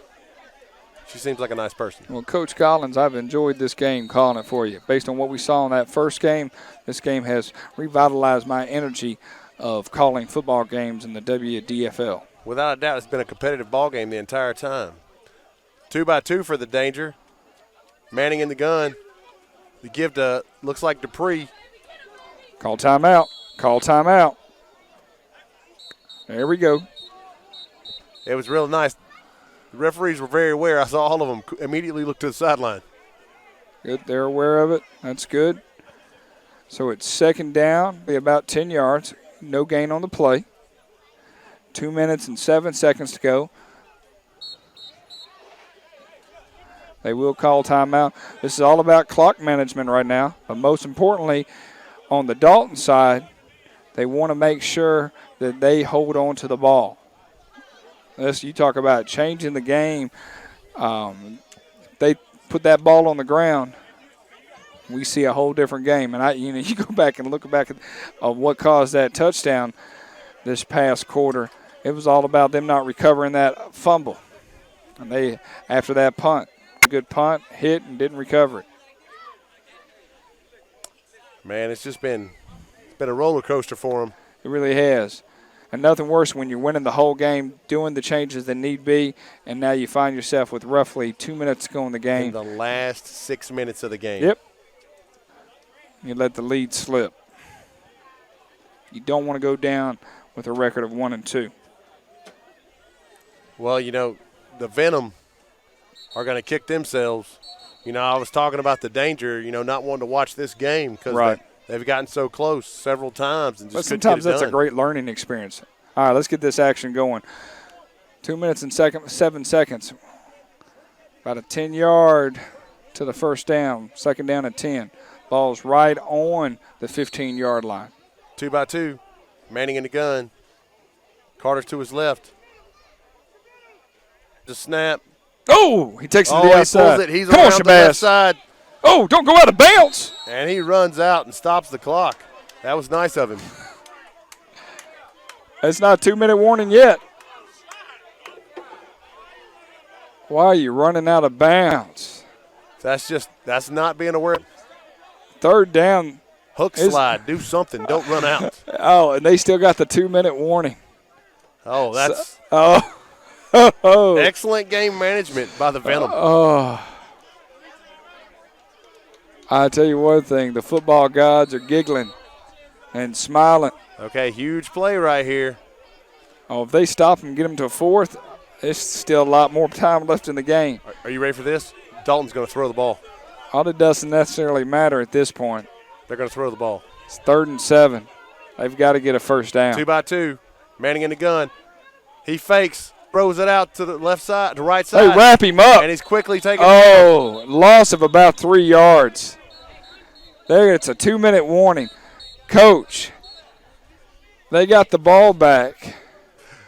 she seems like a nice person. Well, Coach Collins, I've enjoyed this game calling it for you. Based on what we saw in that first game, this game has revitalized my energy of calling football games in the WDFL. Without a doubt, it's been a competitive ball game the entire time. 2-by-2 for the Danger. Manning in the gun. The give to, looks like Dupree. Call timeout. Call timeout. There we go. It was real nice. The referees were very aware. I saw all of them immediately look to the sideline. Good. They're aware of it. That's good. So it's second down, be about 10 yards. No gain on the play. 2 minutes and 7 seconds to go. They will call timeout. This is all about clock management right now. But most importantly, on the Dalton side, they want to make sure that they hold on to the ball. You talk about changing the game. They put that ball on the ground, we see a whole different game. And you go back and look back at what caused that touchdown this past quarter. It was all about them not recovering that fumble. And they, after that punt, a good punt, hit, and didn't recover it. Man, it's been a roller coaster for them. It really has. And nothing worse when you're winning the whole game, doing the changes that need be, and now you find yourself with roughly 2 minutes to go in the game. In the last 6 minutes of the game. Yep. You let the lead slip. You don't want to go down with a record of 1-2. Well, the Venom are going to kick themselves. I was talking about the danger, not wanting to watch this game because they've gotten so close several times. And just but sometimes that's a great learning experience. All right, let's get this action going. 2 minutes and 7 seconds. About a 10-yard to the first down. Second down at 10. Ball's right on the 15-yard line. 2-by-2. Manning in the gun. Carter's to his left. The snap. Oh, he takes it to the outside. He pulls it. He's around the left side. Oh, don't go out of bounds. And he runs out and stops the clock. That was nice of him. It's not a 2-minute warning yet. Why are you running out of bounds? That's not being aware. Third down. Hook slide. Do something. Don't run out. Oh, and they still got the 2-minute warning. Oh, that's excellent game management by the Venom. I tell you one thing, the football gods are giggling and smiling. Okay, huge play right here. Oh, if they stop and get them to a fourth, there's still a lot more time left in the game. Are you ready for this? Dalton's going to throw the ball. All it doesn't necessarily matter at this point. They're going to throw the ball. It's 3rd and 7. They've got to get a first down. 2-by-2. Manning in the gun. He fakes, throws it out to the left side, to right side. They wrap him up. And he's quickly taken. Oh, loss of about 3 yards. There, it's a 2-minute warning. Coach, they got the ball back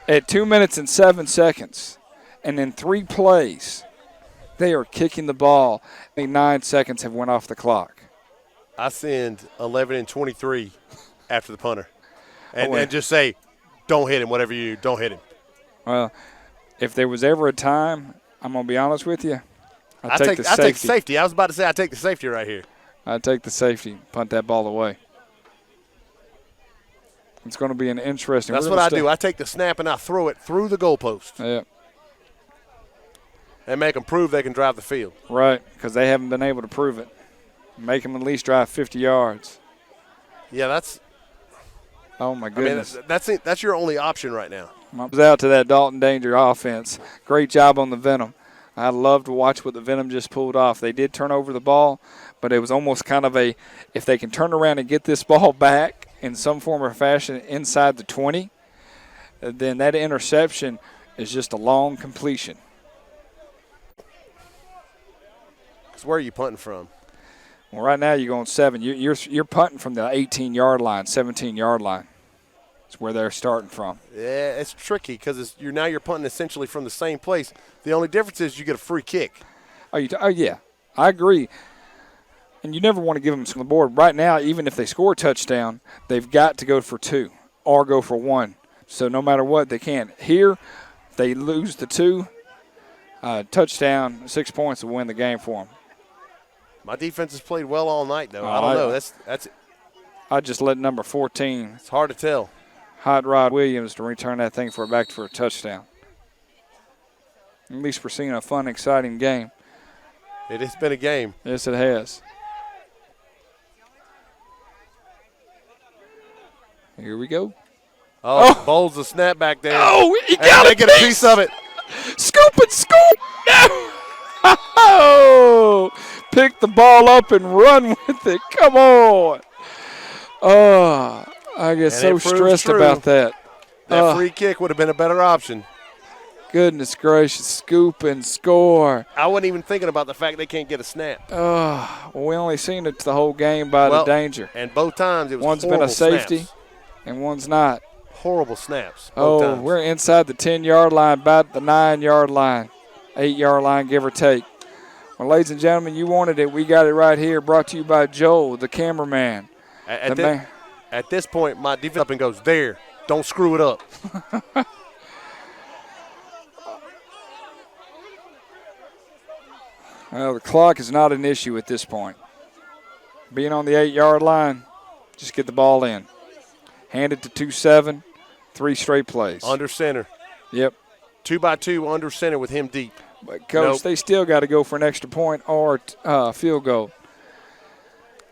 at 2 minutes and 7 seconds. And in 3 plays, they are kicking the ball. 9 seconds have went off the clock. I send 11 and 23 after the punter. And just say, don't hit him, whatever you do, don't hit him. Well, if there was ever a time, I'm going to be honest with you, I take the safety. I was about to say I take the safety right here. I take the safety, punt that ball away. It's going to be an interesting. That's what I do. I take the snap and I throw it through the goalpost. Yeah. And make them prove they can drive the field. Right, because they haven't been able to prove it. Make them at least drive 50 yards. Yeah, that's. Oh my goodness. I mean, that's your only option right now. I was out to that Dalton Danger offense. Great job on the Venom. I love to watch what the Venom just pulled off. They did turn over the ball, but it was almost kind of if they can turn around and get this ball back in some form or fashion inside the 20, then that interception is just a long completion. So where are you punting from? Well, right now you're going 7. You're punting from the 18-yard line, 17-yard line. That's where they're starting from. Yeah, it's tricky because you're punting essentially from the same place. The only difference is you get a free kick. Oh yeah, I agree. And you never want to give them some on the board. Right now, even if they score a touchdown, they've got to go for 2 or go for 1. So no matter what, they can't. Here, if they lose the 2, touchdown, 6 points will win the game for them. My defense has played well all night, though. I don't know. That's. I just let number 14. It's hard to tell. Hot Rod Williams to return that thing back for a touchdown. At least we're seeing a fun, exciting game. It has been a game. Yes, it has. Here we go. Oh, bowls the snap back there. Oh, he got it. They get a piece of it. Scoop it, scoop. No. Oh, pick the ball up and run with it. Come on. Oh, I get And so it proves stressed true. about that. That free kick would have been a better option. Goodness gracious, scoop and score. I wasn't even thinking about the fact they can't get a snap. Well, we only seen it the whole game by the danger. And both times it was one's horrible been a safety, snaps. And one's not. Horrible snaps. Both times. We're inside the 10-yard line, about the 9-yard line, 8-yard line, give or take. Well, ladies and gentlemen, you wanted it. We got it right here. Brought to you by Joel, the cameraman. At this point, my defense up and goes, there. Don't screw it up. Well, the clock is not an issue at this point. Being on the 8-yard line, just get the ball in. Hand it to 2-7, 3 straight plays. Under center. Yep. 2x2 under center with him deep. But, Coach, They still got to go for an extra point or field goal.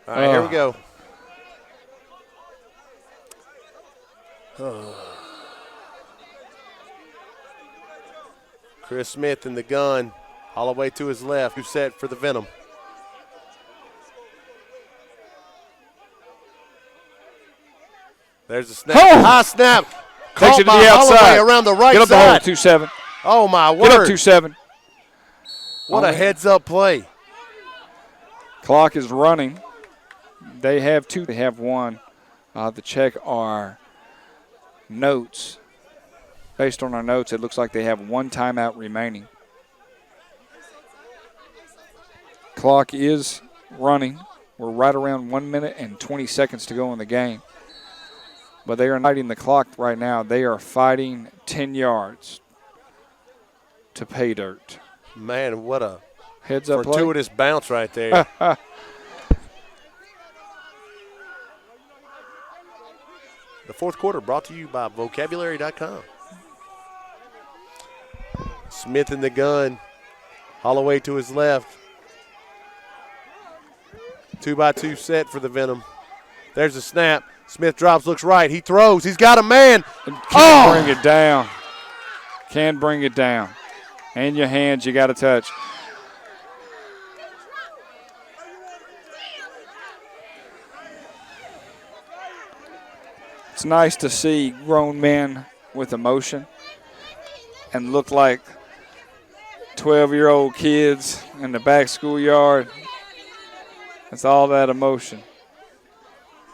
All right, here we go. Chris Smith in the gun. Holloway to his left, who's set for the Venom. There's a snap. Oh! High snap. Takes it to Caught by the outside. Holloway around the right Get up side. the hole, 2-7. Oh, my Get up word. 2-7. What a heads-up play. Clock is running. They have 2. They have 1. To check our notes. Based on our notes, it looks like they have 1 timeout remaining. Clock is running. We're right around 1 minute and 20 seconds to go in the game. But they are not fighting the clock right now. They are fighting 10 yards to pay dirt. Man, what a heads-up play. Fortuitous bounce right there. The fourth quarter brought to you by vocabulary.com. Smith in the gun. Holloway to his left. 2x2 set for the Venom. There's a snap. Smith drops, looks right. He throws. He's got a man. Can bring it down. Can bring it down. And your hands, you got to touch. It's nice to see grown men with emotion and look like 12-year-old kids in the back schoolyard. It's all that emotion.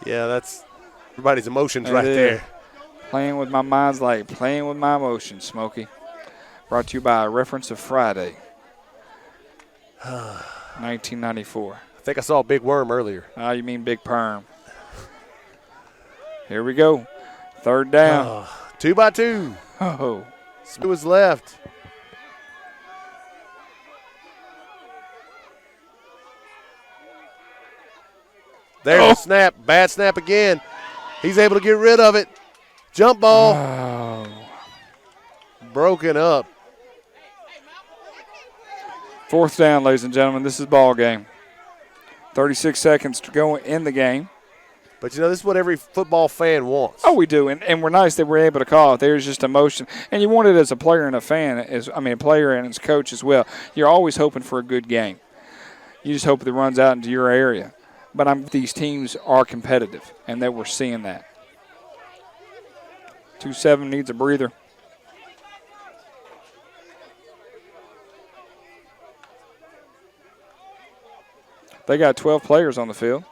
Yeah, that's everybody's emotions right there. Playing with my mind's like playing with my emotions, Smokey. Brought to you by a reference of Friday, 1994. I think I saw a big worm earlier. You mean Big Perm. Here we go. 3rd down. 2x2. Oh. Smith was left. There's a snap. Bad snap again. He's able to get rid of it. Jump ball. Oh. Broken up. 4th down, ladies and gentlemen. This is ball game. 36 seconds to go in the game. But, you know, this is what every football fan wants. Oh, we do, and we're nice that we're able to call it. There's just emotion, and you want it as a player and a fan, a player and as coach as well. You're always hoping for a good game. You just hope it runs out into your area. But these teams are competitive, and that we're seeing that. 2-7 needs a breather. They got 12 players on the field.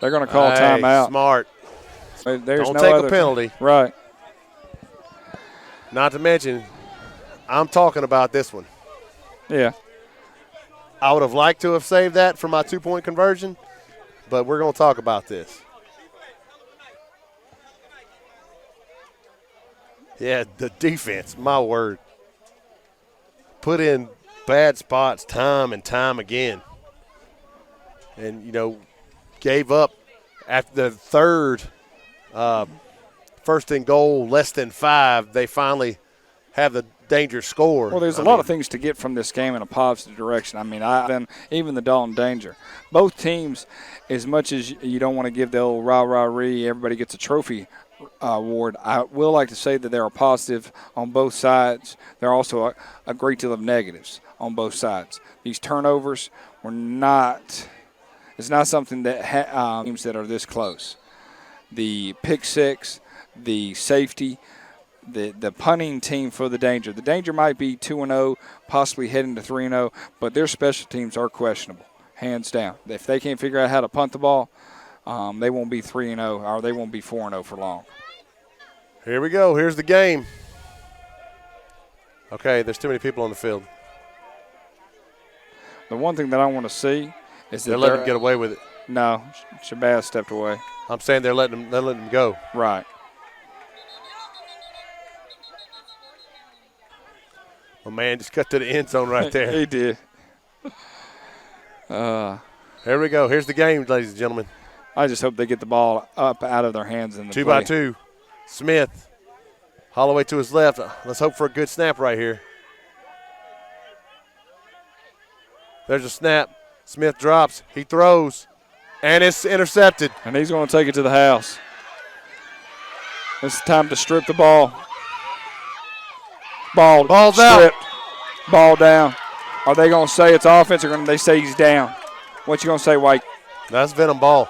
They're going to call timeout. Smart. There's Don't no take other a penalty. Right. Not to mention, I'm talking about this one. Yeah. I would have liked to have saved that for my 2-point conversion, but we're going to talk about this. Yeah, the defense, my word. Put in bad spots time and time again. And, you know, gave up after the 3rd 1st and goal, less than 5. They finally have the danger score. Well, there's a lot of things to get from this game in a positive direction. I mean, even the Dalton danger. Both teams, as much as you don't want to give the old rah-rah-ree, everybody gets a trophy award, I will like to say that there are positive on both sides. There are also a great deal of negatives on both sides. These turnovers were not It's not something that teams that are this close. The pick six, the safety, the punting team for the Danger. The Danger might be 2-0, possibly heading to 3-0, but their special teams are questionable, hands down. If they can't figure out how to punt the ball, they won't be 3-0 or they won't be 4-0 for long. Here we go. Here's the game. Okay, there's too many people on the field. The one thing that I want to see is that they're letting them get away with it. No, Shabazz stepped away. I'm saying they're letting them go. Right. My man just cut to the end zone right there. He did. Here we go. Here's the game, ladies and gentlemen. I just hope they get the ball up out of their hands in the 2-by-2. Smith. Holloway to his left. Let's hope for a good snap right here. There's a snap. Smith drops. He throws. And it's intercepted. And he's going to take it to the house. It's time to strip the ball. Ball's stripped. out. Ball down. Are they going to say it's offense or going to they say he's down? What you going to say, White? That's Venom ball.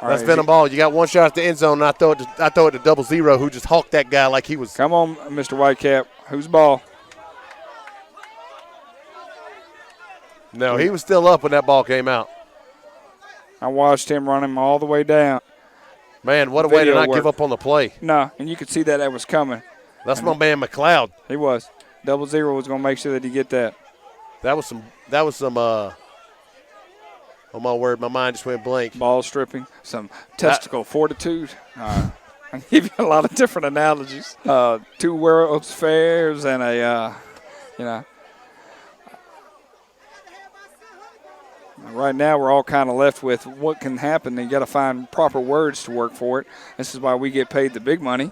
That's Venom ball. You got one shot at the end zone, and I throw it to 00, who just hawked that guy like he was. Come on, Mr. Whitecap. Whose ball? No, he was still up when that ball came out. I watched him run him all the way down. Man, what a way to not give up on the play. No, and you could see that was coming. That's my man McLeod. He was. 00 was going to make sure that he get that. That was some oh my word, my mind just went blank. Ball stripping, some testicle fortitude. I give you a lot of different analogies. 2 World's Fairs and right now we're all kind of left with what can happen. You got to find proper words to work for it. This is why we get paid the big money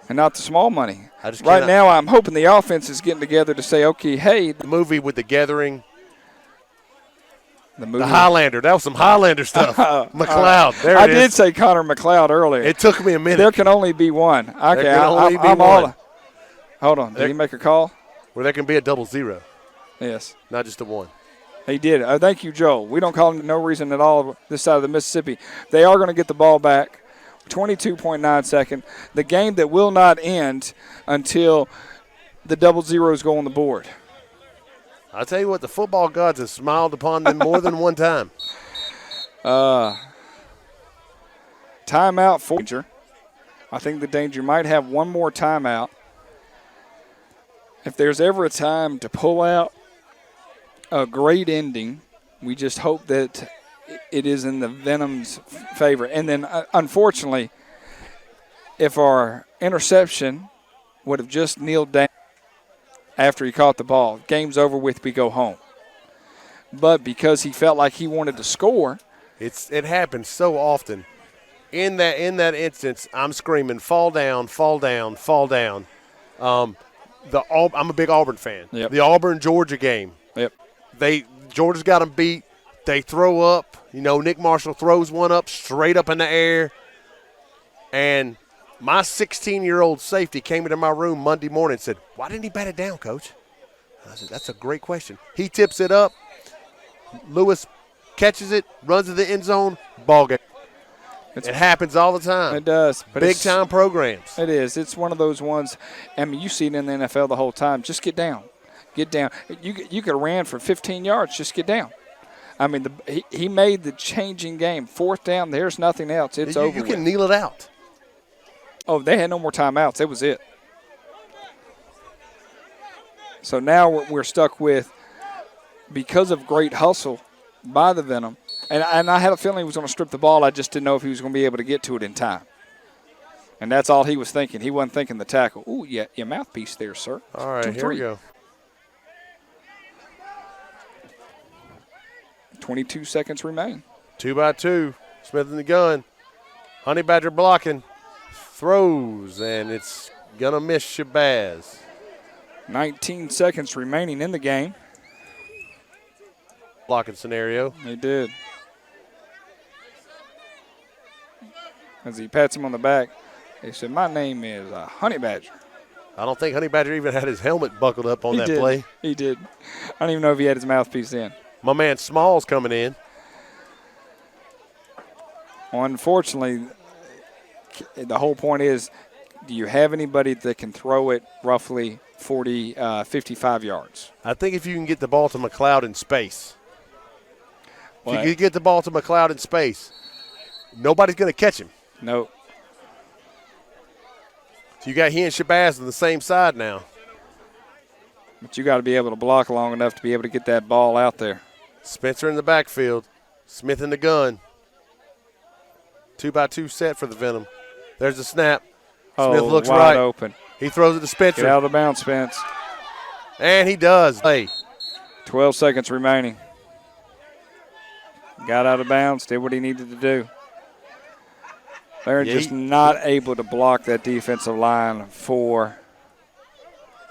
and not the small money. Right now I'm hoping the offense is getting together to say, okay, hey. The movie with the gathering. The movie. The Highlander. That was some Highlander stuff. McLeod. There it is. I did say Connor McLeod earlier. It took me a minute. There can only be one. Okay, there can only be one. Hold on. Did he make a call? Well, there can be a 00. Yes. Not just a 1. He did. Thank you, Joe. We don't call him no reason at all this side of the Mississippi. They are going to get the ball back. 22.9 seconds. The game that will not end until the 00s go on the board. I'll tell you what, the football gods have smiled upon them more than one time. Timeout for Danger. I think the Danger might have one more timeout. If there's ever a time to pull out a great ending, we just hope that it is in the Venom's favor. And then, unfortunately, if our interception would have just kneeled down after he caught the ball, game's over with, we go home. But because he felt like he wanted to score. It happens so often. In that instance, I'm screaming, fall down, fall down, fall down. I'm a big Auburn fan. Yep. The Auburn-Georgia game. Yep. Georgia's got them beat. They throw up. Nick Marshall throws one up straight up in the air. And my 16-year-old safety came into my room Monday morning and said, why didn't he bat it down, Coach? I said, that's a great question. He tips it up. Lewis catches it, runs to the end zone, ball game. It happens all the time. It does. But big-time programs. It is. It's one of those ones, you see it in the NFL the whole time. Just get down. Get down. You could have ran for 15 yards. Just get down. He made the changing game. 4th down, there's nothing else. It's over. You can kneel it out. Oh, they had no more timeouts. That was it. So now we're stuck with, because of great hustle by the Venom, and I had a feeling he was going to strip the ball. I just didn't know if he was going to be able to get to it in time. And that's all he was thinking. He wasn't thinking the tackle. Ooh, yeah, your mouthpiece there, sir. All right, here we go. 22 seconds remain. 2-by-2. Smith in the gun. Honey Badger blocking. Throws, and it's going to miss Shabazz. 19 seconds remaining in the game. Blocking scenario. He did. As he pats him on the back, he said, my name is Honey Badger. I don't think Honey Badger even had his helmet buckled up on that play. He did. I don't even know if he had his mouthpiece in. My man Small's coming in. Unfortunately, the whole point is, do you have anybody that can throw it roughly 55 yards? I think if you can get the ball to McLeod in space. If What? you can get the ball to McLeod in space, nobody's going to catch him. No. So you got he and Shabazz on the same side now. But you got to be able to block long enough to be able to get that ball out there. Spencer in the backfield. Smith in the gun. 2-by-2 set for the Venom. There's the snap. Smith looks wide right. Open. He throws it to Spencer. Get out of the bounds, Spence. And he does. Hey. 12 seconds remaining. Got out of bounds, did what he needed to do. They're just not able to block that defensive line for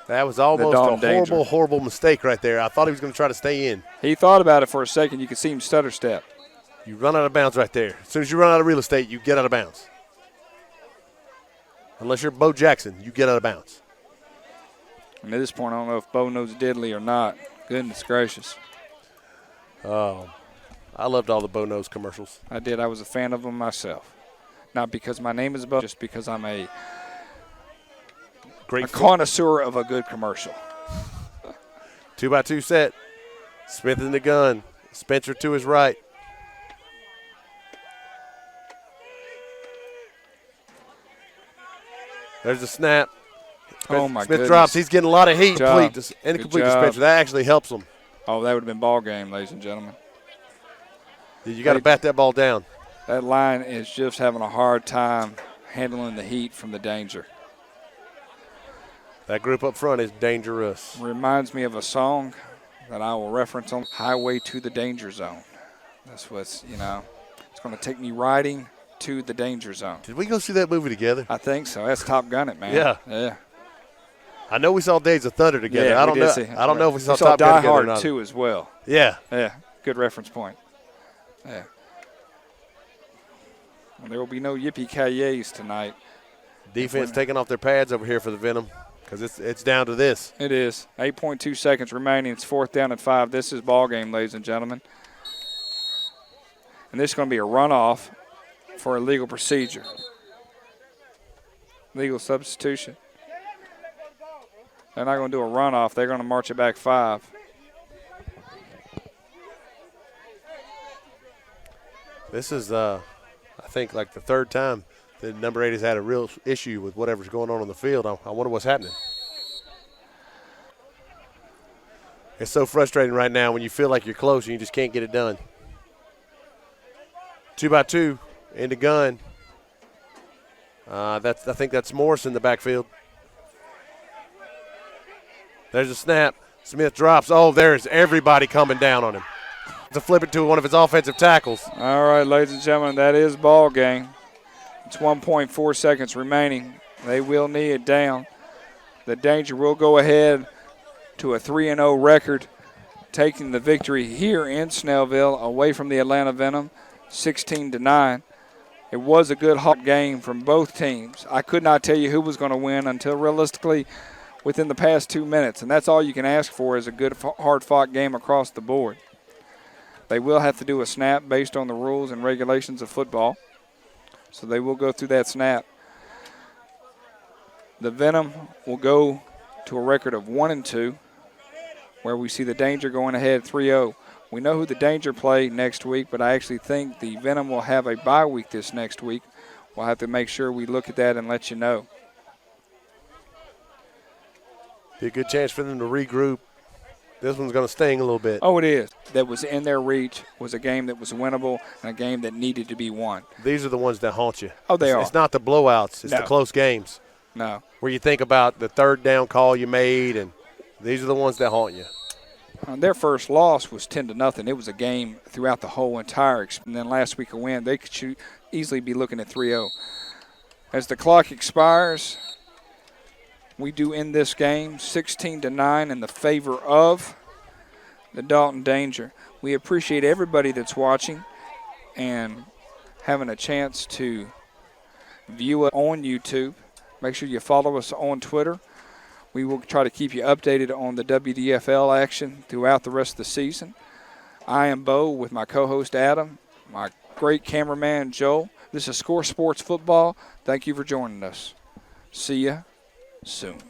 that was almost a horrible, horrible mistake right there. I thought he was going to try to stay in. He thought about it for a second. You could see him stutter step. You run out of bounds right there. As soon as you run out of real estate, you get out of bounds. Unless you're Bo Jackson, you get out of bounds. And at this point, I don't know if Bo knows diddly or not. Goodness gracious. I loved all the Bo Knows commercials. I did. I was a fan of them myself. Not because my name is Bo, just because I'm a connoisseur of a good commercial. 2-by-2 set. Smith in the gun. Spencer to his right. There's the snap. Oh, my Smith goodness. drops. He's getting a lot of heat. Incomplete to job. Spencer. That actually helps him. Oh, that would have been ball game, ladies and gentlemen. You got to bat that ball down. That line is just having a hard time handling the heat from the danger. That group up front is dangerous. Reminds me of a song that I will reference on Highway to the Danger Zone. That's what's, it's going to take me riding to the danger zone. Did we go see that movie together? I think so. That's Top Gun it, man. Yeah. I know we saw Days of Thunder together. Yeah, I don't know if we saw Top Gun Die together or Hard not. 2 as well. Yeah. Yeah. Good reference point. Yeah. Well, there will be no yippee-ki-yays tonight. Defense taking off their pads over here for the Venom because it's down to this. It is. 8.2 seconds remaining. It's 4th down and 5. This is ball game, ladies and gentlemen. And this is going to be a runoff for a legal procedure. Legal substitution. They're not going to do a runoff. They're going to march it back 5. This is, I think, like the third time that number 8 has had a real issue with whatever's going on the field. I wonder what's happening. It's so frustrating right now when you feel like you're close and you just can't get it done. 2-by-2 in the gun. I think that's Morris in the backfield. There's a snap. Smith drops. Oh, there's everybody coming down on him. To flip it to one of his offensive tackles. All right, ladies and gentlemen, that is ball game. It's 1.4 seconds remaining. They will knee it down. The Danger will go ahead to a 3-0 record, taking the victory here in Snellville away from the Atlanta Venom, 16-9. It was a good hot game from both teams. I could not tell you who was going to win until realistically within the past 2 minutes, and that's all you can ask for is a good, hard-fought game across the board. They will have to do a snap based on the rules and regulations of football, so they will go through that snap. The Venom will go to a record of 1-2, where we see the Danger going ahead 3-0. We know who the Danger play next week, but I actually think the Venom will have a bye week this next week. We'll have to make sure we look at that and let you know. Be a good chance for them to regroup. This one's going to sting a little bit. Oh, it is. That was in their reach, was a game that was winnable and a game that needed to be won. These are the ones that haunt you. Oh, they are. It's not the blowouts. It's the close games. No. Where you think about the third down call you made, and these are the ones that haunt you. Their first loss was 10-0. It was a game throughout the whole entire experience. And then last week a win, they could easily be looking at 3-0. As the clock expires, we do end this game 16-9 in the favor of the Dalton Danger. We appreciate everybody that's watching and having a chance to view it on YouTube. Make sure you follow us on Twitter. We will try to keep you updated on the WDFL action throughout the rest of the season. I am Bo with my co-host Adam, my great cameraman Joel. This is Score Sports Football. Thank you for joining us. See ya soon.